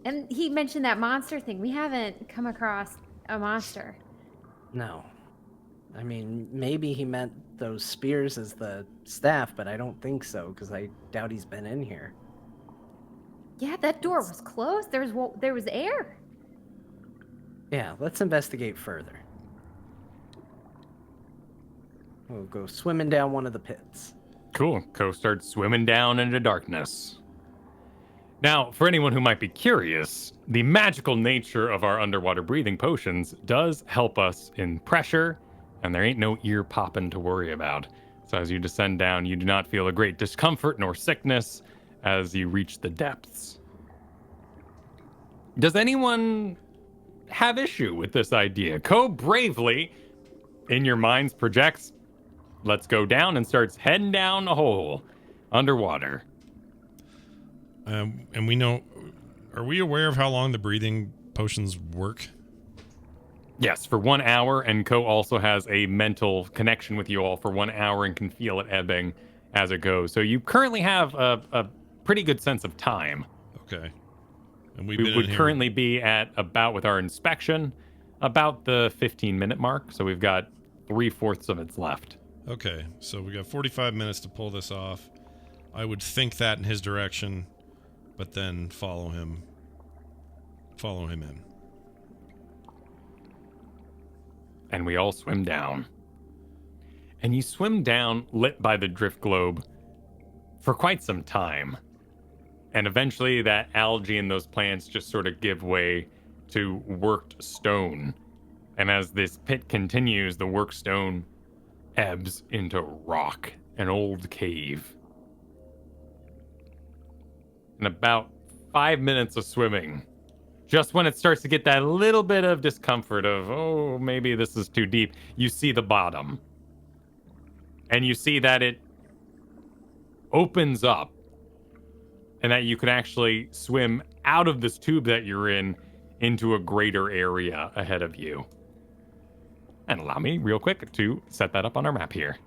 And he mentioned that monster thing. We haven't come across a monster. No. I mean, maybe he meant those spears as the staff, but I don't think so, because I doubt he's been in here. Yeah, that door was closed. There was air. Yeah, let's investigate further. We'll go swimming down one of the pits. Cool. Ko starts swimming down into darkness. Now, for anyone who might be curious, the magical nature of our underwater breathing potions does help us in pressure, and there ain't no ear popping to worry about. So as you descend down, you do not feel a great discomfort nor sickness as you reach the depths. Does anyone have issue with this idea? Ko bravely, in your minds, projects, let's go down, and starts heading down a hole underwater. And we know, are we aware of how long the breathing potions work? Yes, for 1 hour, and Ko also has a mental connection with you all for 1 hour and can feel it ebbing as it goes. So you currently have a pretty good sense of time. Okay. And We would currently be at about, with our inspection, about the 15-minute mark. So we've got 3/4 of it left. Okay, so we got 45 minutes to pull this off. I would think that in his direction, but then follow him in. And we all swim down. And you swim down, lit by the drift globe, for quite some time. And eventually that algae and those plants just sort of give way to worked stone. And as this pit continues, the worked stone ebbs into rock, an old cave. In about 5 minutes of swimming, just when it starts to get that little bit of discomfort of, oh, maybe this is too deep, you see the bottom. And you see that it opens up and that you can actually swim out of this tube that you're in into a greater area ahead of you. And allow me, real quick, to set that up on our map here.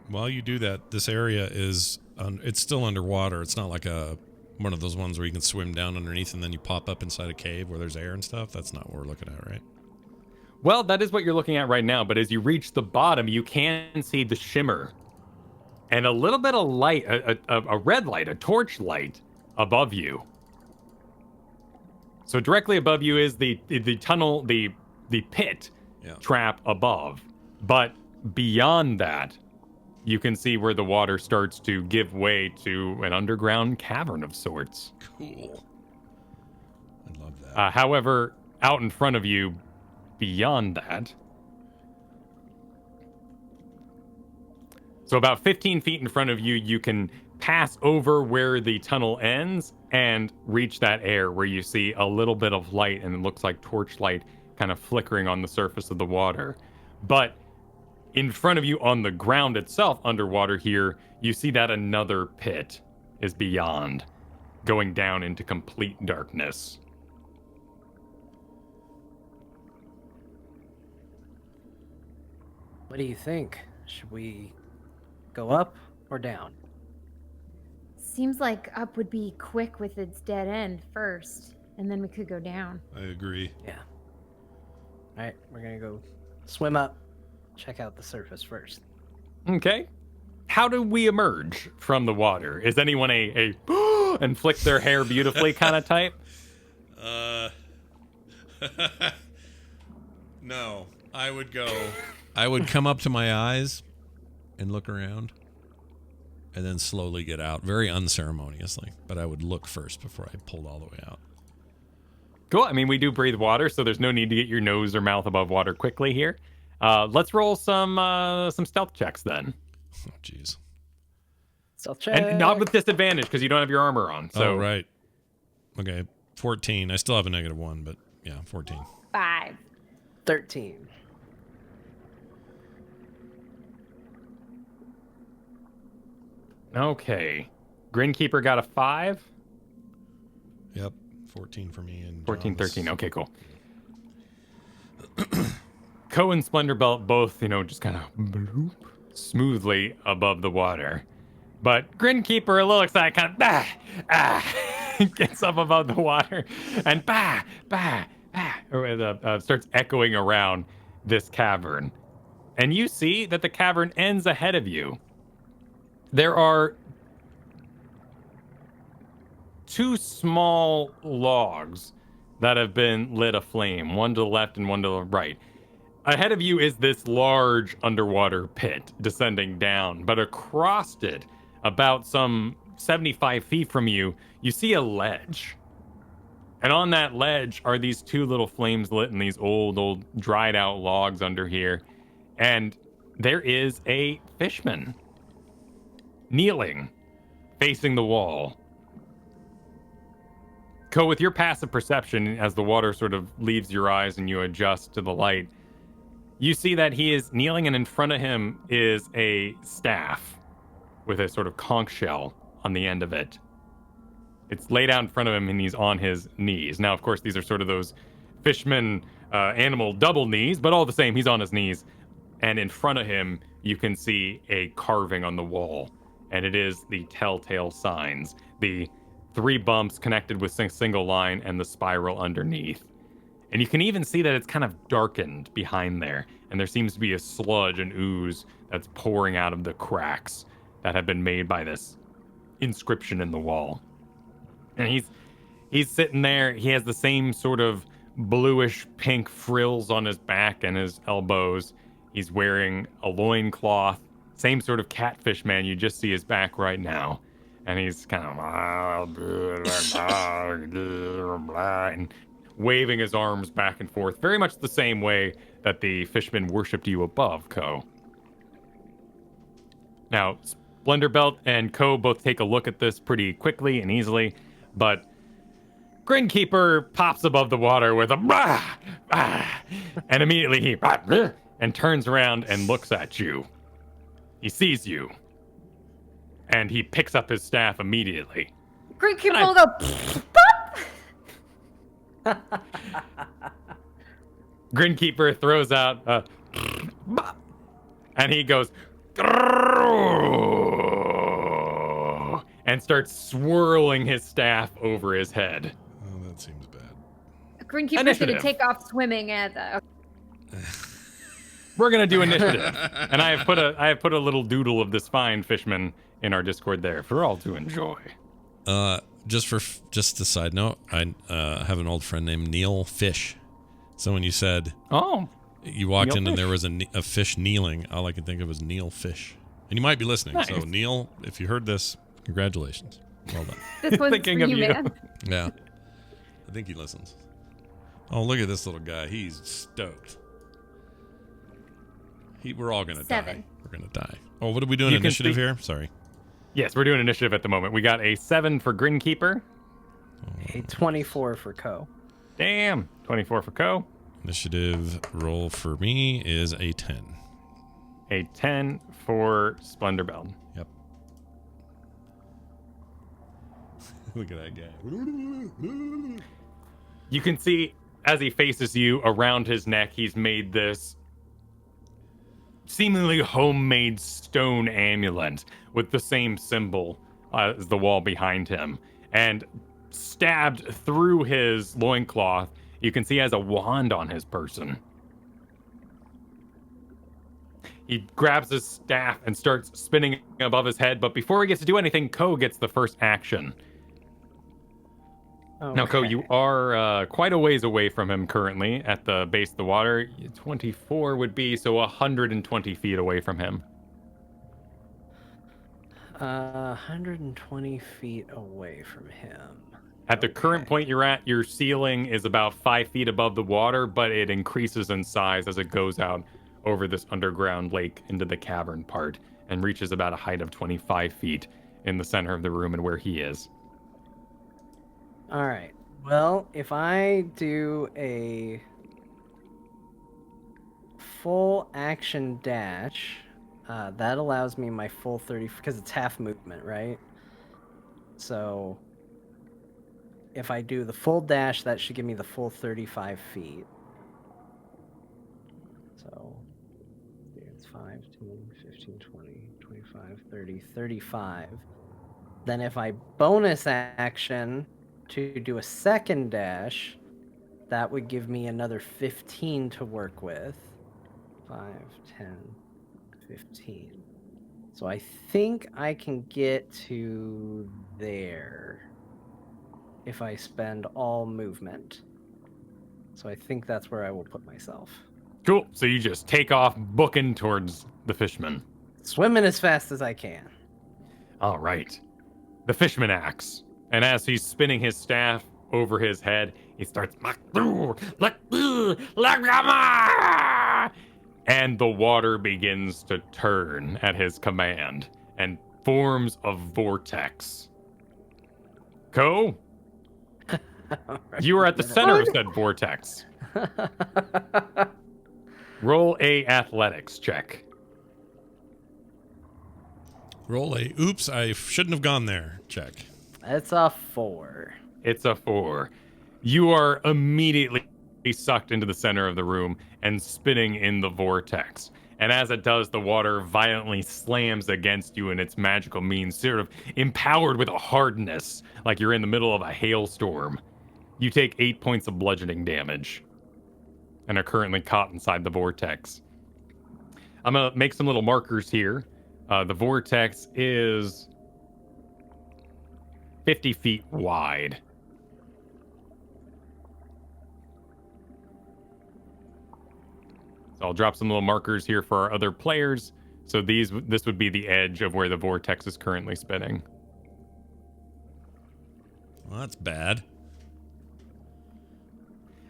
While you do that, this area is, it's still underwater. It's not like one of those ones where you can swim down underneath and then you pop up inside a cave where there's air and stuff. That's not what we're looking at, right? Well, that is what you're looking at right now, but as you reach the bottom, you can see the shimmer and a little bit of light, a red light, a torch light above you. So directly above you is the tunnel, the pit trap above. But beyond that, you can see where the water starts to give way to an underground cavern of sorts. Cool. I love that. However, out in front of you, beyond that, so about 15 feet in front of you, you can pass over where the tunnel ends and reach that air where you see a little bit of light and it looks like torchlight kind of flickering on the surface of the water. But in front of you on the ground itself, underwater here, you see that another pit is beyond, going down into complete darkness. What do you think? Should we go up or down? Seems like up would be quick with its dead end first, and then we could go down. I agree. Yeah. All right, we're gonna go swim up, check out the surface first. Okay. How do we emerge from the water? Is anyone a and flick their hair beautifully kind of type? No. I would come up to my eyes and look around and then slowly get out, very unceremoniously. But I would look first before I pulled all the way out. Cool. I mean, we do breathe water, so there's no need to get your nose or mouth above water quickly here. Let's roll some stealth checks then. Oh, jeez. Stealth check. And not with disadvantage because you don't have your armor on. So. Oh, right. Okay, 14. I still have a -1, but yeah, 14. 5. 13. Okay. Grinkeeper got a 5. Yep, 14 for me. And 14, John's- 13. Okay, cool. Ko and Splendor Belt both, just kind of bloop smoothly above the water. But Grinkeeper, a little excited, kind of gets up above the water and starts echoing around this cavern. and you see that the cavern ends ahead of you. There are 2 small logs that have been lit aflame, one to the left and one to the right. Ahead of you is this large underwater pit descending down, but across it, about some 75 feet from you, you see a ledge. And on that ledge are these 2 little flames lit in these old dried out logs under here. And there is a fishman kneeling, facing the wall. Ko, with your passive perception, as the water sort of leaves your eyes and you adjust to the light, you see that he is kneeling, and in front of him is a staff with a sort of conch shell on the end of it. It's laid out in front of him, and he's on his knees. Now, of course, these are sort of those fishman animal double knees, but all the same, he's on his knees. And in front of him, you can see a carving on the wall, and it is the telltale signs. The 3 bumps connected with a single line and the spiral underneath. And you can even see that it's kind of darkened behind there, and there seems to be a sludge and ooze that's pouring out of the cracks that have been made by this inscription in the wall. And he's sitting there. He has the same sort of bluish pink frills on his back and his elbows. He's wearing a loincloth, same sort of catfish man. You just see his back right now. And he's kind of and waving his arms back and forth, very much the same way that the fisherman worshipped you above, Ko. Now, Splendor Belt and Ko both take a look at this pretty quickly and easily, but Grinkeeper pops above the water with a and immediately he and turns around and looks at you. He sees you, and he picks up his staff immediately. Grinkeeper will go pop. Grinkeeper throws out and he goes and starts swirling his staff over his head. Oh, that seems bad. Grinkeeper's gonna take off swimming at the. We're gonna do initiative, and I have put a little doodle of this fine fishman in our Discord there for all to enjoy. Just a side note, I have an old friend named Neil Fish. So when you said, you walked Neil in and Fish. there was a fish kneeling, all I could think of was Neil Fish. And you might be listening. Nice. So Neil, if you heard this, congratulations. Well done. This one's Thinking for of you, you. man. Yeah. I think he listens. Oh, look at this little guy. He's stoked. We're all going to die. 7. We're going to die. Oh, what are we doing? You can Initiative see- here? Sorry. Yes, we're doing initiative at the moment. We got a 7 for Grinkeeper. A 24 for Ko. Damn. 24 for Ko. Initiative roll for me is a 10. A 10 for Splendor Belt. Yep. Look at that guy. You can see as he faces you, around his neck, he's made this seemingly homemade stone amulet with the same symbol as the wall behind him. And stabbed through his loincloth, you can see he has a wand on his person. He grabs his staff and starts spinning above his head, but before he gets to do anything, Ko gets the first action. Okay. Now, Ko, you are quite a ways away from him currently at the base of the water. 24 would be, so 120 feet away from him. 120 feet away from him. At the current point you're at, your ceiling is about 5 feet above the water, but it increases in size as it goes out over this underground lake into the cavern part and reaches about a height of 25 feet in the center of the room and where he is. All right. Well, if I do a full action dash, that allows me my full 30 because it's half movement, right? So if I do the full dash, that should give me the full 35 feet. So it's 5, 10, 15, 20, 25, 30, 35. Then if I bonus action to do a second dash, that would give me another 15 to work with. 5, 10, 15. So I think I can get to there if I spend all movement. So I think that's where I will put myself. Cool. So you just take off, booking towards the fishman. Swimming as fast as I can. All right. The fishman acts, and as he's spinning his staff over his head, he starts, and the water begins to turn at his command and forms a vortex. Ko, you are at the center of said vortex. Roll a athletics check. Roll a oops, I shouldn't have gone there. Check. That's a 4. It's a 4. You are immediately sucked into the center of the room and spinning in the vortex. And as it does, the water violently slams against you in its magical means, sort of empowered with a hardness, like you're in the middle of a hailstorm. You take 8 points of bludgeoning damage and are currently caught inside the vortex. I'm going to make some little markers here. The vortex is 50 feet wide. So I'll drop some little markers here for our other players. So this would be the edge of where the vortex is currently spinning. Well, that's bad.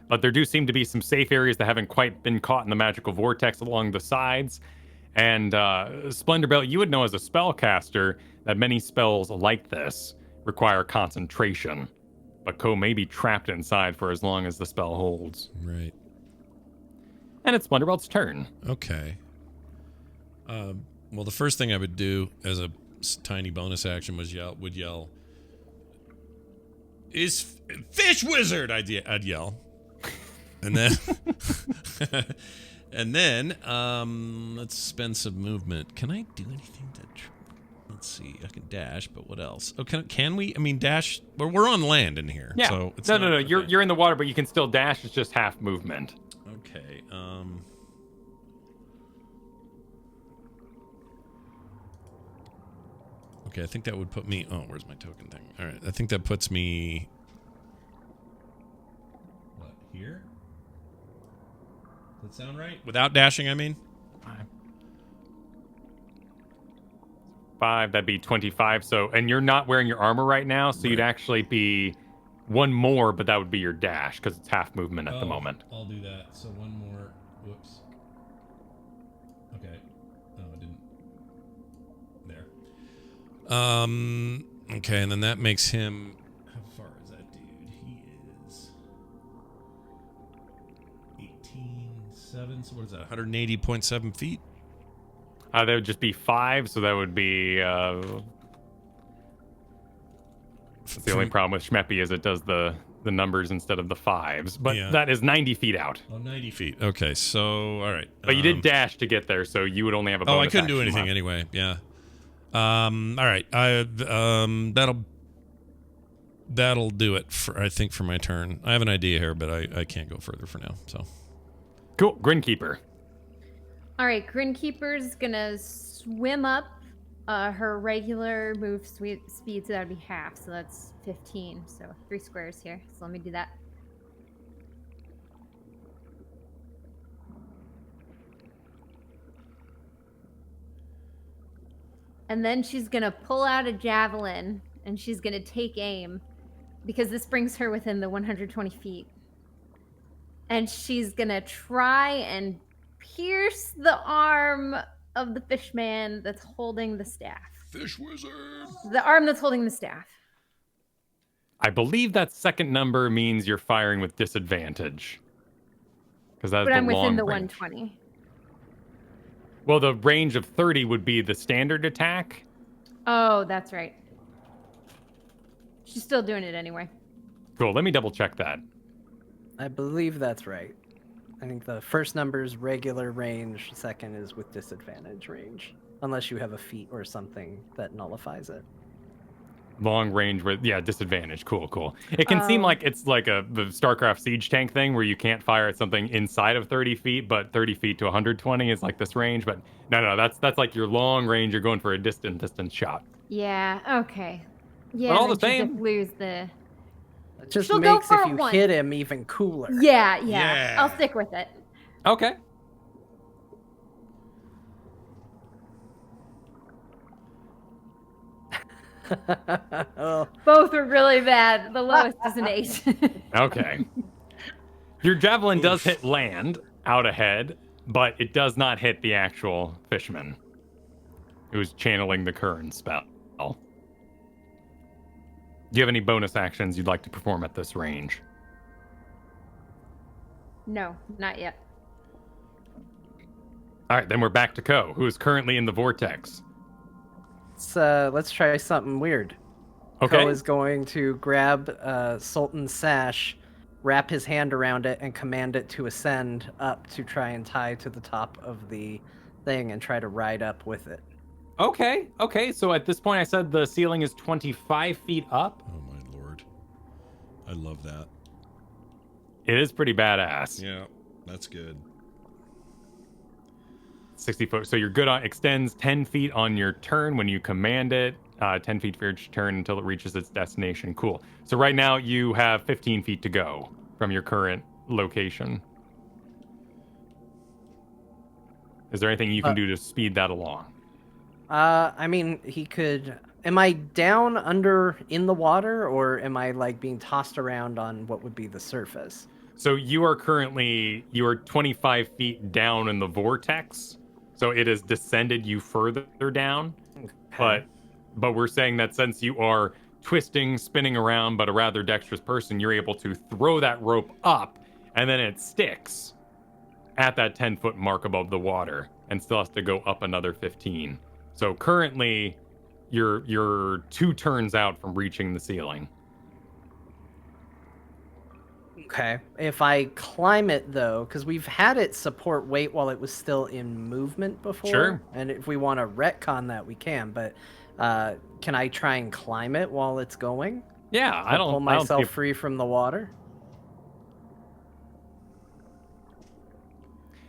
But there do seem to be some safe areas that haven't quite been caught in the magical vortex along the sides. And Splendor Belt, you would know as a spellcaster that many spells like this require concentration. But Ko may be trapped inside for as long as the spell holds. Right. And it's Splendor Belt's turn. Okay. Well, the first thing I would do as a tiny bonus action would yell, "Is fish wizard!" I'd yell, and then let's spend some movement. Can I do anything to? Let's see. I can dash, but what else? Oh, can we? I mean, dash. We're on land in here. Yeah. So it's No. okay. You're in the water, but you can still dash. It's just half movement. Okay. Okay, I think that would put me... Oh, where's my token thing? All right, I think that puts me... What, here? Does that sound right? Without dashing, I mean? 5, that'd be 25. So, and you're not wearing your armor right now, so you'd actually be one more, but that would be your dash, because it's half movement at the moment. I'll do that. So one more... Whoops. Okay. No, I didn't. There. Okay, and then that makes him... How far is that dude? He is... 18.7, so what is that? 180.7 feet? That would just be 5, so that would be... the only problem with Schmeppy is it does the numbers instead of the 5s, but Yeah. that is 90 feet out. Oh, 90 feet. Okay, so, all right. But you did dash to get there, so you would only have a bonus Oh, I couldn't do action anything left. anyway. Yeah. All right. That'll do it for I think for my turn. I have an idea here, but I can't go further for now. So. Cool. Grinkeeper. All right, Grinkeeper's gonna swim up her regular move speed, so that would be half, so that's 15. So 3 squares here. So let me do that. And then she's gonna pull out a javelin and she's gonna take aim because this brings her within the 120 feet. And she's gonna try and pierce the arm of the fishman that's holding the staff. Fish wizard. The arm that's holding the staff. I believe that second number means you're firing with disadvantage. Because that's But I'm the within long the range. 120. Well, the range of 30 would be the standard attack. Oh, that's right. She's still doing it anyway. Cool. Let me double check that. I believe that's right. I think the first number is regular range, second is with disadvantage range. Unless you have a feat or something that nullifies it. Long range with disadvantage. Cool. It can seem like it's like the StarCraft siege tank thing where you can't fire at something inside of 30 feet, but 30 feet to 120 is like this range. But no, that's like your long range. You're going for a distance shot. Yeah. Okay. Yeah. But all and the then she'll same- just lose the. It just She'll go makes for if a you one. hit him even cooler. Yeah. Yeah. I'll stick with it. Okay. Oh, Both are really bad. The lowest is an 8. Okay. Your javelin does hit land out ahead, but it does not hit the actual fisherman who's channeling the current spell. Do you have any bonus actions you'd like to perform at this range? No, not yet. All right, then we're back to Ko, who is currently in the vortex. let's try something weird. Okay. Ko is going to grab Sultan's sash, wrap his hand around it, and command it to ascend up to try and tie to the top of the thing and try to ride up with it. Okay. So at this point, I said the ceiling is 25 feet up. Oh my lord. I love that. It is pretty badass. Yeah, that's good. 60 foot. So you're good on extends 10 feet on your turn when you command it. 10 feet for each turn until it reaches its destination. Cool. So right now you have 15 feet to go from your current location. Is there anything you can do to speed that along? I mean, he could. Am I down under in the water, or am I like being tossed around on what would be the surface? So you are 25 feet down in the vortex. So it has descended you further down. Okay. But we're saying that since you are twisting, spinning around, but a rather dexterous person, you're able to throw that rope up, and then it sticks at that 10-foot mark above the water, and still has to go up another 15. So currently, you're 2 turns out from reaching the ceiling. Okay. If I climb it though, because we've had it support weight while it was still in movement before. Sure. And if we want to retcon that, we can. But can I try and climb it while it's going? Yeah, Pull I don't myself see free from the water.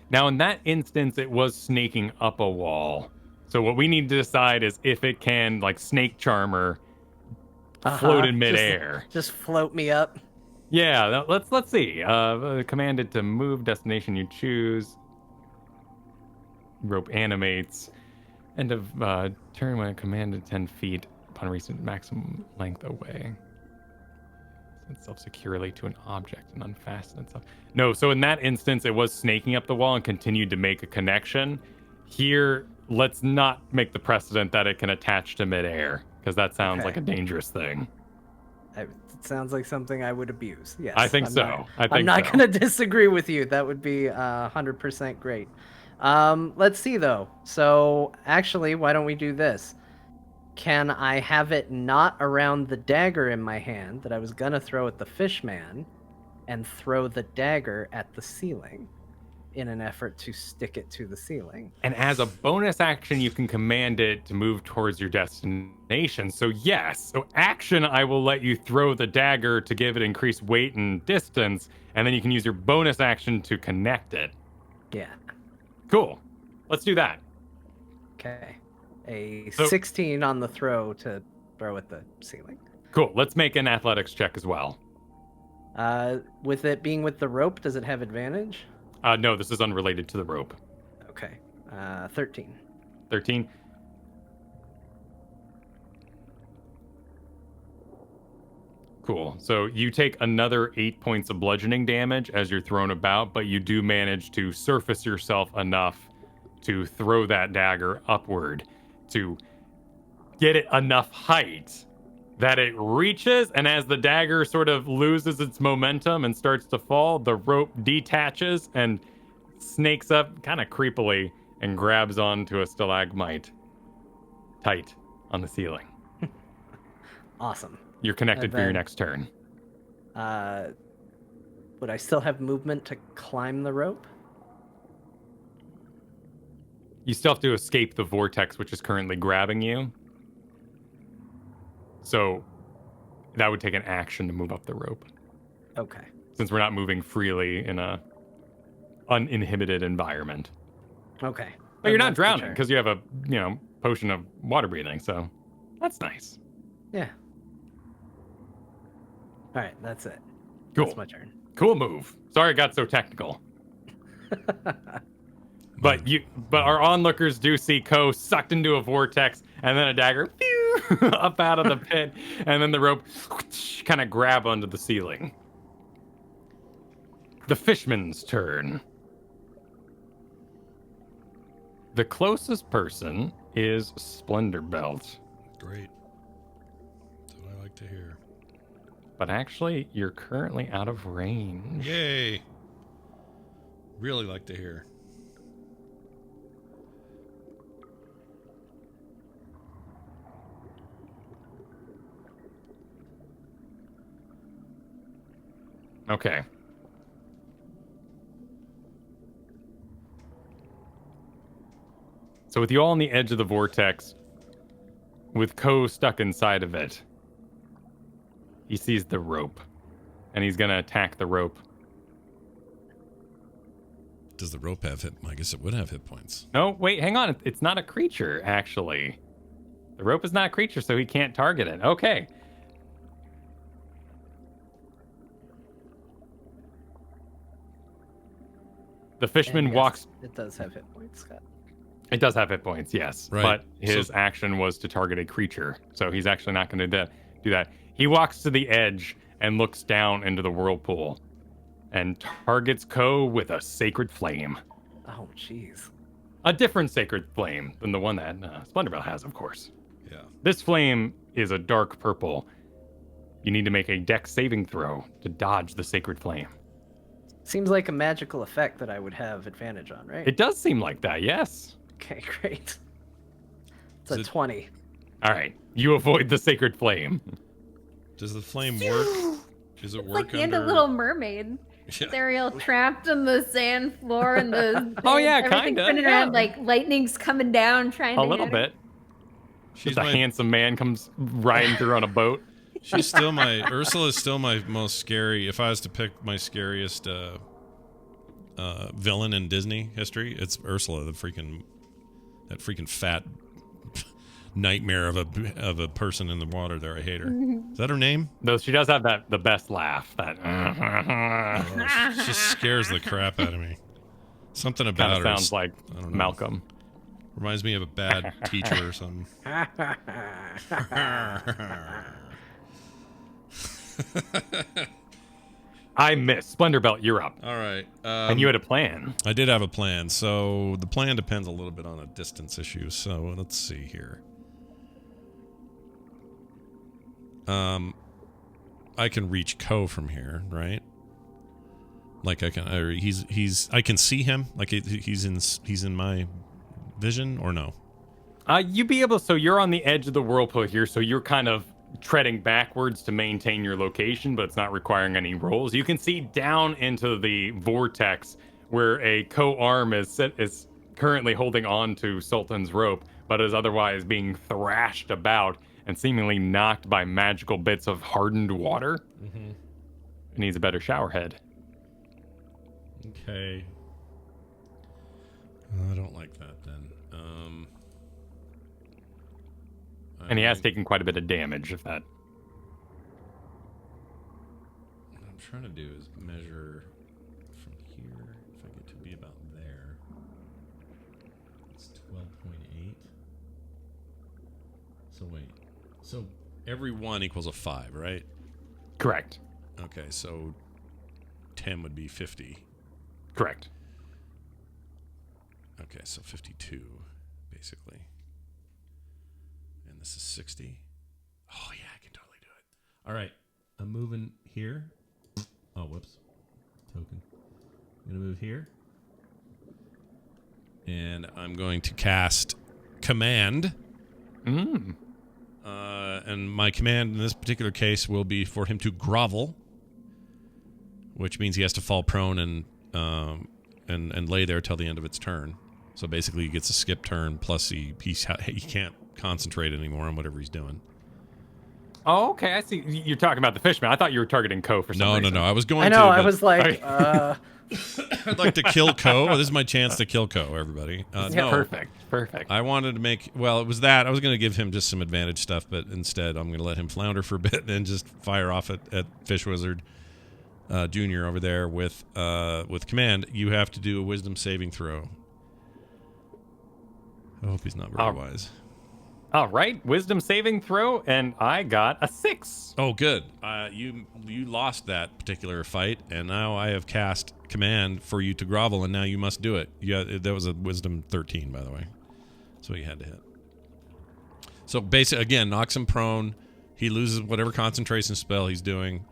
Now, in that instance, it was snaking up a wall. So what we need to decide is if it can, like Snake Charmer, float in midair. Just float me up. Yeah, let's see. Commanded to move destination you choose. Rope animates. End of turn when commanded 10 feet upon recent maximum length away. Set itself securely to an object and unfasten itself. No, so in that instance, it was snaking up the wall and continued to make a connection. Here, let's not make the precedent that it can attach to midair, because that sounds like a dangerous thing. It sounds like something I would abuse. Yes, I think I'm not going to disagree with you. That would be 100% great. Let's see though. So actually, why don't we do this? Can I have it not around the dagger in my hand that I was going to throw at the fishman, and throw the dagger at the ceiling in an effort to stick it to the ceiling? And as a bonus action, you can command it to move towards your destination. So yes, so action, I will let you throw the dagger to give it increased weight and distance, and then you can use your bonus action to connect it. Yeah. Cool. Let's do that. Okay. A So- 16 on the throw to throw at the ceiling. Cool. Let's make an athletics check as well. With it being with the rope, does it have advantage? No, this is unrelated to the rope. Okay. 13. 13. Cool. So you take another 8 points of bludgeoning damage as you're thrown about, but you do manage to surface yourself enough to throw that dagger upward to get it enough height that it reaches, and as the dagger sort of loses its momentum and starts to fall, the rope detaches and snakes up kind of creepily and grabs onto a stalagmite tight on the ceiling. Awesome. You're connected for your then- next turn. Would I still have movement to climb the rope? You still have to escape the vortex, which is currently grabbing you. So that would take an action to move up the rope. Okay. Since we're not moving freely in a uninhibited environment. Okay. But you're not That's for drowning sure. because you have a, potion of water breathing, so that's nice. Yeah. All right, that's it. Cool. That's my turn. Cool move. Sorry it got so technical. But our onlookers do see Ko sucked into a vortex and then a dagger pew, up out of the pit, and then the rope kind of grab onto the ceiling. The fishman's turn. The closest person is Splendor Belt. Great. That's what I like to hear. But actually, you're currently out of range. Yay. Really like to hear. Okay. So with you all on the edge of the vortex, with Ko stuck inside of it, he sees the rope, and he's gonna attack the rope. Does the rope have hit? I guess it would have hit points. No, wait, hang on. It's not a creature, actually. The rope is not a creature, so he can't target it. Okay. The fishman And yes, walks. It does have hit points, Scott. It does have hit points, yes. Right. But his So- action was to target a creature, so he's actually not going to do that. He walks to the edge and looks down into the whirlpool and targets Ko with a sacred flame. Oh, jeez. A different sacred flame than the one that Splendor Belt has, of course. Yeah. This flame is a dark purple. You need to make a dex saving throw to dodge the sacred flame. Seems like a magical effect that I would have advantage on, right? It does seem like that, yes. Okay, great. It's Is a it- 20. All right, you avoid the sacred flame. Does the flame work? Does it It's work like the end of under... Little Mermaid. Yeah. They're all trapped on the sand floor and the Oh, yeah, everything kinda, spinning yeah. around like lightning's coming down trying A to little hit her. bit. She's Just a handsome man comes riding through on a boat. She's still my Ursula's still my most scary. If I was to pick my scariest villain in Disney history, it's Ursula, that freaking fat nightmare of a person in the water there. I hate her. Is that her name? Though she does have the best laugh. That Oh, she just scares the crap out of me. Something kind about of her sounds is- like I don't know. Malcolm. Reminds me of a bad teacher or something. I miss. Splendor Belt, you're up. All right. And you had a plan. I did have a plan. So the plan depends a little bit on a distance issue. So let's see here. I can reach Ko from here, right? Like I can, or I can see him. Like he's in my vision, or no? You be able. So you're on the edge of the whirlpool here. So you're kind of treading backwards to maintain your location, but it's not requiring any rolls. You can see down into the vortex where a Ko-arm is currently holding on to Sultan's rope, but is otherwise being thrashed about and seemingly knocked by magical bits of hardened water. Mm-hmm. It needs a better shower head. Okay. I don't like that then. And he has taken quite a bit of damage, if that. What I'm trying to do is measure from here. If I get to be about there, it's 12.8. So wait. So every 1 equals a 5, right? Correct. Okay, so 10 would be 50. Correct. Okay, so 52, basically. And this is 60. Oh, yeah, I can totally do it. All right, I'm moving here. Oh, whoops. Token. I'm going to move here. And I'm going to cast Command. And my command in this particular case will be for him to grovel, which means he has to fall prone and lay there till the end of its turn. So basically, he gets a skip turn. Plus, he can't concentrate anymore on whatever he's doing. Oh, okay. I see. You're talking about the fishman. I thought you were targeting Ko for some No, reason. I was going I know. to. I but was like, I'd like to kill Ko. This is my chance to kill Ko, everybody. No, Perfect. I wanted to make. Well, it was that. I was going to give him just some advantage stuff, but instead, I'm going to let him flounder for a bit and just fire off at Fish Wizard Junior over there with command. You have to do a Wisdom saving throw. I hope he's not very wise. All right, wisdom saving throw, and I got a 6. Oh, good. You lost that particular fight, and now I have cast command for you to grovel, and now you must do it. Yeah, that was a wisdom 13, by the way. So you had to hit. So basically, again, knocks him prone. He loses whatever concentration spell he's doing,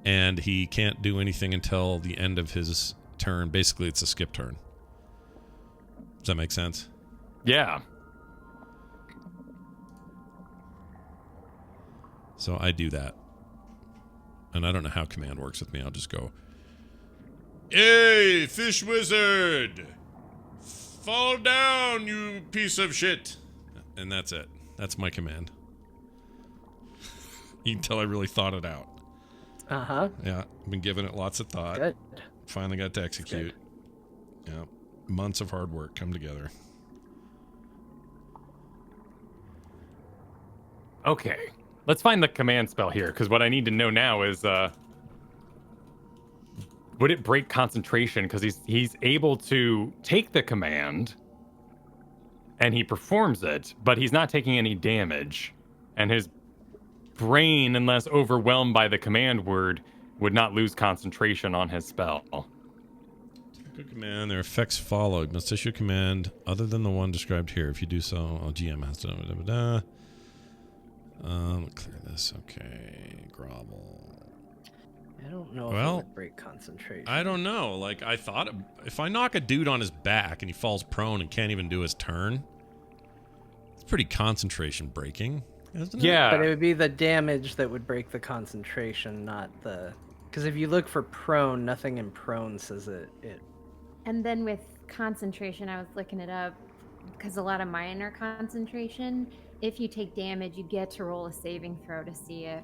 and he can't do anything until the end of his turn. Basically, it's a skip turn. Does that make sense? Yeah. So I do that. And I don't know how command works with me. I'll just go, "Hey, Fish Wizard! Fall down, you piece of shit!" And that's it. That's my command. You can tell I really thought it out. uh-huh. Yeah, I've been giving it lots of thought. Good. Finally got to execute. Yeah, months of hard work come together. Okay. Let's find the command spell here, because what I need to know now is, would it break concentration? Because he's able to take the command, and he performs it, but he's not taking any damage. And his brain, unless overwhelmed by the command word, would not lose concentration on his spell. Take a command. Their effects follow. You must issue a command other than the one described here. If you do so, GM has to... clear this. Okay, grovel. I don't know if Well, it would break concentration. I don't know. Like, I thought if I knock a dude on his back and he falls prone and can't even do his turn, it's pretty concentration breaking, isn't it? Yeah. But it would be the damage that would break the concentration, not the... Because if you look for prone, nothing in prone says it... And then with concentration, I was looking it up because a lot of mine are concentration. If you take damage, you get to roll a saving throw to see if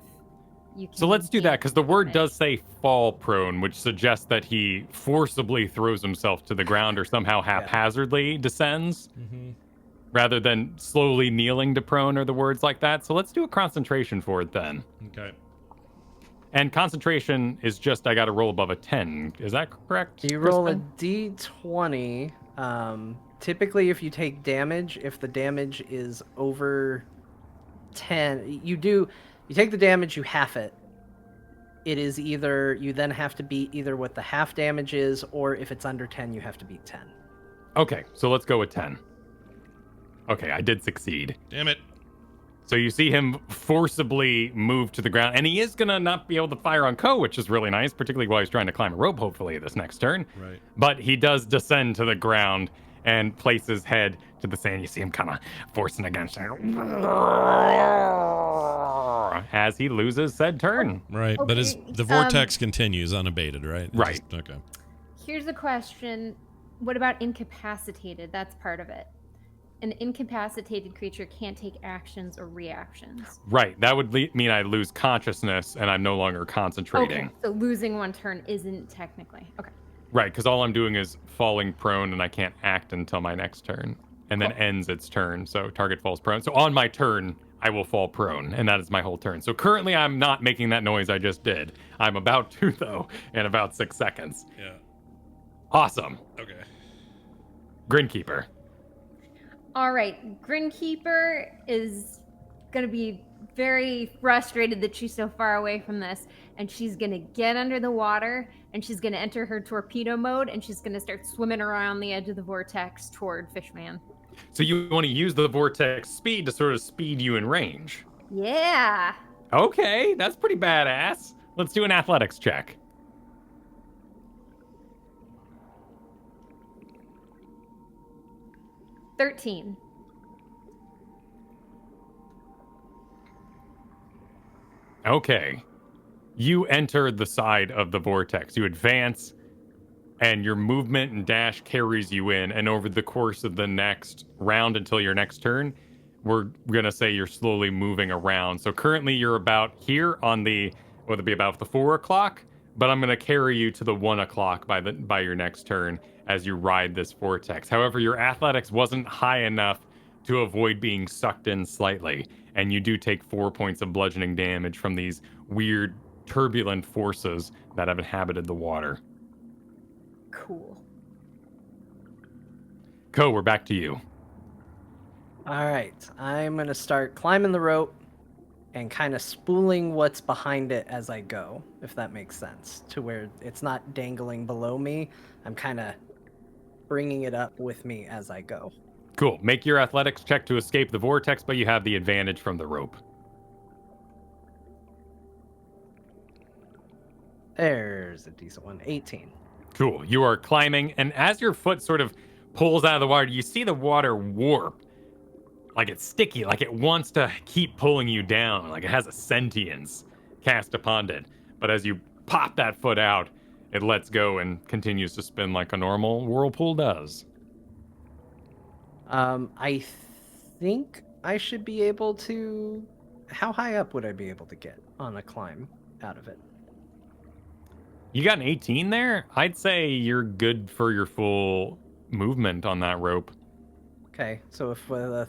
you can. So let's do that, take because the word damage. does say fall prone, which suggests that he forcibly throws himself to the ground or somehow haphazardly descends, rather than slowly kneeling to prone or the words like that. So let's do a concentration for it then. Okay. And concentration is just I got to roll above a 10. Is that correct? You roll a Crispin? d20. Typically, if you take damage, if the damage is over 10, you take the damage, you half it. It is either, you then have to beat either what the half damage is, or if it's under 10, you have to beat 10. Okay, so let's go with 10. Okay, I did succeed. Damn it. So you see him forcibly move to the ground, and he is going to not be able to fire on Ko, which is really nice, particularly while he's trying to climb a rope, hopefully, this next turn. Right. But he does descend to the ground and place his head to the sand. You see him kind of forcing against it as he loses said turn. Right, but the vortex continues unabated, right? Right. Okay. Here's a question. What about incapacitated? That's part of it. An incapacitated creature can't take actions or reactions. Right, that would mean I lose consciousness and I'm no longer concentrating. Okay, so losing one turn isn't technically. Okay. Right, because all I'm doing is falling prone and I can't act until my next turn. And then ends its turn, so target falls prone. So on my turn, I will fall prone, and that is my whole turn. So currently I'm not making that noise I just did. I'm about to, though, in about 6 seconds. Yeah. Awesome. Okay. Grinkeeper. All right, Grinkeeper is going to be very frustrated that she's so far away from this, and she's going to get under the water, and she's going to enter her torpedo mode, and she's going to start swimming around the edge of the vortex toward Fishman. So you want to use the vortex speed to sort of speed you in range. Yeah. Okay, that's pretty badass. Let's do an athletics check. $13. Okay. You enter the side of the vortex. You advance, and your movement and dash carries you in. And over the course of the next round until your next turn, we're gonna say you're slowly moving around. So currently you're about here on the, would it be about the 4 o'clock? But I'm gonna carry you to the 1 o'clock by your next turn as you ride this vortex. However, your athletics wasn't high enough to avoid being sucked in slightly, and you do take 4 points of bludgeoning damage from these weird turbulent forces that have inhabited the water. Cool. Ko, we're back to you. All right, I'm gonna start climbing the rope and kind of spooling what's behind it as I go, if that makes sense, to where it's not dangling below me. I'm kind of bringing it up with me as I go. Cool. Make your athletics check to escape the vortex, but you have the advantage from the rope. There's a decent one. 18. Cool. You are climbing, and as your foot sort of pulls out of the water, you see the water warp. Like it's sticky, like it wants to keep pulling you down, like it has a sentience cast upon it. But as you pop that foot out, it lets go and continues to spin like a normal whirlpool does. I think I should be able to... How high up would I be able to get on a climb out of it? You got an 18 there? I'd say you're good for your full movement on that rope. Okay, so if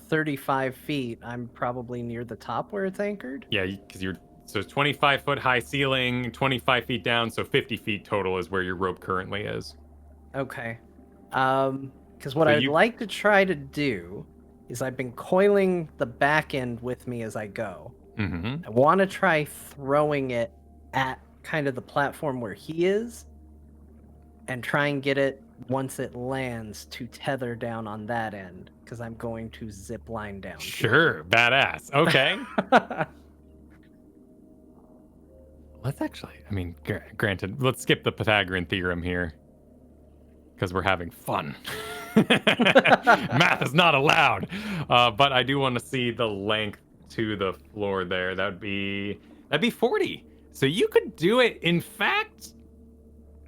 35 feet, I'm probably near the top where it's anchored? Yeah, because you're... So 25 foot high ceiling, 25 feet down, so 50 feet total is where your rope currently is. Okay. Because what I'd like to try to do is I've been coiling the back end with me as I go. Mm-hmm. I want to try throwing it at kind of the platform where he is and try and get it once it lands to tether down on that end because I'm going to zip line down. Sure, badass. Okay. Let's actually, I mean, granted, let's skip the Pythagorean theorem here because we're having fun. Math is not allowed. But I do want to see the length to the floor there. That'd be 40. So you could do it. In fact,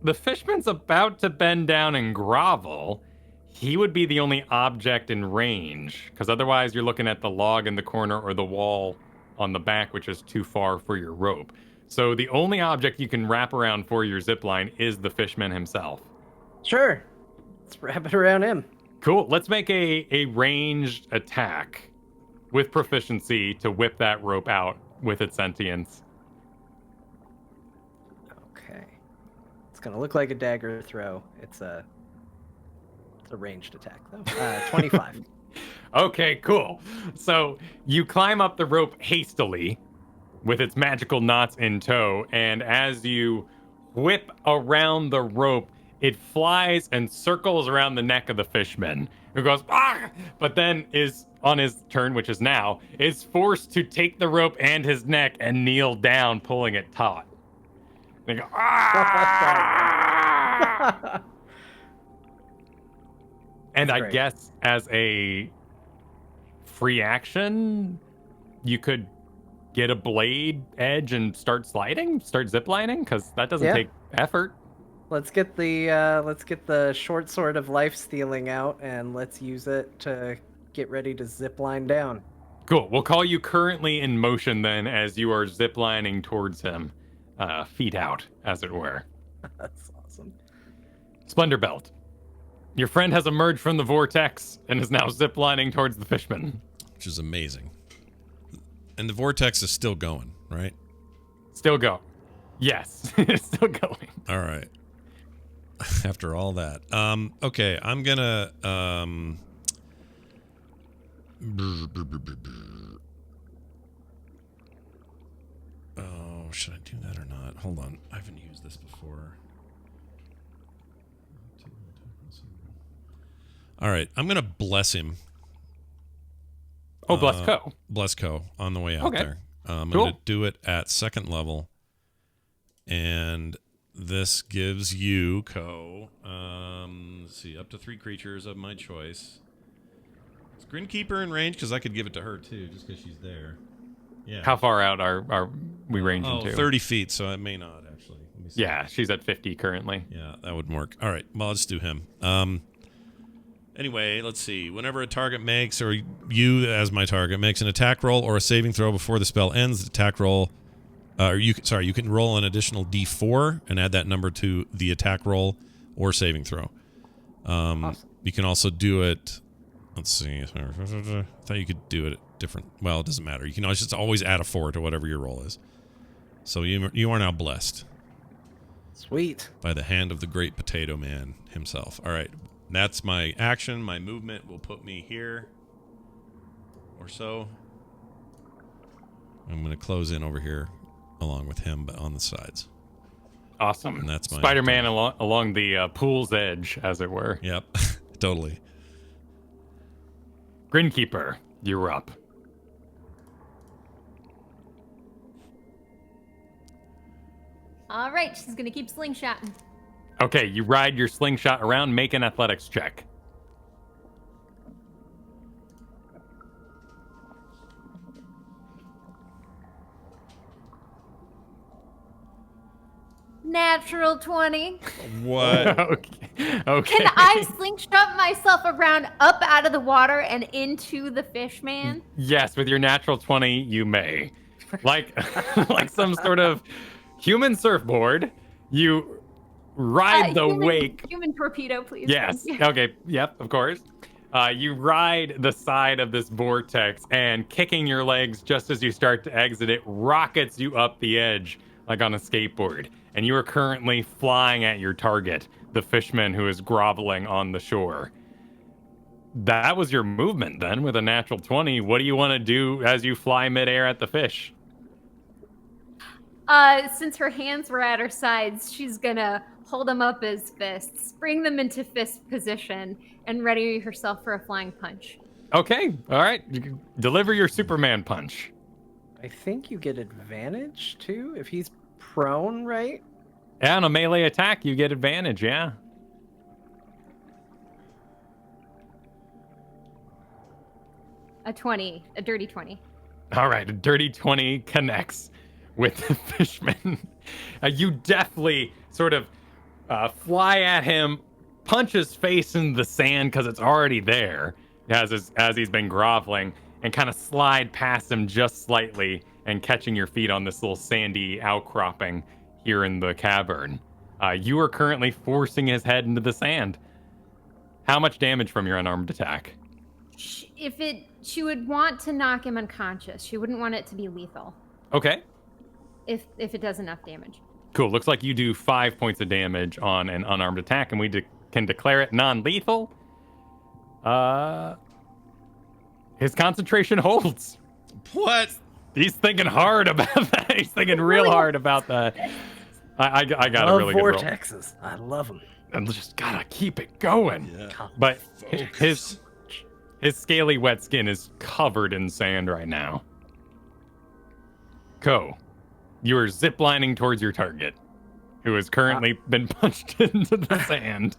the fishman's about to bend down and grovel. He would be the only object in range because otherwise you're looking at the log in the corner or the wall on the back, which is too far for your rope. So the only object you can wrap around for your zip line is the fishman himself. Sure. Let's wrap it around him. Cool. Let's make a ranged attack with proficiency to whip that rope out with its sentience. Okay. It's going to look like a dagger throw. It's a ranged attack, though. 25. Okay, cool. So you climb up the rope hastily with its magical knots in tow, and as you whip around the rope, it flies and circles around the neck of the fishman, who goes, ah! But then is, on his turn, which is now, is forced to take the rope and his neck and kneel down, pulling it taut. They go, ah! And I guess as a free action, you could get a blade edge and start ziplining, because that doesn't take effort. Let's get the short sword of life stealing out and let's use it to get ready to zip line down. Cool. We'll call you currently in motion then as you are ziplining towards him, feet out, as it were. That's awesome. Splendor Belt. Your friend has emerged from the vortex and is now ziplining towards the fishman. Which is amazing. And the vortex is still going, right? Still go. Yes, it's still going. All right. After all that. Okay, I'm gonna oh, should I do that or not? Hold on. I haven't used this before. All right, I'm gonna bless him. Oh, bless Ko. Bless Ko on the way out there. I'm Cool. going to do it at second level. And this gives you, Ko, let's see, up to 3 creatures of my choice. Is Grinkeeper in range? Because I could give it to her, too, just because she's there. Yeah. How far out are we ranging to? 30 feet, so it may not, actually. Let me see. Yeah, she's at 50 currently. Yeah, that would work. All right, well, I'll just do him. Anyway, let's see. Whenever a target makes, or you as my target makes an attack roll or a saving throw before the spell ends, the attack roll, you can roll an additional D4 and add that number to the attack roll or saving throw. Awesome. You can also do it. Let's see. I thought you could do it different. Well, it doesn't matter. You can just always add a 4 to whatever your roll is. So you are now blessed. Sweet. By the hand of the great potato man himself. All right. That's my action. My movement will put me here or so. I'm going to close in over here along with him, but on the sides. Awesome. And that's my Spider-Man along the pool's edge, as it were. Yep. Totally. Grinkeeper, you're up. All right, she's gonna keep slingshotting. Okay, you ride your slingshot around, make an athletics check. Natural 20. What? Okay. Can I slingshot myself around up out of the water and into the fish man? Yes, with your natural 20, you may. Like some sort of human surfboard, you ride the wake. Human torpedo, please. Yes. Okay. Yep, of course. You ride the side of this vortex, and kicking your legs just as you start to exit it rockets you up the edge like on a skateboard. And you are currently flying at your target, the fishman who is groveling on the shore. That was your movement then with a natural 20. What do you want to do as you fly midair at the fish? Since her hands were at her sides, she's gonna hold them up as fists, bring them into fist position, and ready herself for a flying punch. Okay, all right. Deliver your Superman punch. I think you get advantage too if he's prone, right? Yeah, on a melee attack, you get advantage, yeah. A 20, a dirty 20. All right, a dirty 20 connects with the fishman. You definitely sort of fly at him, punch his face in the sand because it's already there as he's been groveling, and kind of slide past him just slightly and catching your feet on this little sandy outcropping here in the cavern. You are currently forcing his head into the sand. How much damage from your unarmed attack? She would want to knock him unconscious. She wouldn't want it to be lethal. Okay. If it does enough damage. Cool. Looks like you do 5 points of damage on an unarmed attack, and we can declare it non-lethal. His concentration holds. What? He's thinking hard about that. He's thinking real hard about that. I got a really good roll. Vortexes. I love them. And just gotta keep it going. Yeah. But Focus. his scaly wet skin is covered in sand right now. Ko, you are ziplining towards your target, who has currently been punched into the sand.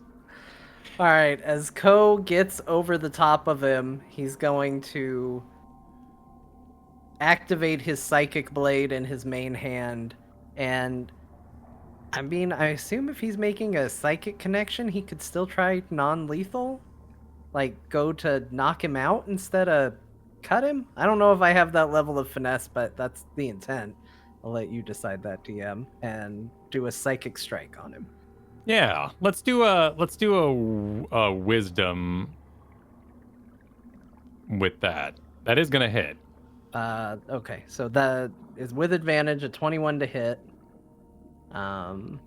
All right, as Ko gets over the top of him, he's going to activate his psychic blade in his main hand. And I mean, I assume if he's making a psychic connection, he could still try non-lethal? Like, go to knock him out instead of cut him? I don't know if I have that level of finesse, but that's the intent. I'll let you decide that, DM, and do a psychic strike on him. Yeah, let's do a wisdom with that. That is gonna hit. Okay, so that is with advantage, a 21 to hit. Do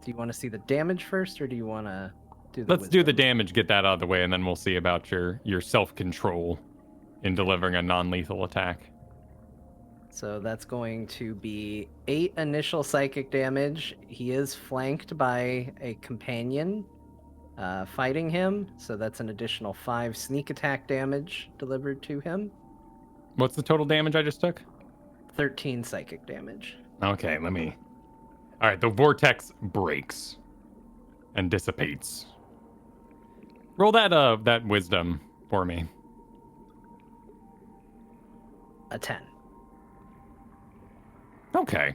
you want to see the damage first, or do you want to do the Let's do the wisdom? damage, get that out of the way, and then we'll see about your self-control in delivering a non-lethal attack. So that's going to be 8 initial psychic damage. He is flanked by a companion fighting him, so that's an additional 5 sneak attack damage delivered to him. What's the total damage I just took? 13 psychic damage. Okay, All right, the vortex breaks and dissipates. Roll that wisdom for me. A 10. Okay.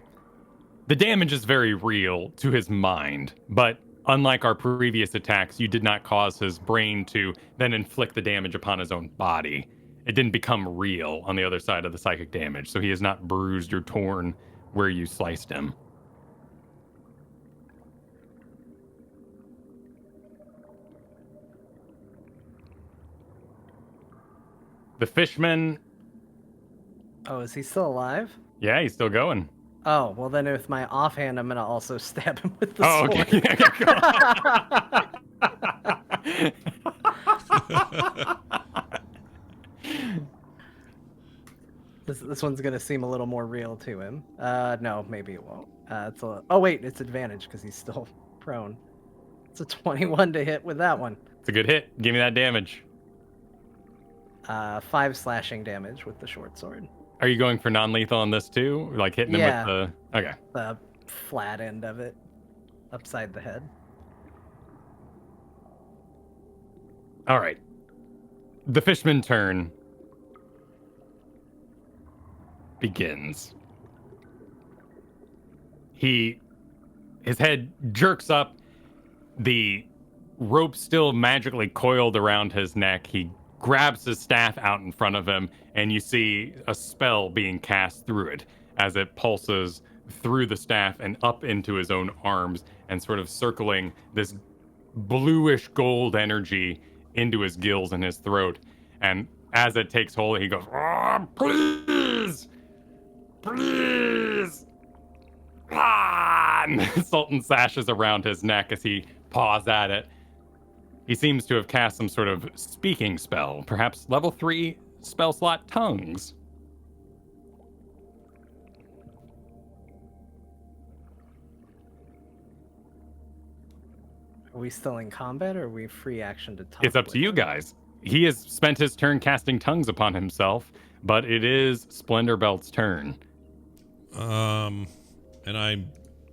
The damage is very real to his mind, but unlike our previous attacks, you did not cause his brain to then inflict the damage upon his own body. It didn't become real on the other side of the psychic damage, so he is not bruised or torn where you sliced him. The fishman, Oh, is he still alive? yeah, he's still going. Oh, well then with my offhand, I'm gonna also stab him with the Oh, sword. okay. This one's gonna seem a little more real to him. No, maybe it won't. Oh wait, it's advantage because he's still prone. It's a 21 to hit with that one. It's a good hit. Give me that damage. 5 slashing damage with the short sword. Are you going for non-lethal on this too? Like hitting him Yeah. with the... Okay. The flat end of it, upside the head. All right. The fishman turn begins. His head jerks up, the rope still magically coiled around his neck. He grabs his staff out in front of him, and you see a spell being cast through it as it pulses through the staff and up into his own arms and sort of circling this bluish gold energy into his gills and his throat. And as it takes hold, he goes, "Oh, please! Please!" And the Sultan sashes around his neck as he paws at it. He seems to have cast some sort of speaking spell, perhaps level 3 spell slot tongues. Are we still in combat, or are we free action to talk? It's up to you guys. He has spent his turn casting tongues upon himself, but it is Splendor Belt's turn. And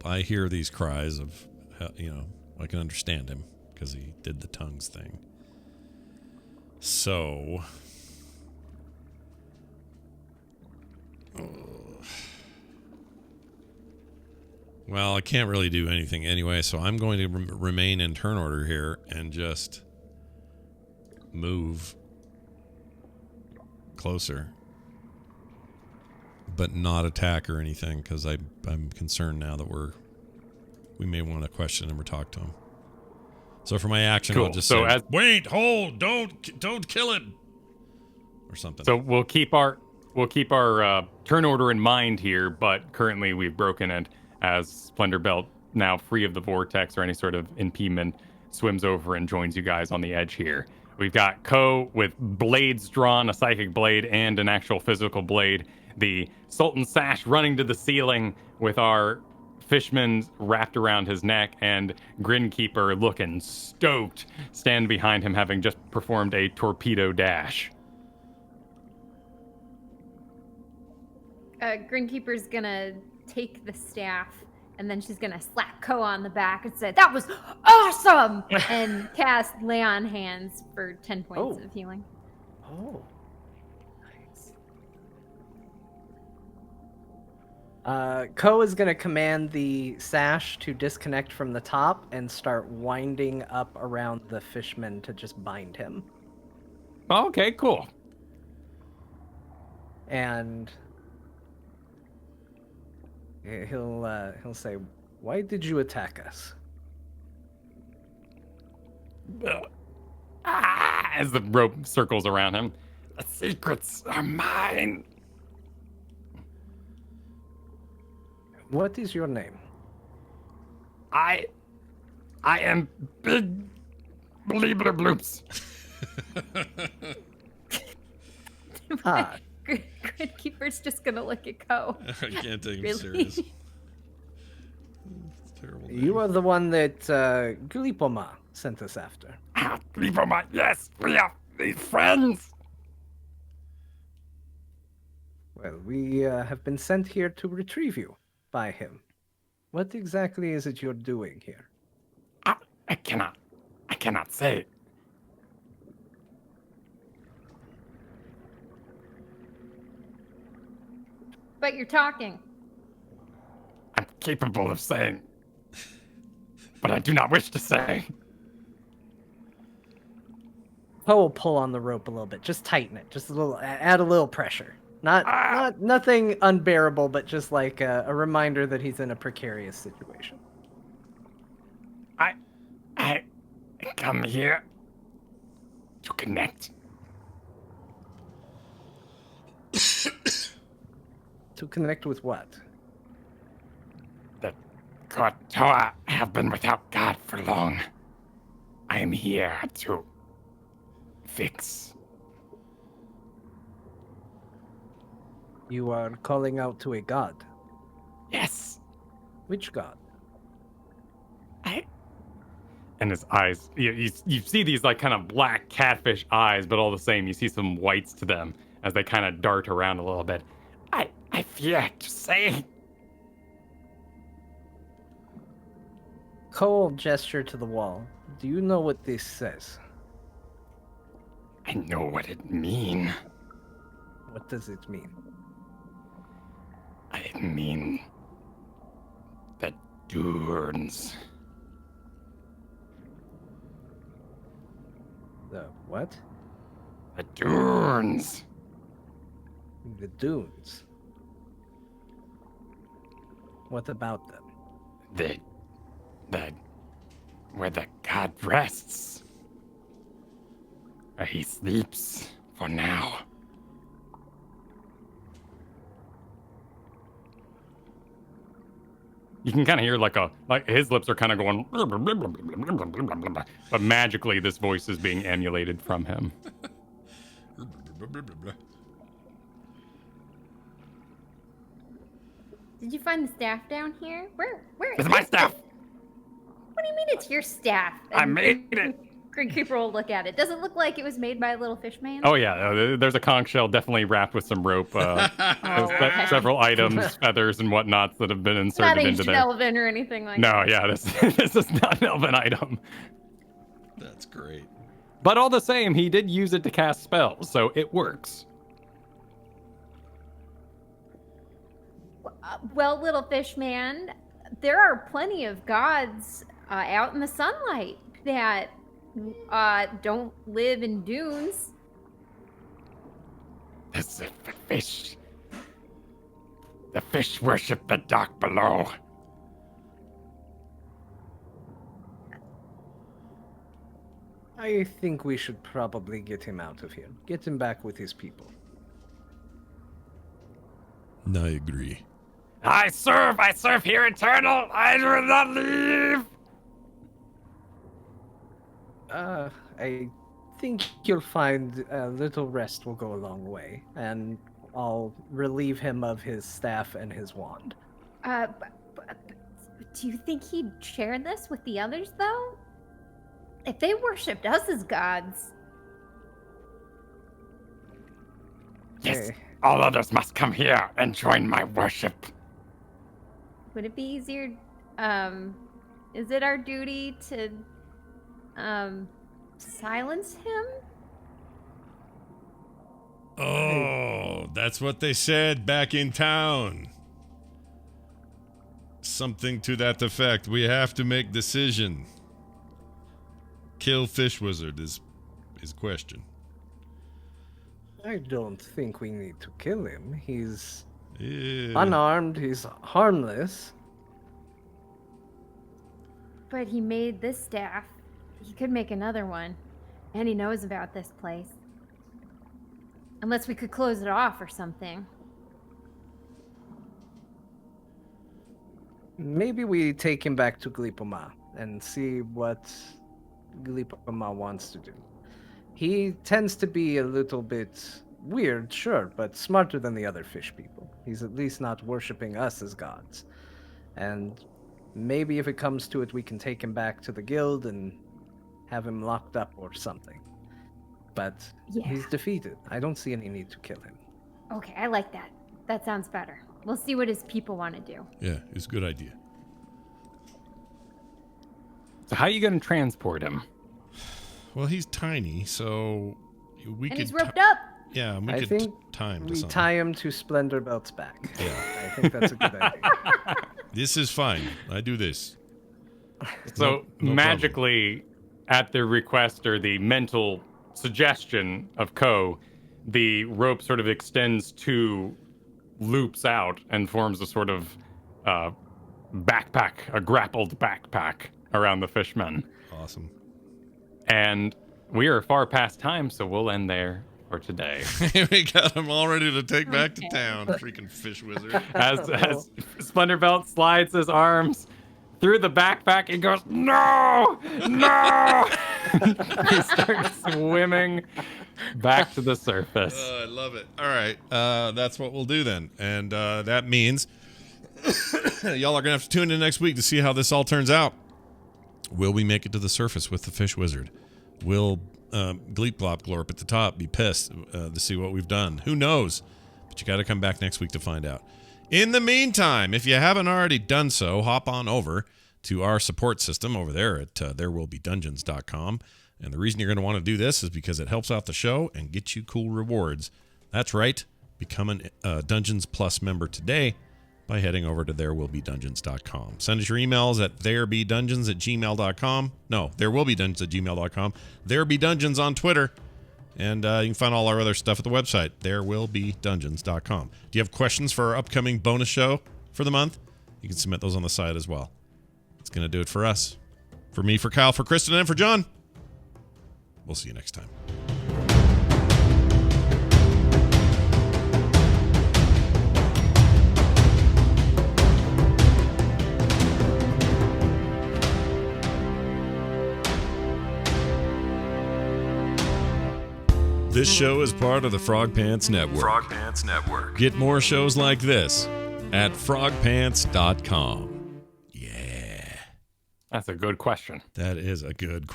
I hear these cries of, I can understand him because he did the tongues thing. So, well, I can't really do anything anyway, so I'm going to remain in turn order here and just move closer, but not attack or anything, because I'm concerned now that we may want to question him or talk to him. So for my action, Cool. I'll just So say, wait, hold, don't kill it, or something. So we'll keep our turn order in mind here, but currently we've broken it as Splendor Belt, now free of the vortex or any sort of impediment, swims over and joins you guys on the edge here. We've got Ko with blades drawn, a psychic blade and an actual physical blade. The Sultan Sash running to the ceiling with our fishman wrapped around his neck, and Grinkeeper looking stoked, stand behind him, having just performed a torpedo dash. Grinkeeper's gonna take the staff, and then she's gonna slap Ko on the back and say, "That was awesome!" and cast Lay on Hands for 10 points of healing. Oh. Ko is going to command the sash to disconnect from the top and start winding up around the fishman to just bind him. Okay, cool. And he'll say, "Why did you attack us?" As the rope circles around him. The secrets are mine. What is your name? I am Big Bleebler Bloops. Ah, Grinkeeper's just gonna look at Ko. I can't take him Really? serious. It's a terrible. you are the one that Glipoma sent us after. Bleeberma, yes, we are friends. Well, we have been sent here to retrieve you by him. What exactly is it you're doing here? I cannot say. But you're talking. I'm capable of saying. but I do not wish to say. Poe will pull on the rope a little bit, just tighten it, just a little, add a little pressure. Not nothing unbearable, but just like a reminder that he's in a precarious situation. I come here to connect. To connect with what? The Kortoa have been without God for long. I am here to fix. You are calling out to a god. Yes. Which god? And his eyes, you see these like kind of black catfish eyes, but all the same, you see some whites to them as they kind of dart around a little bit. I fear to say. Cole gesture to the wall. Do you know what this says? I know what it mean. What does it mean? I mean the Durns. The what? The Durns. The dunes. What about them? Where the god rests. Where he sleeps for now. You can kind of hear like his lips are kind of going, but magically this voice is being emulated from him. Did you find the staff down here? Where? It's my staff. What do you mean it's your staff? I made it. Grim Keeper will look at it. Does it look like it was made by a little fish man? Oh yeah, there's a conch shell definitely wrapped with some rope. Okay. Several items, feathers and whatnots that have been Not inserted into ancient there. elven or anything like that. No, yeah, this is not an elven item. That's great. But all the same, he did use it to cast spells, so it works. Well, little fish man, there are plenty of gods out in the sunlight that don't live in dunes. This is the fish. The fish worship the dark below. I think we should probably get him out of here. Get him back with his people. I agree. I serve here eternal. I will not leave. I think you'll find a little rest will go a long way, and I'll relieve him of his staff and his wand. Do you think he'd share this with the others, though? If they worshipped us as gods. Yes, Hey. all others must come here and join my worship. Would it be easier? Is it our duty to silence him? Oh, that's what they said back in town. Something to that effect. We have to make decision. Kill Fish Wizard is question. I don't think we need to kill him. He's Yeah. unarmed, he's harmless. But he made this staff. He could make another one. And he knows about this place. Unless we could close it off or something. Maybe we take him back to Glipoma and see what Glipoma wants to do. He tends to be a little bit weird, sure, but smarter than the other fish people. He's at least not worshipping us as gods. And maybe if it comes to it, we can take him back to the guild and have him locked up or something. But Yeah. he's defeated. I don't see any need to kill him. Okay, I like that. That sounds better. We'll see what his people want to do. Yeah, it's a good idea. So how are you going to transport him? Well, he's tiny, so we And could. he's roped up. Yeah, we I could think time to we something. tie him to Splendor Belt's back. Yeah, I think that's a good idea. this is fine. I do this. So No problem. magically, at the request or the mental suggestion of Ko, the rope sort of extends 2 loops out and forms a sort of backpack, a grappled backpack around the fishmen. Awesome. And we are far past time, so we'll end there for today. We got him all ready to take back to town. Freaking fish wizard. As Splendor Belt slides his arms through the backpack, he goes, "No! No!" He starts swimming back to the surface. I love it. All right. That's what we'll do then. And that means y'all are going to have to tune in next week to see how this all turns out. Will we make it to the surface with the fish wizard? Will Gleep Glop Glorp at the top be pissed to see what we've done? Who knows? But you got to come back next week to find out. In the meantime, if you haven't already done so, hop on over to our support system over there at therewillbedungeons.com. And the reason you're going to want to do this is because it helps out the show and gets you cool rewards. That's right. Become a Dungeons Plus member today by heading over to therewillbedungeons.com. Send us your emails at therebedungeons@gmail.com. No, therewillbedungeons@gmail.com. Therebedungeons on Twitter. And you can find all our other stuff at the website, therewillbedungeons.com. Do you have questions for our upcoming bonus show for the month? You can submit those on the site as well. It's going to do it for us. For me, for Kyle, for Kristen, and for John. We'll see you next time. This show is part of the Frog Pants Network. Frog Pants Network. Get more shows like this at frogpants.com. Yeah. That's a good question. That is a good question.